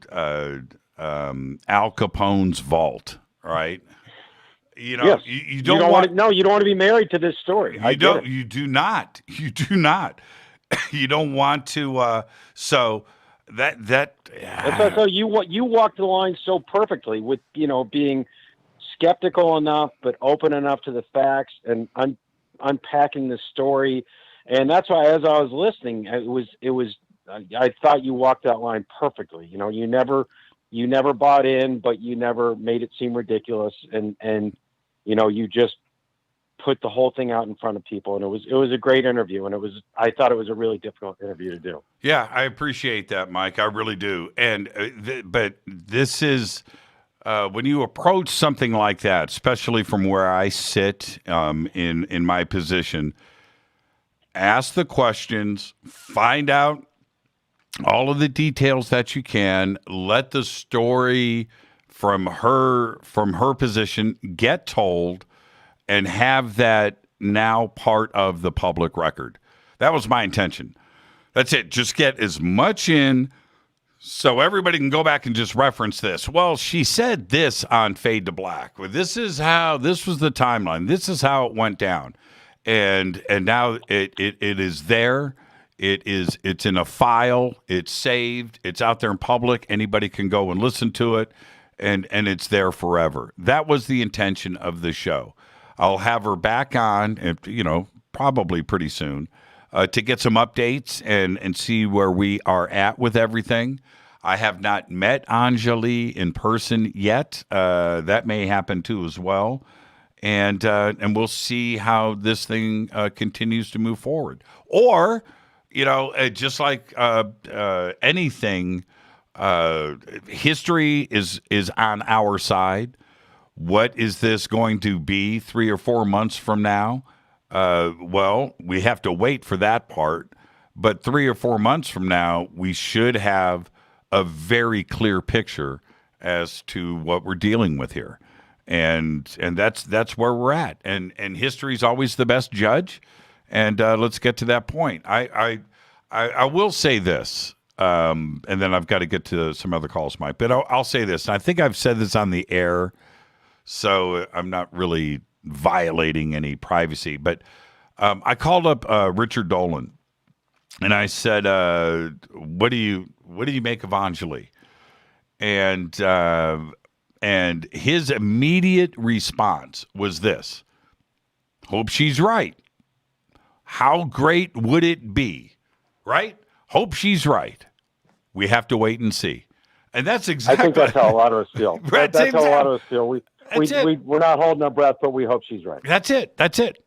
Capone's vault, right? You don't want to be married to this story. You do not. You don't want to. So you walked the line so perfectly with being skeptical enough, but open enough to the facts and unpacking the story. And that's why, as I was listening, I thought you walked that line perfectly. You never bought in, but you never made it seem ridiculous. And you just put the whole thing out in front of people. And it was a great interview. And I thought it was a really difficult interview to do. Yeah, I appreciate that, Mike. I really do. And but this is when you approach something like that, especially from where I sit in my position, ask the questions, find out all of the details that you can, let the story from her position get told, and have that now part of the public record. That was my intention. That's it. Just get as much in so everybody can go back and just reference this. Well, she said this on Fade to Black. Well, this was the timeline. This is how it went down. And now it is there. It's in a file. It's saved. It's out there in public. Anybody can go and listen to it, and it's there forever. That was the intention of the show. I'll have her back on, probably pretty soon, to get some updates and see where we are at with everything. I have not met Anjali in person yet. That may happen too as well. And we'll see how this thing continues to move forward. Or, just like anything, history is on our side. What is this going to be 3 or 4 months from now? Well, we have to wait for that part. But 3 or 4 months from now, we should have a very clear picture as to what we're dealing with here. And that's where we're at. And history's always the best judge. And let's get to that point. I will say this, and then I've got to get to some other calls, Mike. But I'll say this. I think I've said this on the air, so I'm not really violating any privacy. But I called up Richard Dolan, and I said, "What do you make of Anjali?" And his immediate response was this: "Hope she's right. How great would it be, right? Hope she's right. We have to wait and see." And that's exactly. I think that's how a lot of us feel. Right, that's how a lot of us feel. We're not holding our breath, but we hope she's right. That's it.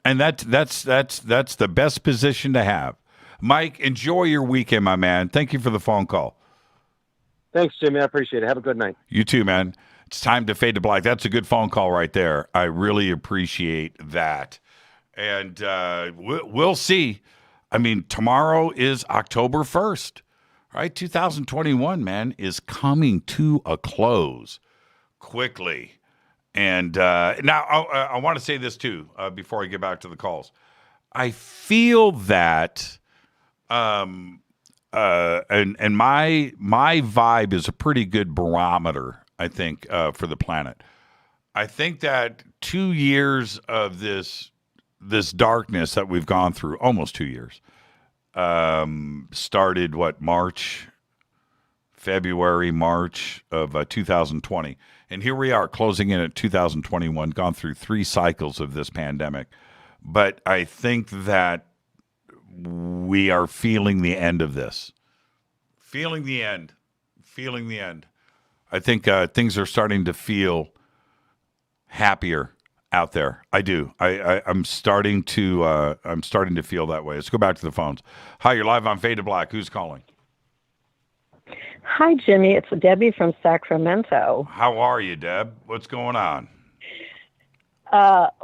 And that's the best position to have. Mike, enjoy your weekend, my man. Thank you for the phone call. Thanks, Jimmy. I appreciate it. Have a good night. You too, man. It's time to fade to black. That's a good phone call right there. I really appreciate that. And we'll see. I mean, tomorrow is October 1st, right? 2021, man, is coming to a close quickly. And now I want to say this too before I get back to the calls. I feel that, and my vibe is a pretty good barometer, I think, for the planet. I think that 2 years of this darkness that we've gone through, almost 2 years, started February, March of 2020. And here we are closing in at 2021, gone through 3 cycles of this pandemic. But I think that we are feeling the end of this. Feeling the end. I think things are starting to feel happier out there. I do. I'm starting to feel that way. Let's go back to the phones. Hi, you're live on Fade to Black. Who's calling? Hi, Jimmy. It's Debbie from Sacramento. How are you, Deb? What's going on?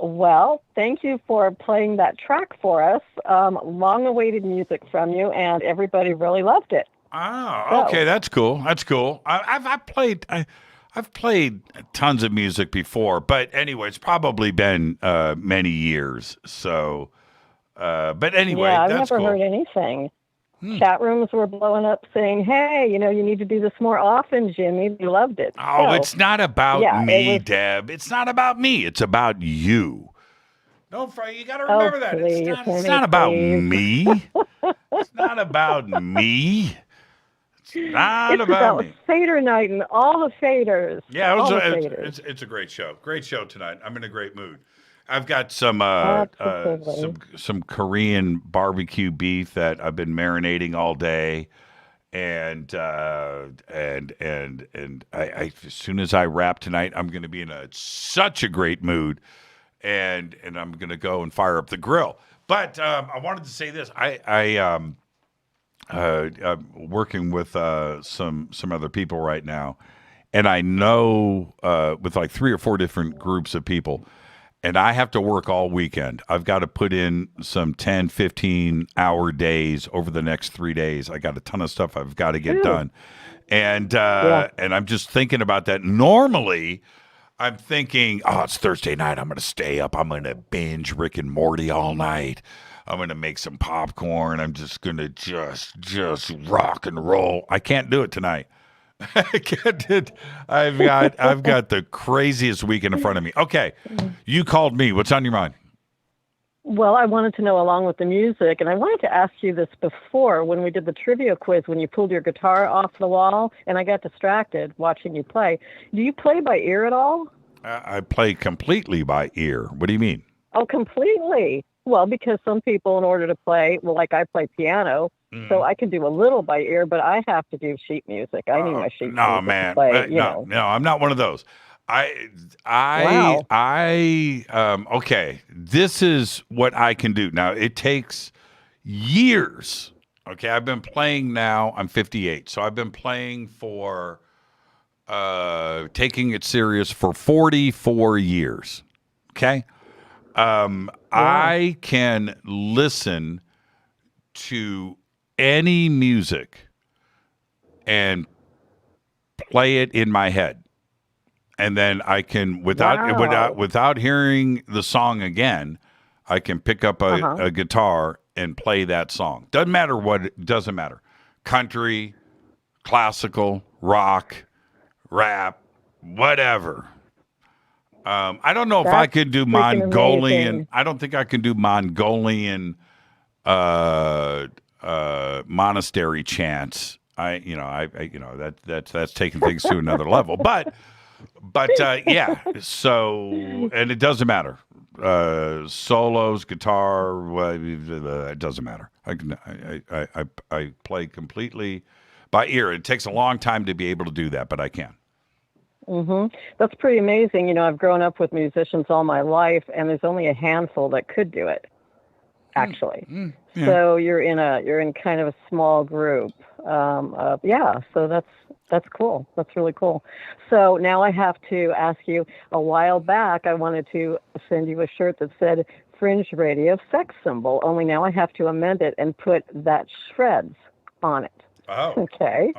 Well, thank you for playing that track for us. Long-awaited music from you, and everybody really loved it. Oh, okay, that's cool. I've played tons of music before, but anyway, it's probably been many years. So, but anyway, yeah, I've that's never cool. heard anything. Chat rooms were blowing up saying, "Hey, you need to do this more often, Jimmy." They loved it. Oh, So, it's not about yeah, me, Deb. It's not about me. It's about you. No, you got to remember that. Please, It's not about me. It's not about me. It's not it's about me. Fadernight and all the faders. Yeah, all the faders. it's a great show. Great show tonight. I'm in a great mood. I've got some Korean barbecue beef that I've been marinating all day, and I as soon as I wrap tonight, I'm going to be in such a great mood, and I'm going to go and fire up the grill. But I wanted to say this. I'm working with some other people right now, and I know with like 3 or 4 different groups of people, and I have to work all weekend. I've got to put in some 10, 15-hour days over the next 3 days. I got a ton of stuff I've got to get done. And and I'm just thinking about that. Normally, I'm thinking, oh, it's Thursday night. I'm going to stay up. I'm going to binge Rick and Morty all night. I'm going to make some popcorn. I'm just going to just rock and roll. I can't do it tonight. I can't do it. I've got the craziest weekend in front of me. Okay, you called me. What's on your mind? Well, I wanted to know along with the music, and I wanted to ask you this before when we did the trivia quiz, when you pulled your guitar off the wall, and I got distracted watching you play. Do you play by ear at all? I play completely by ear. What do you mean? Oh, completely. Well, because some people, in order to play, well, like I play piano, so I can do a little by ear, but I have to do sheet music. I need my sheet music to play, no, I'm not one of those. Okay, this is what I can do. Now, it takes years. Okay, I've been playing now. I'm 58, so I've been playing for, taking it serious for 44 years. Okay? I can listen to any music and play it in my head. And then I can, without hearing the song again, I can pick up a guitar and play that song. Doesn't matter what, it doesn't matter. Country, classical, rock, rap, whatever. I don't know if I could do Mongolian. Amazing. I don't think I can do Mongolian monastery chants. That's taking things to another level. But yeah. So, and it doesn't matter. Solos, guitar, it doesn't matter. I play completely by ear. It takes a long time to be able to do that, but I can. That's pretty amazing. You know, I've grown up with musicians all my life, and there's only a handful that could do it, actually. Yeah. So you're in kind of a small group. So that's cool. That's really cool. So now I have to ask you, a while back, I wanted to send you a shirt that said Fringe Radio sex symbol, only now I have to amend it and put that shreds on it. Oh. Okay.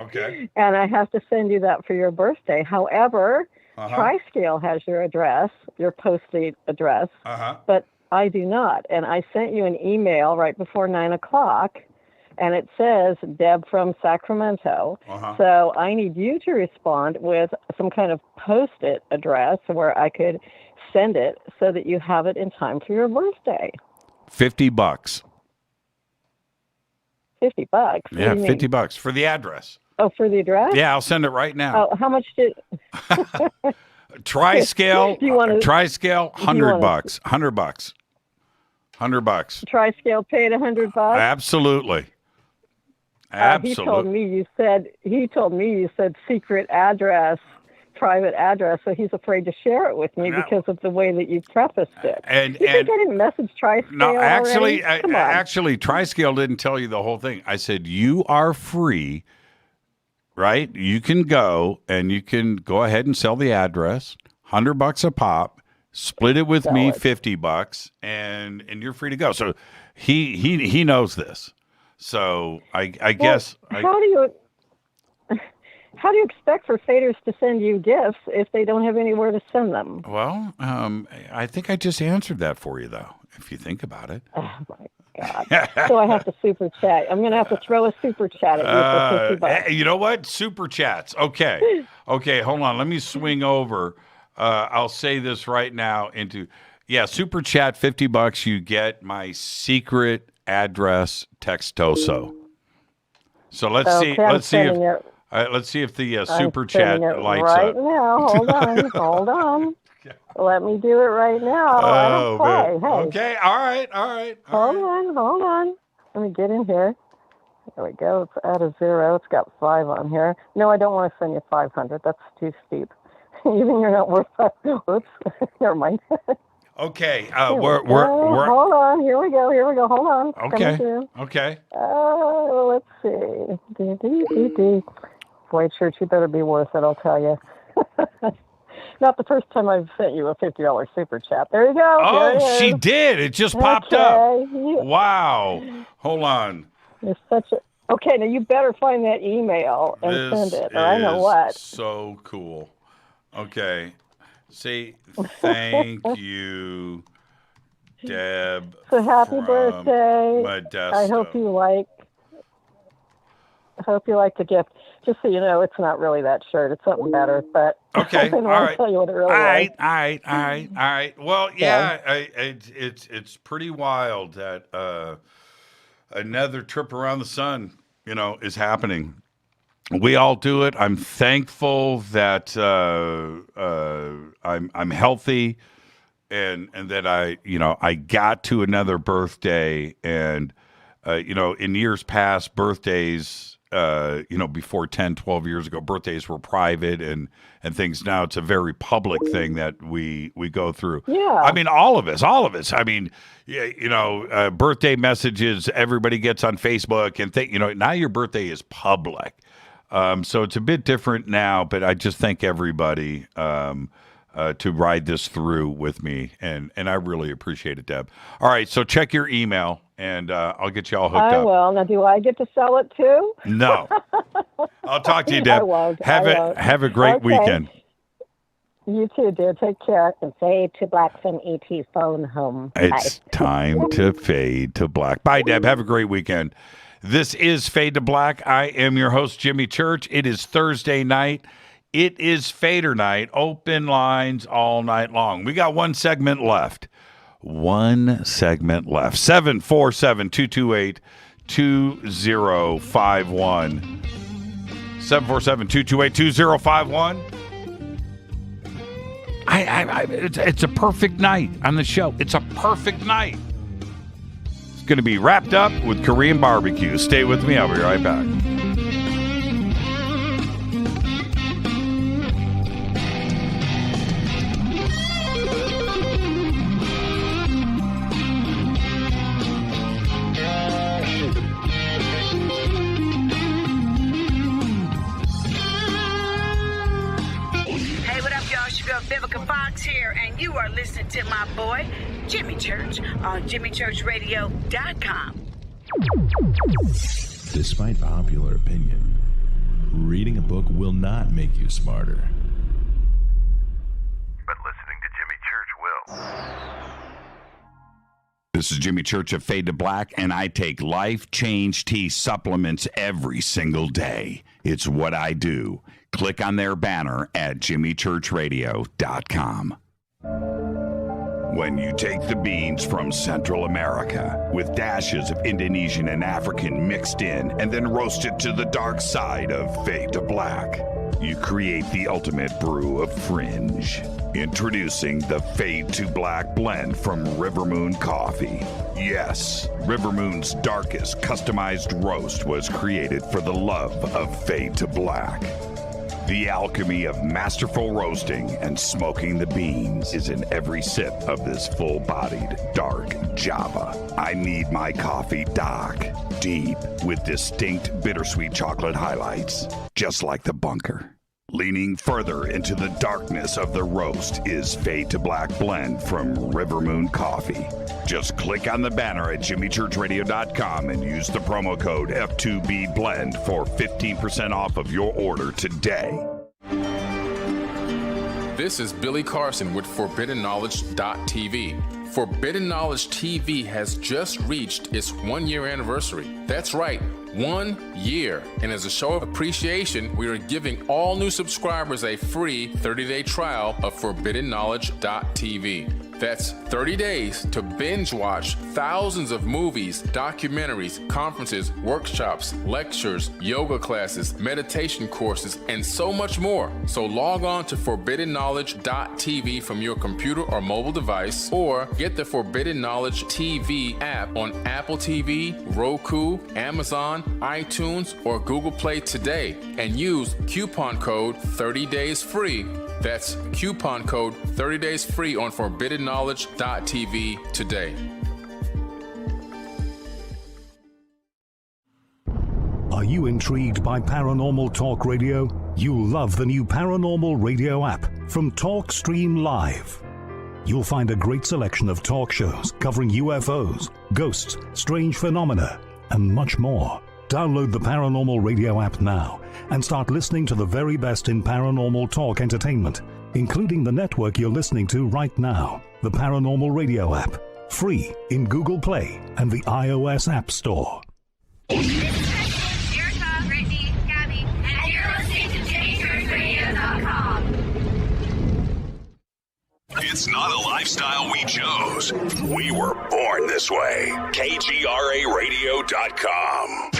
And I have to send you that for your birthday. However, TriScale has your address, your postal address, but I do not. And I sent you an email right before 9 o'clock, and it says Deb from Sacramento. So I need you to respond with some kind of post-it address where I could send it so that you have it in time for your birthday. $50. $50? Yeah, $50 for the address. Oh, for the address? Yeah, I'll send it right now. Oh, how much did... TriScale, Do you want to... TriScale, $100. $100. TriScale paid $100? Absolutely. He told me you said secret address, private address, so he's afraid to share it with me because of the way that you prefaced it. You think I didn't message TriScale? No, actually, already? TriScale didn't tell you the whole thing. I said you are free, right? You can go and you can go ahead and sell the address, $100 a pop. Split it with me, $50, and you're free to go. So he knows this. So I guess. How do you expect for faders to send you gifts if they don't have anywhere to send them? Well, I think I just answered that for you, though. If you think about it. Oh my God! So I have to super chat. I'm going to have to throw a super chat at you for $50. You know what? Super chats. Okay. Hold on. Let me swing over. I'll say this right now super chat, $50. You get my secret address textoso. So let's see if the super chat lights right up. Now, hold on. Let me do it right now. I don't play. Hey. Okay, all right. Hold on. Let me get in here. There we go. It's at a 0. It's got 5 on here. No, I don't want to send you 500. That's too steep. Even you're not worth that. Oops. Never mind. Okay. Hold on. Here we go. Hold on. Okay. Let's see. Boy, Church, you better be worth it, I'll tell you. Not the first time I've sent you a $50 super chat. There you go. Oh, she did. It just popped up. Wow. Hold on. You're such a... Okay, now you better find that email and send it, or I know what. So cool. Okay. Say thank you, Deb. So happy birthday. Modesto. I hope you like the gift. Just so you know, it's not really that shirt. It's something better, but okay. I don't want to tell you what it really is. All right. Well, yeah, it's pretty wild that another trip around the sun, is happening. We all do it. I'm thankful that I'm healthy, and that I got to another birthday, and in years past, birthdays. Before 10, 12 years ago, birthdays were private and things. Now it's a very public thing that we go through. Yeah. I mean, all of us. I mean, birthday messages everybody gets on Facebook and now your birthday is public. So it's a bit different now, but I just thank everybody to ride this through with me, and I really appreciate it, Deb. All right, so check your email, and I'll get you all hooked up. I will. Now, do I get to sell it too? No. I'll talk to you, Deb. I won't. Have a great weekend. You too, dear. Take care. And fade to black from ET phone home. It's time to fade to black. Bye, Deb. Have a great weekend. This is Fade to Black. I am your host, Jimmy Church. It is Thursday night. It is Fadernight. Open lines all night long. We got one segment left. 747-228-2051. 747-228-2051. It's a perfect night on the show. It's a perfect night. It's going to be wrapped up with Korean barbecue. Stay with me. I'll be right back. Vivica Fox here, and you are listening to my boy, Jimmy Church, on jimmychurchradio.com. Despite popular opinion, reading a book will not make you smarter. But listening to Jimmy Church will. This is Jimmy Church of Fade to Black, and I take Life Change Tea supplements every single day. It's what I do. Click on their banner at jimmychurchradio.com. When you take the beans from Central America with dashes of Indonesian and African mixed in and then roast it to the dark side of Fade to Black, you create the ultimate brew of fringe. Introducing the Fade to Black blend from River Moon Coffee. Yes, River Moon's darkest customized roast was created for the love of Fade to Black. The alchemy of masterful roasting and smoking the beans is in every sip of this full-bodied, dark Java. I need my coffee dark, deep, with distinct bittersweet chocolate highlights, just like the bunker. Leaning further into the darkness of the roast is Fade to Black blend from River Moon Coffee. Just click on the banner at jimmychurchradio.com and use the promo code F2B blend for 15% off of your order today. This is Billy Carson with ForbiddenKnowledge.tv. Forbidden Knowledge TV has just reached its 1-year anniversary. That's right, 1 year. And as a show of appreciation, we are giving all new subscribers a free 30-day trial of ForbiddenKnowledge.tv. That's 30 days to binge watch thousands of movies, documentaries, conferences, workshops, lectures, yoga classes, meditation courses, and so much more. So log on to ForbiddenKnowledge.tv from your computer or mobile device, or get the Forbidden Knowledge TV app on Apple TV, Roku, Amazon, iTunes, or Google Play today, and use coupon code 30daysfree That's coupon code 30 days free on forbiddenknowledge.tv today. Are you intrigued by Paranormal Talk Radio? You'll love the new Paranormal Radio app from TalkStream Live. You'll find a great selection of talk shows covering UFOs, ghosts, strange phenomena, and much more. Download the Paranormal Radio app now and start listening to the very best in paranormal talk entertainment, including the network you're listening to right now, the Paranormal Radio app, free in Google Play and the iOS App Store. It's not a lifestyle we chose. We were born this way. KGRARadio.com.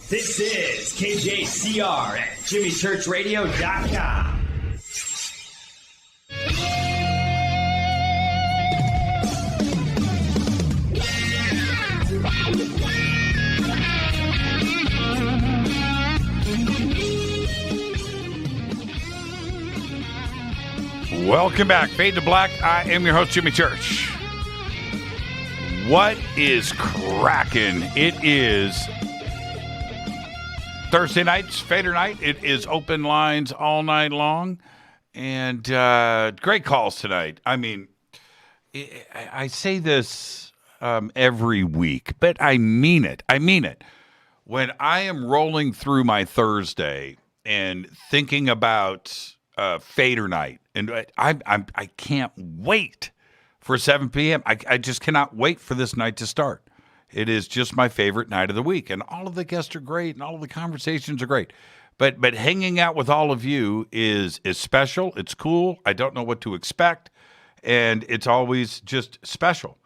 This is KJCR at JimmyChurchRadio.com. Welcome back. Fade to Black. I am your host, Jimmy Church. What is cracking? It is Thursday nights, Fadernight. It is open lines all night long. And great calls tonight. I mean, I say this every week, but I mean it. I mean it. When I am rolling through my Thursday and thinking about Fadernight, and I can't wait for 7 p.m. I just cannot wait for this night to start. It is just my favorite night of the week, and all of the guests are great, and all of the conversations are great. But hanging out with all of you is special. It's cool. I don't know what to expect, and it's always just special.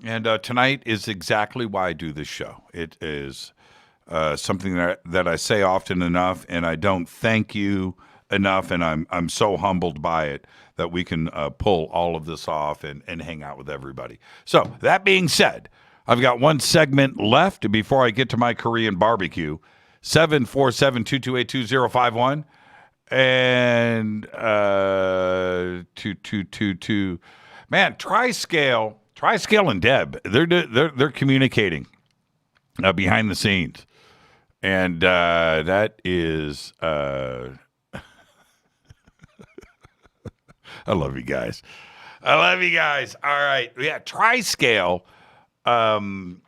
And tonight is exactly why I do this show. It is something that I say often enough, and I don't thank you enough, and I'm so humbled by it that we can pull all of this off and hang out with everybody. So that being said, I've got one segment left before I get to my Korean barbecue. 747-228-2051 and 2222. Man, Triscale and Deb, they're communicating behind the scenes, and that is. I love you guys. All right. Yeah, Triscale. It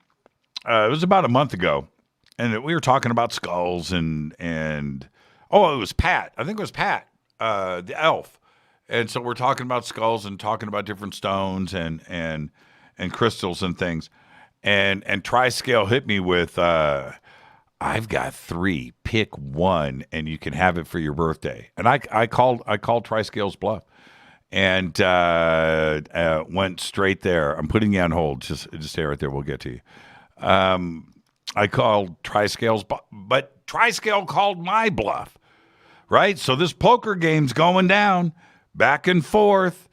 was about a month ago, and we were talking about skulls and it was Pat. I think it was Pat, the elf. And so we're talking about skulls and talking about different stones and crystals and things. And Triscale hit me with, I've got 3. Pick one, and you can have it for your birthday. And I called Triscale's bluff. And went straight there. I'm putting you on hold. Just stay right there. We'll get to you. I called Triscale's, but Triscale called my bluff, right? So this poker game's going down, back and forth,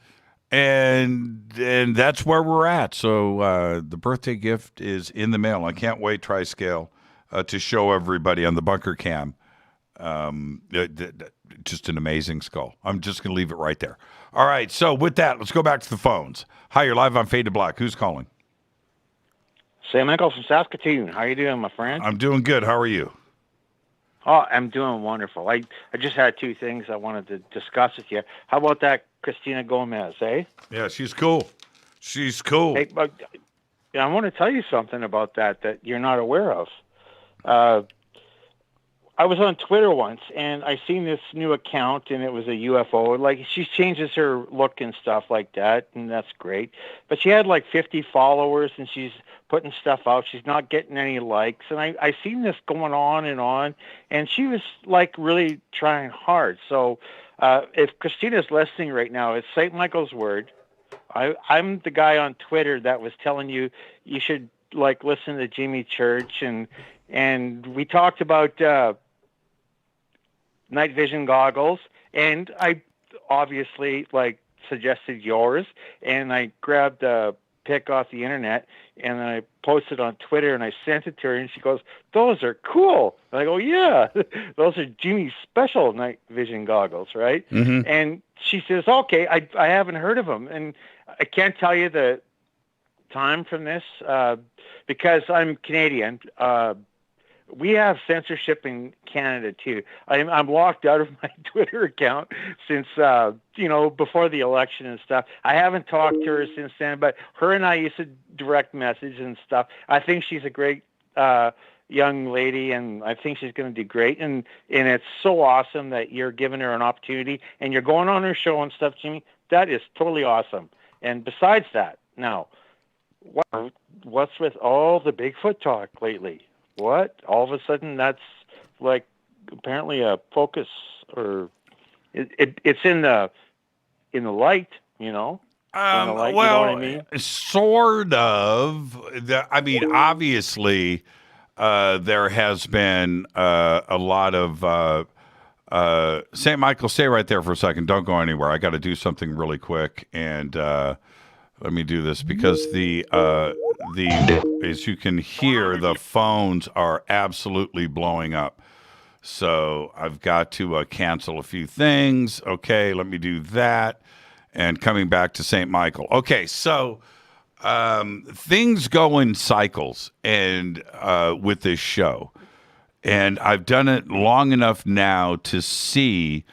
and that's where we're at. So the birthday gift is in the mail. I can't wait, Triscale, to show everybody on the bunker cam. Just an amazing skull. I'm just going to leave it right there. All right, so with that, let's go back to the phones. Hi, you're live on Fade to Black. Who's calling? Sam Michael from Saskatoon. How are you doing, my friend? I'm doing good. How are you? Oh, I'm doing wonderful. I just had 2 things I wanted to discuss with you. How about that Christina Gomez, eh? Yeah, she's cool. She's cool. Hey, but, I want to tell you something about that you're not aware of. I was on Twitter once, and I seen this new account, and it was a UFO. Like, she changes her look and stuff like that, and that's great. But she had like 50 followers, and she's putting stuff out. She's not getting any likes. And I seen this going on, and she was like really trying hard. So if Christina's listening right now, it's St. Michael's Word. I'm the guy on Twitter that was telling you should like listen to Jimmy Church, and we talked about night vision goggles, and I obviously like suggested yours, and I grabbed pic off the internet, and then I posted on Twitter, and I sent it to her, and she goes, "Those are cool." And I go, "Yeah, those are Jimmy's special night vision goggles, right?" Mm-hmm. And she says, "Okay, I haven't heard of them," and I can't tell you the time from this because I'm Canadian. We have censorship in Canada too. I'm locked out of my Twitter account since before the election and stuff. I haven't talked to her since then, but her and I used to direct message and stuff. I think she's a great young lady, and I think she's going to do great. And it's so awesome that you're giving her an opportunity and you're going on her show and stuff, Jimmy. That is totally awesome. And besides that, now, what's with all the Bigfoot talk lately? What? All of a sudden, that's like apparently a focus, or it's in the light, in the light, well, you know what I mean? Sort of. Obviously, there has been a lot of. St. Michael, stay right there for a second. Don't go anywhere. I got to do something really quick, and let me do this because as you can hear, the phones are absolutely blowing up. So I've got to cancel a few things. Okay, let me do that. And coming back to St. Michael. Okay, so things go in cycles and with this show. And I've done it long enough now to see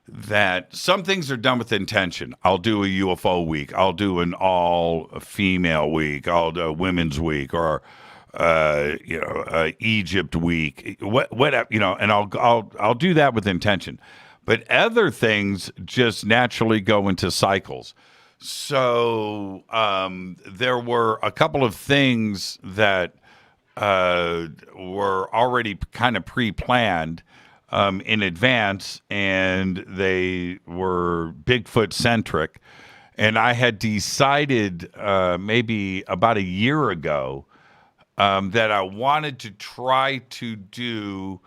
that some things are done with intention. I'll do a UFO week. I'll do an all-female week. I'll do a women's week, or Egypt week. Whatever, and I'll do that with intention. But other things just naturally go into cycles. So there were a couple of things that were already kind of pre-planned in advance, and they were Bigfoot centric. And I had decided maybe about a year ago that I wanted to try to do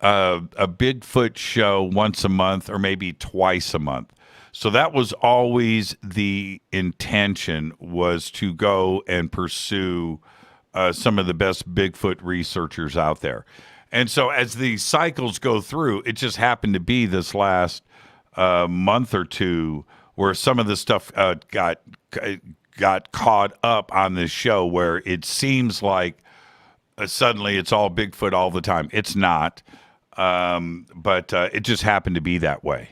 a Bigfoot show once a month or maybe twice a month. So that was always the intention, was to go and pursue some of the best Bigfoot researchers out there. And so as the cycles go through, it just happened to be this last month or two where some of the stuff got caught up on this show, where it seems like suddenly it's all Bigfoot all the time. It's not, but it just happened to be that way.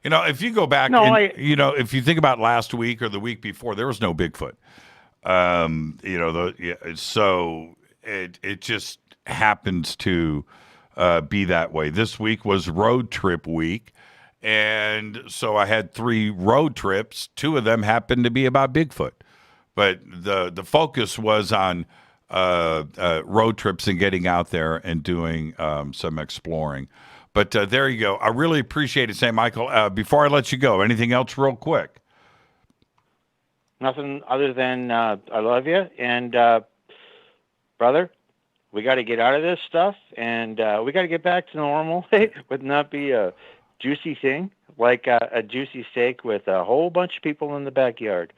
If you go back, if you think about last week or the week before, there was no Bigfoot. So it just happens to be that way. This week was road trip week, and so I had 3 road trips. 2 of them happened to be about Bigfoot, but the focus was on road trips and getting out there and doing some exploring. But there you go. I really appreciate it, St. Michael. Before I let you go, anything else real quick? Nothing other than I love you, and brother, we got to get out of this stuff, and we got to get back to normal. Would not be a juicy thing like a juicy steak with a whole bunch of people in the backyard.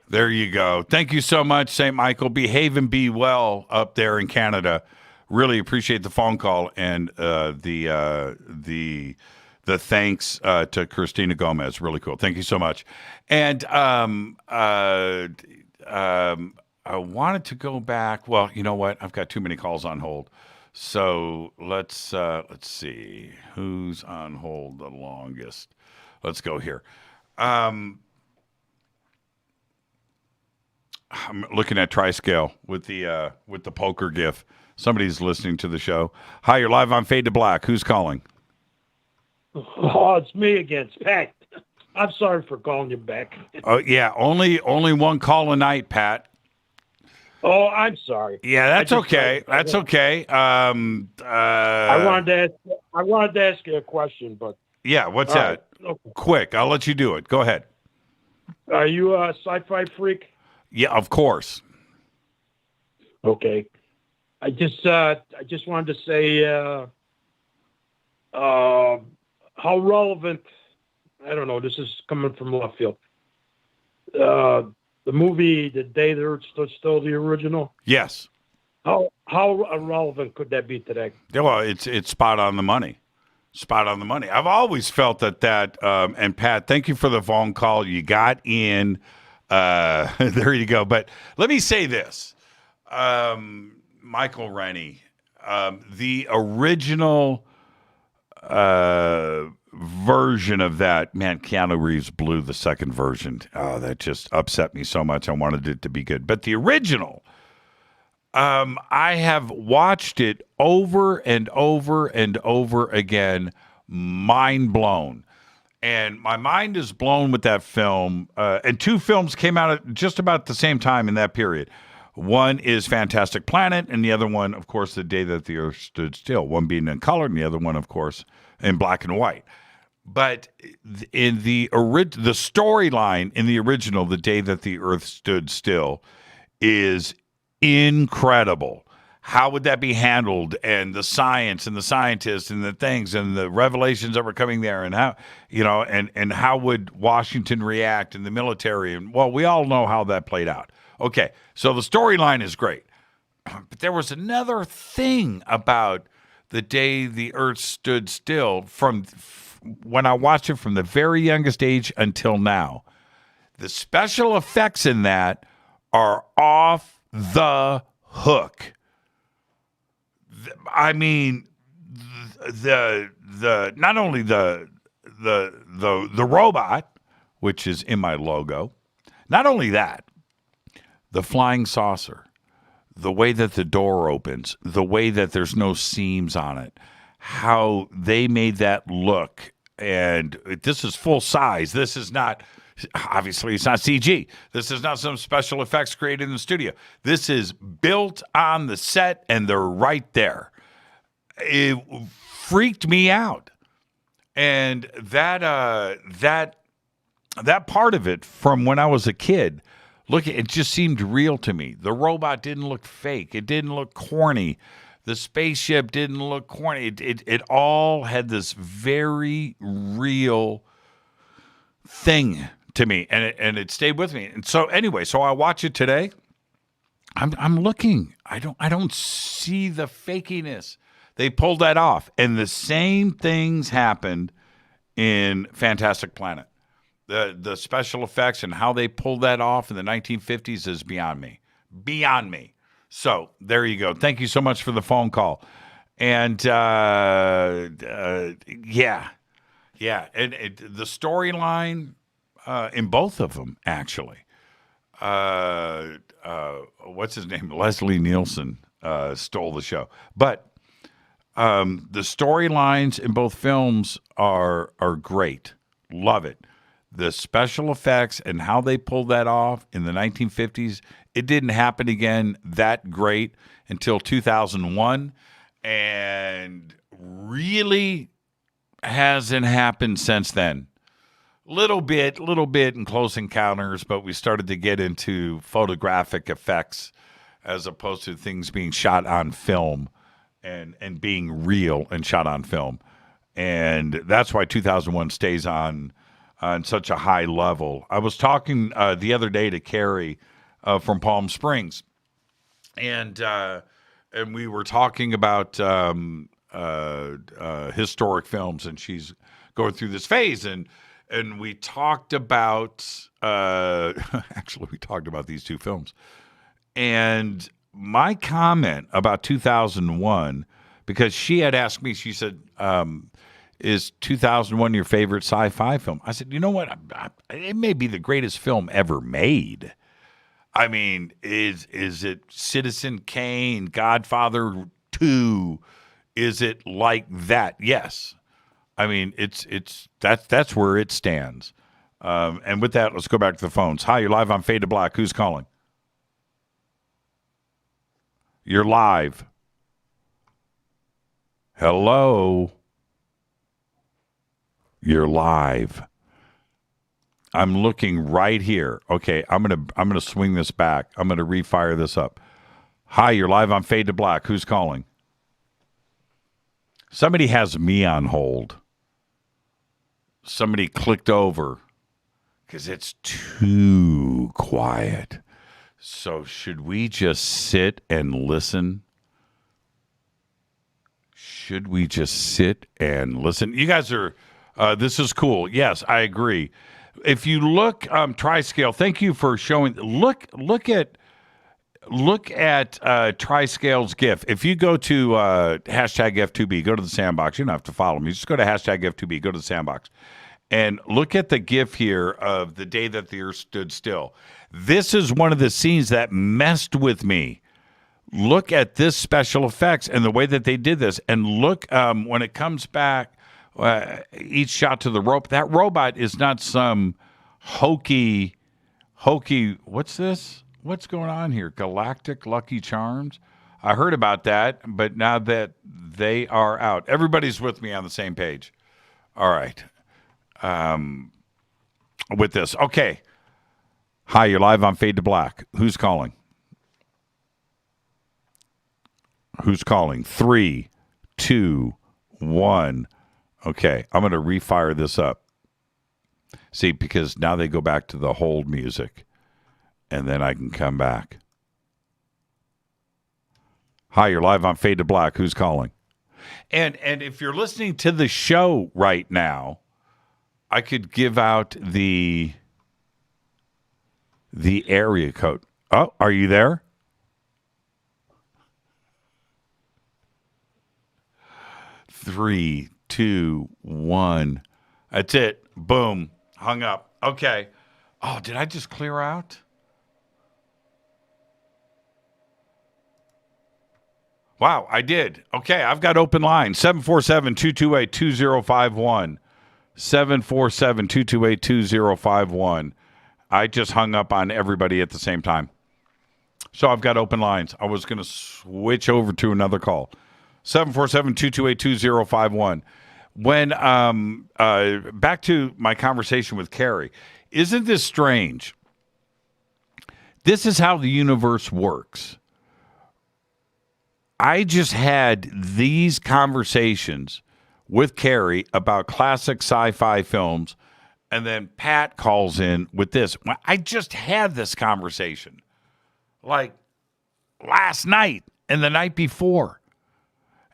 There you go. Thank you so much, St. Michael. Behave and be well up there in Canada. Really appreciate the phone call and the thanks to Christina Gomez. Really cool. Thank you so much. And I wanted to go back. Well, you know what? I've got too many calls on hold. So let's see who's on hold the longest. Let's go here. I'm looking at Triscale with the poker gif. Somebody's listening to the show. Hi, you're live on Fade to Black. Who's calling? Oh, it's me again, Pat. I'm sorry for calling you back. Oh yeah, only one call a night, Pat. Oh, I'm sorry. Yeah, that's okay. That's okay. I wanted to ask you a question, but yeah, what's that? Right. Okay. Quick, I'll let you do it. Go ahead. Are you a sci-fi freak? Yeah, of course. Okay. I just wanted to say how relevant. I don't know. This is coming from left field. The the movie The Day the Earth Stood Still, the original. Yes. How relevant could that be today? Yeah, well, it's spot on the money. Spot on the money. I've always felt that and Pat, thank you for the phone call. You got in. There you go. But let me say this, Michael Rennie, the original version of that, man, Keanu Reeves blew the second version. Oh, that just upset me so much. I wanted it to be good. But the original, I have watched it over and over and over again, mind blown. And my mind is blown with that film. And two films came out at just about the same time in that period. One is Fantastic Planet, and the other one, of course, The Day That the Earth Stood Still. One being in color, and the other one, of course, in black and white. But in the storyline in the original, The Day That the Earth Stood Still, is incredible. How would that be handled? And the science and the scientists and the things and the revelations that were coming there, and how, and how would Washington react and the military? And well, we all know how that played out. Okay, so the storyline is great. But there was another thing about The Day the Earth Stood Still from when I watched it from the very youngest age until now. The special effects in that are off the hook. I mean, the not only the robot, which is in my logo, not only that, the flying saucer, the way that the door opens, the way that there's no seams on it, how they made that look. And this is full size. This is not, obviously, it's not CG. This is not some special effects created in the studio. This is built on the set, and they're right there. It freaked me out. And that part of it from when I was a kid, it just seemed real to me. The robot didn't look fake. It didn't look corny. The spaceship didn't look corny. It all had this very real thing to me, and it stayed with me. And so anyway, so I watch it today. I'm looking. I don't see the fakiness. They pulled that off, and the same things happened in Fantastic Planet. The special effects and how they pulled that off in the 1950s is beyond me. Beyond me. So there you go. Thank you so much for the phone call. And yeah. And the storyline in both of them, actually. What's his name? Leslie Nielsen stole the show. But the storylines in both films are great. Love it. The special effects and how they pulled that off in the 1950s, it didn't happen again that great until 2001, and really hasn't happened since then. Little bit in Close Encounters, but we started to get into photographic effects as opposed to things being shot on film and being real and shot on film. And that's why 2001 stays on such a high level. I was talking the other day to Carrie from Palm Springs, and we were talking about historic films, and she's going through this phase, and we talked about actually we talked about these two films, and my comment about 2001, because she had asked me, she said, is 2001 your favorite sci-fi film? I said, you know what? It may be the greatest film ever made. I mean, is it Citizen Kane, Godfather 2? Is it like that? Yes. I mean, that's where it stands. And with that, let's go back to the phones. Hi, you're live on Fade to Black. Who's calling? You're live. Hello. You're live. I'm looking right here. Okay, I'm gonna swing this back. I'm gonna refire this up. Hi, you're live on Fade to Black. Who's calling? Somebody has me on hold. Somebody clicked over. because it's too quiet. So should we just sit and listen? Should we just sit and listen? You guys are, this is cool. Yes, I agree. If you look, Triscale, thank you for showing, look at Triscale's GIF. If you go to hashtag F2B, go to the sandbox. You don't have to follow me. Just go to hashtag F2B, go to the sandbox. And look at the GIF here of the day that the earth stood still. This is one of the scenes that messed with me. Look at this special effects and the way that they did this. And look, when it comes back, each shot to the rope, that robot is not some hokey, what's this? What's going on here? Galactic Lucky Charms? I heard about that, but now that they are out, everybody's with me on the same page. All right. With this. Okay. Hi, you're live on Fade to Black. Who's calling? Who's calling? 3, 2, 1. Okay, I'm going to refire this up. See, because now they go back to the hold music, and then I can come back. Hi, you're live on Fade to Black. Who's calling? And if you're listening to the show right now, I could give out the area code. Oh, are you there? Three, 2, 1. That's it. Boom. Hung up. Okay. Oh, did I just clear out? Wow, I did. Okay, I've got open line. 747-228-2051. 747-228-2051. I just hung up on everybody at the same time. So I've got open lines. I was going to switch over to another call. 747-228-2051. When back to my conversation with Carrie, isn't this strange? This is how the universe works. I just had these conversations with Carrie about classic sci-fi films, and then Pat calls in with this. I just had this conversation like last night and the night before.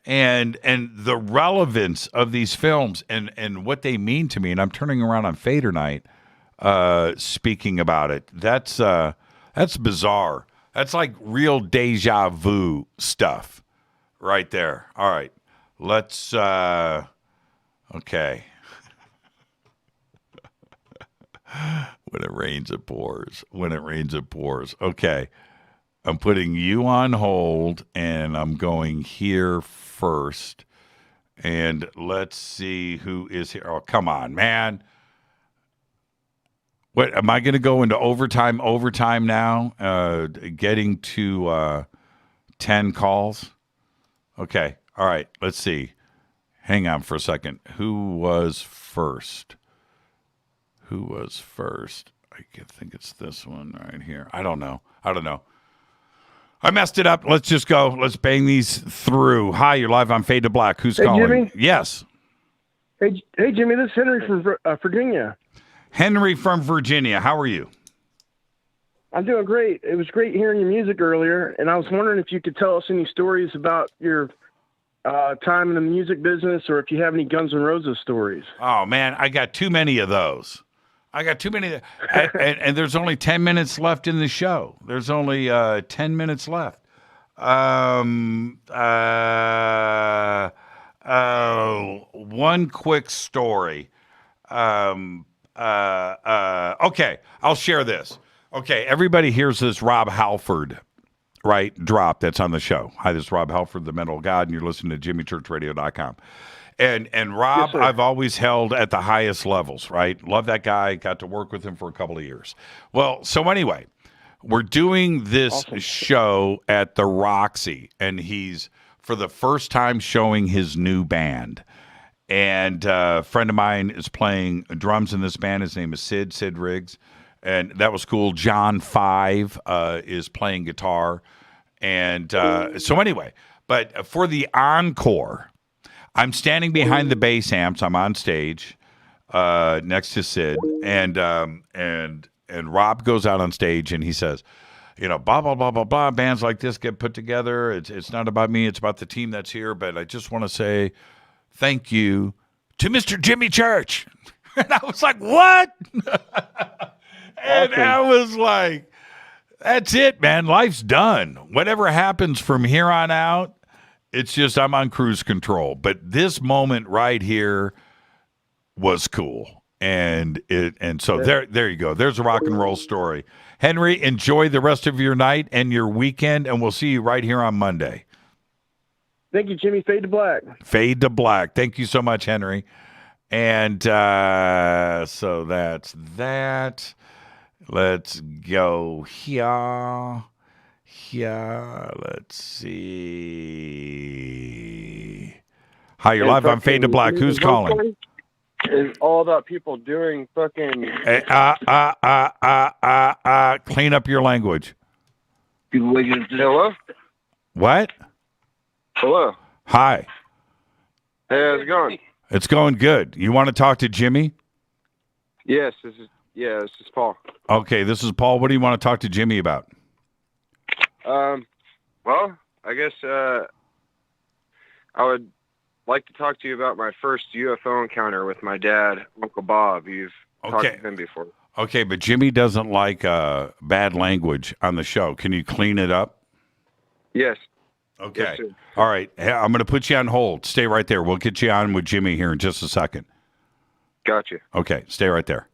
And the relevance of these films and what they mean to me, and I'm turning around on Fadernight speaking about it. That's bizarre. That's like real deja vu stuff right there. All right, let's okay. When it rains, it pours. When it rains, it pours. Okay. I'm putting you on hold, and I'm going here first. And let's see who is here. Oh, come on, man. What, am I going to go into overtime now? Getting to 10 calls? Okay. All right. Let's see. Hang on for a second. Who was first? I think it's this one right here. I don't know. I messed it up. Let's just go. Let's bang these through. Hi, you're live on Fade to Black. Who's calling? Jimmy? Yes. Hey, Jimmy, this is Henry from Virginia. Henry from Virginia. How are you? I'm doing great. It was great hearing your music earlier, and I was wondering if you could tell us any stories about your time in the music business, or if you have any Guns N' Roses stories. Oh, man, I got too many of those. And there's only 10 minutes left in the show. There's only 10 minutes left. One quick story. Okay, I'll share this. Okay, everybody hears this Rob Halford, right, drop that's on the show. Hi, this is Rob Halford, the Mental God, and you're listening to JimmyChurchRadio.com. And Rob, yes, I've always held at the highest levels, right? Love that guy. Got to work with him for a couple of years. Well, so anyway, we're doing this show at the Roxy, and he's, for the first time, showing his new band. And a friend of mine is playing drums in this band. His name is Sid Riggs. And that was cool. John 5 is playing guitar. And so anyway, but for the encore, I'm standing behind the bass amps. I'm on stage. next to Sid, and Rob goes out on stage and he says, blah blah blah blah blah. Bands like this get put together. It's not about me. It's about the team that's here. But I just want to say thank you to Mr. Jimmy Church. And I was like, what? And I was like, that's it, man. Life's done. Whatever happens from here on out, it's just I'm on cruise control. But this moment right here was cool. And so there you go. There's a rock and roll story. Henry, enjoy the rest of your night and your weekend, and we'll see you right here on Monday. Thank you, Jimmy. Fade to black. Fade to black. Thank you so much, Henry. And so that's that. Let's go here. Let's see. Hi, you're live on Fade to Black. Who's calling? Is all about people doing fucking... Clean up your language. Hello? What? Hello. Hi. Hey, how's it going? It's going good. You want to talk to Jimmy? Yes, this is Paul. Okay, this is Paul. What do you want to talk to Jimmy about? Well, I guess I would like to talk to you about my first UFO encounter with my dad, Uncle Bob. You've talked to him before. Okay, but Jimmy doesn't like bad language on the show. Can you clean it up? Yes. Okay. Yes, all right. I'm going to put you on hold. Stay right there. We'll get you on with Jimmy here in just a second. Gotcha. Okay. Stay right there.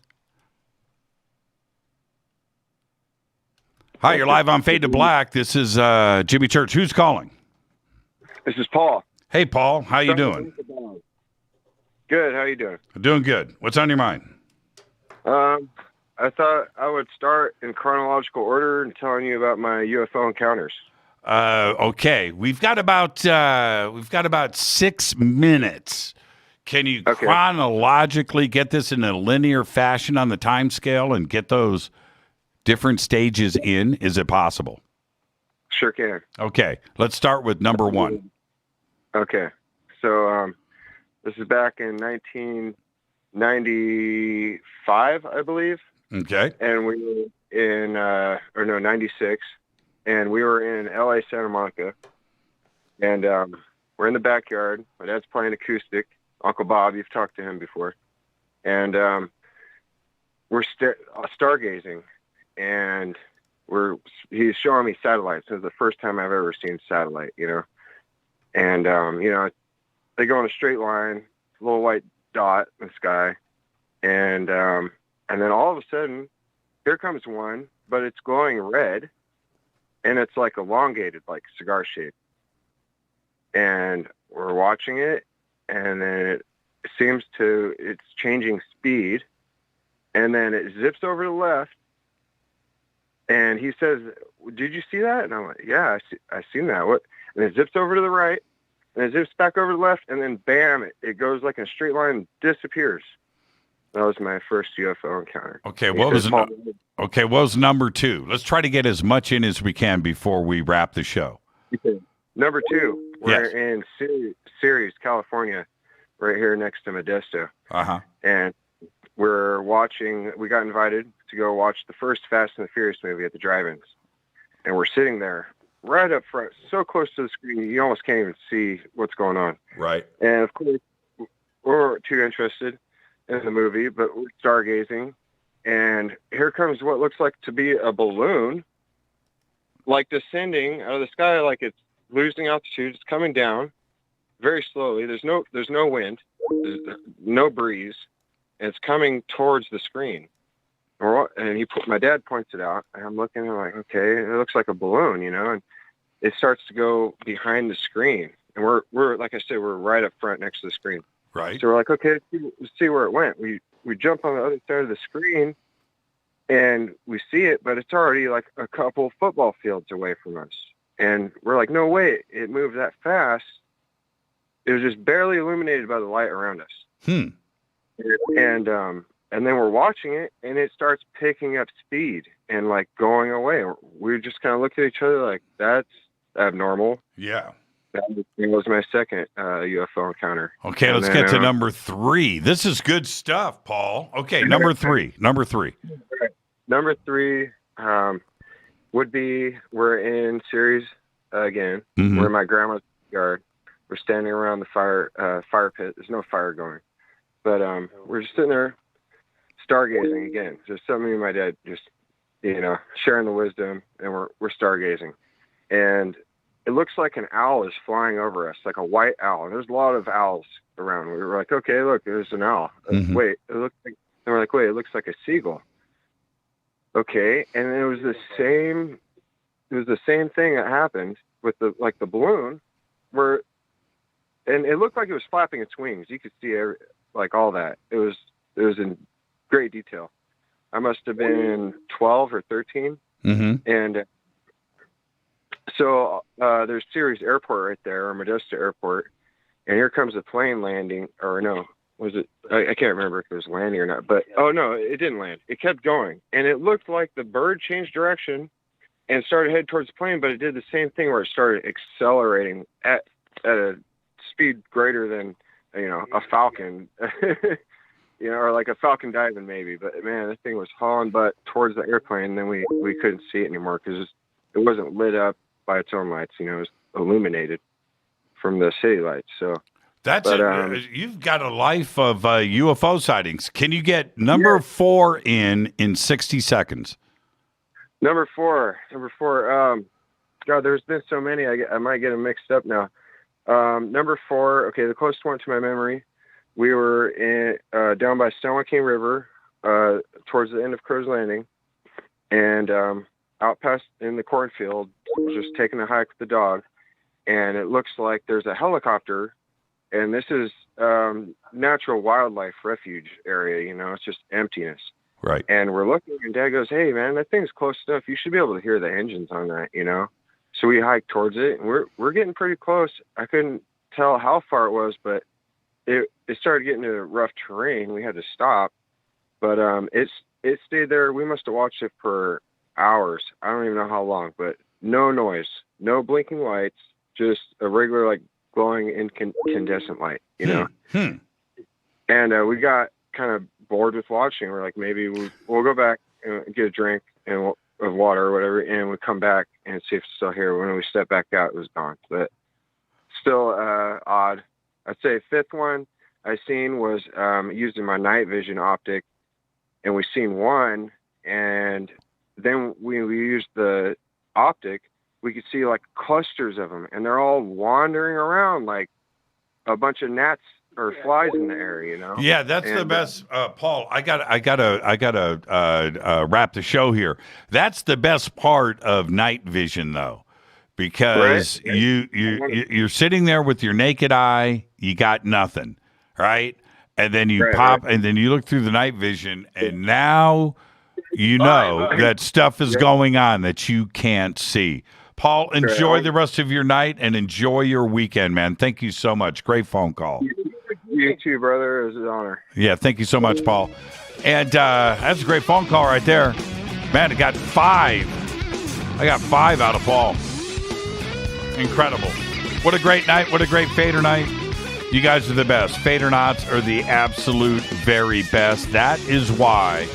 Hi, you're live on Fade to Black. This is Jimmy Church. Who's calling? This is Paul. Hey, Paul. How you doing? Good. How you doing? Doing good. What's on your mind? I thought I would start in chronological order and telling you about my UFO encounters. Okay. We've got about 6 minutes. Can you chronologically get this in a linear fashion on the time scale and get those different stages in? Is it possible? Sure can. Okay. Let's start with number one. Okay. So this is back in 1995, I believe. Okay. And we were in 96. And we were in L.A., Santa Monica. And we're in the backyard. My dad's playing acoustic. Uncle Bob, you've talked to him before. And we're stargazing. And he's showing me satellites. This is the first time I've ever seen satellite, And, they go in a straight line, a little white dot in the sky. And then all of a sudden, here comes one, but it's glowing red. And it's like elongated, like cigar shape. And we're watching it, and then it's changing speed. And then it zips over to the left. And he says, "Did you see that?" And I'm like, "Yeah, I seen that." What? And it zips over to the right, and it zips back over to the left, and then bam, it goes like in a straight line and disappears. That was my first UFO encounter. Okay, what was number two? Let's try to get as much in as we can before we wrap the show. Okay. Number two, we're in Ceres, California, right here next to Modesto. Uh-huh. And we got invited to go watch the first Fast and the Furious movie at the drive-ins. And we're sitting there right up front, so close to the screen, you almost can't even see what's going on. Right. And of course, we weren't too interested in the movie, but we're stargazing, and here comes what looks like to be a balloon, like descending out of the sky, like it's losing altitude. It's coming down very slowly. There's no wind, there's no breeze, and it's coming towards the screen. And my dad points it out, and I'm looking, and I'm like, okay, it looks like a balloon, and it starts to go behind the screen, and we're like I said, we're right up front next to the screen. Right. So we're like, okay, let's see where it went. We jump on the other side of the screen, and we see it, but it's already like a couple football fields away from us. And we're like, no way, it moved that fast. It was just barely illuminated by the light around us. And then we're watching it, and it starts picking up speed and like going away. We just kind of look at each other like, that's abnormal. Yeah. That was my second UFO encounter. Okay, let's get to number 3. This is good stuff, Paul. Okay, number 3. Number 3 would be, we're in Ceres again. Mm-hmm. We're in my grandma's yard. We're standing around the fire pit. There's no fire going. But we're just sitting there stargazing again. Just something me and my dad just, sharing the wisdom, and we're stargazing. And it looks like an owl is flying over us, like a white owl. And there's a lot of owls around. We were like, okay, look, there's an owl. Mm-hmm. Wait, it looks like, and we're like, wait, it looks like a seagull. Okay, and it was the same thing that happened with the balloon, and it looked like it was flapping its wings. You could see all that. It was in great detail. I must have been 12 or 13, and so there's Ceres Airport right there, or Modesto Airport, and here comes a plane landing, or no. Was it? I can't remember if it was landing or not, but no, it didn't land. It kept going, and it looked like the bird changed direction and started head towards the plane, but it did the same thing where it started accelerating at a speed greater than a falcon, or like a falcon diving maybe. But man, this thing was hauling butt towards the airplane, and then we couldn't see it anymore because it wasn't lit up by its own lights. It was illuminated from the city lights. So. You've got a life of UFO sightings. Can you get number 4 in 60 seconds? Number four. God, there's been so many. I might get them mixed up now. Number 4. Okay, the closest one to my memory. We were down by San Joaquin River, towards the end of Crow's Landing, and out past in the cornfield, just taking a hike with the dog, and it looks like there's a helicopter. And this is natural wildlife refuge area, it's just emptiness. Right. And we're looking, and Dad goes, hey, man, that thing's close enough. You should be able to hear the engines on that, So we hiked towards it, and we're getting pretty close. I couldn't tell how far it was, but it started getting to rough terrain. We had to stop. But it stayed there. We must have watched it for hours. I don't even know how long, but no noise, no blinking lights, just a regular, glowing incandescent light, And we got kind of bored with watching. We're like, maybe we'll go back and get a drink of water or whatever, and we come back and see if it's still here. When we stepped back out, it was gone. But still odd. I'd say 5th one I seen was using my night vision optic, and we seen one, and then we used the optic. We could see clusters of them, and they're all wandering around like a bunch of gnats or flies in the air, Yeah, that's the best, Paul. I gotta wrap the show here. That's the best part of night vision, though, because right? you're sitting there with your naked eye, you got nothing, right? And then you and then you look through the night vision, and now that stuff is going on that you can't see. Paul, enjoy the rest of your night and enjoy your weekend, man. Thank you so much. Great phone call. You too, brother. It was an honor. Yeah, thank you so much, Paul. And that's a great phone call right there. Man, I got 5. I got 5 out of Paul. Incredible. What a great night. What a great Fader night. You guys are the best. Fadernauts are the absolute very best. This is why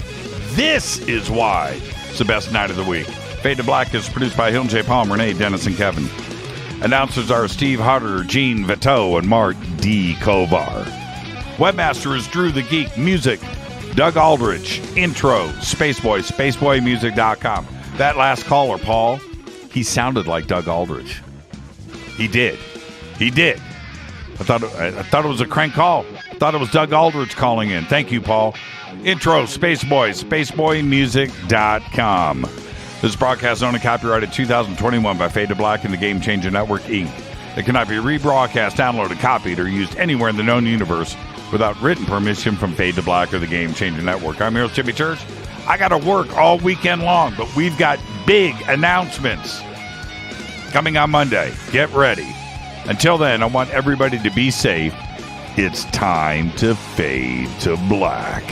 it's the best night of the week. Fade to Black is produced by Hilton J. Palm, Renee, Dennis, and Kevin. Announcers are Steve Harder, Gene Vito, and Mark D. Kovar. Webmaster is Drew the Geek. Music, Doug Aldrich. Intro, Spaceboy, spaceboymusic.com. That last caller, Paul, he sounded like Doug Aldrich. He did. I thought it was a crank call. I thought it was Doug Aldrich calling in. Thank you, Paul. Intro, Spaceboy, spaceboymusic.com. This broadcast is owned and copyrighted 2021 by Fade to Black and the Game Changer Network, Inc. It cannot be rebroadcast, downloaded, copied, or used anywhere in the known universe without written permission from Fade to Black or the Game Changer Network. I'm your host, Jimmy Church. I got to work all weekend long, but we've got big announcements coming on Monday. Get ready. Until then, I want everybody to be safe. It's time to fade to black.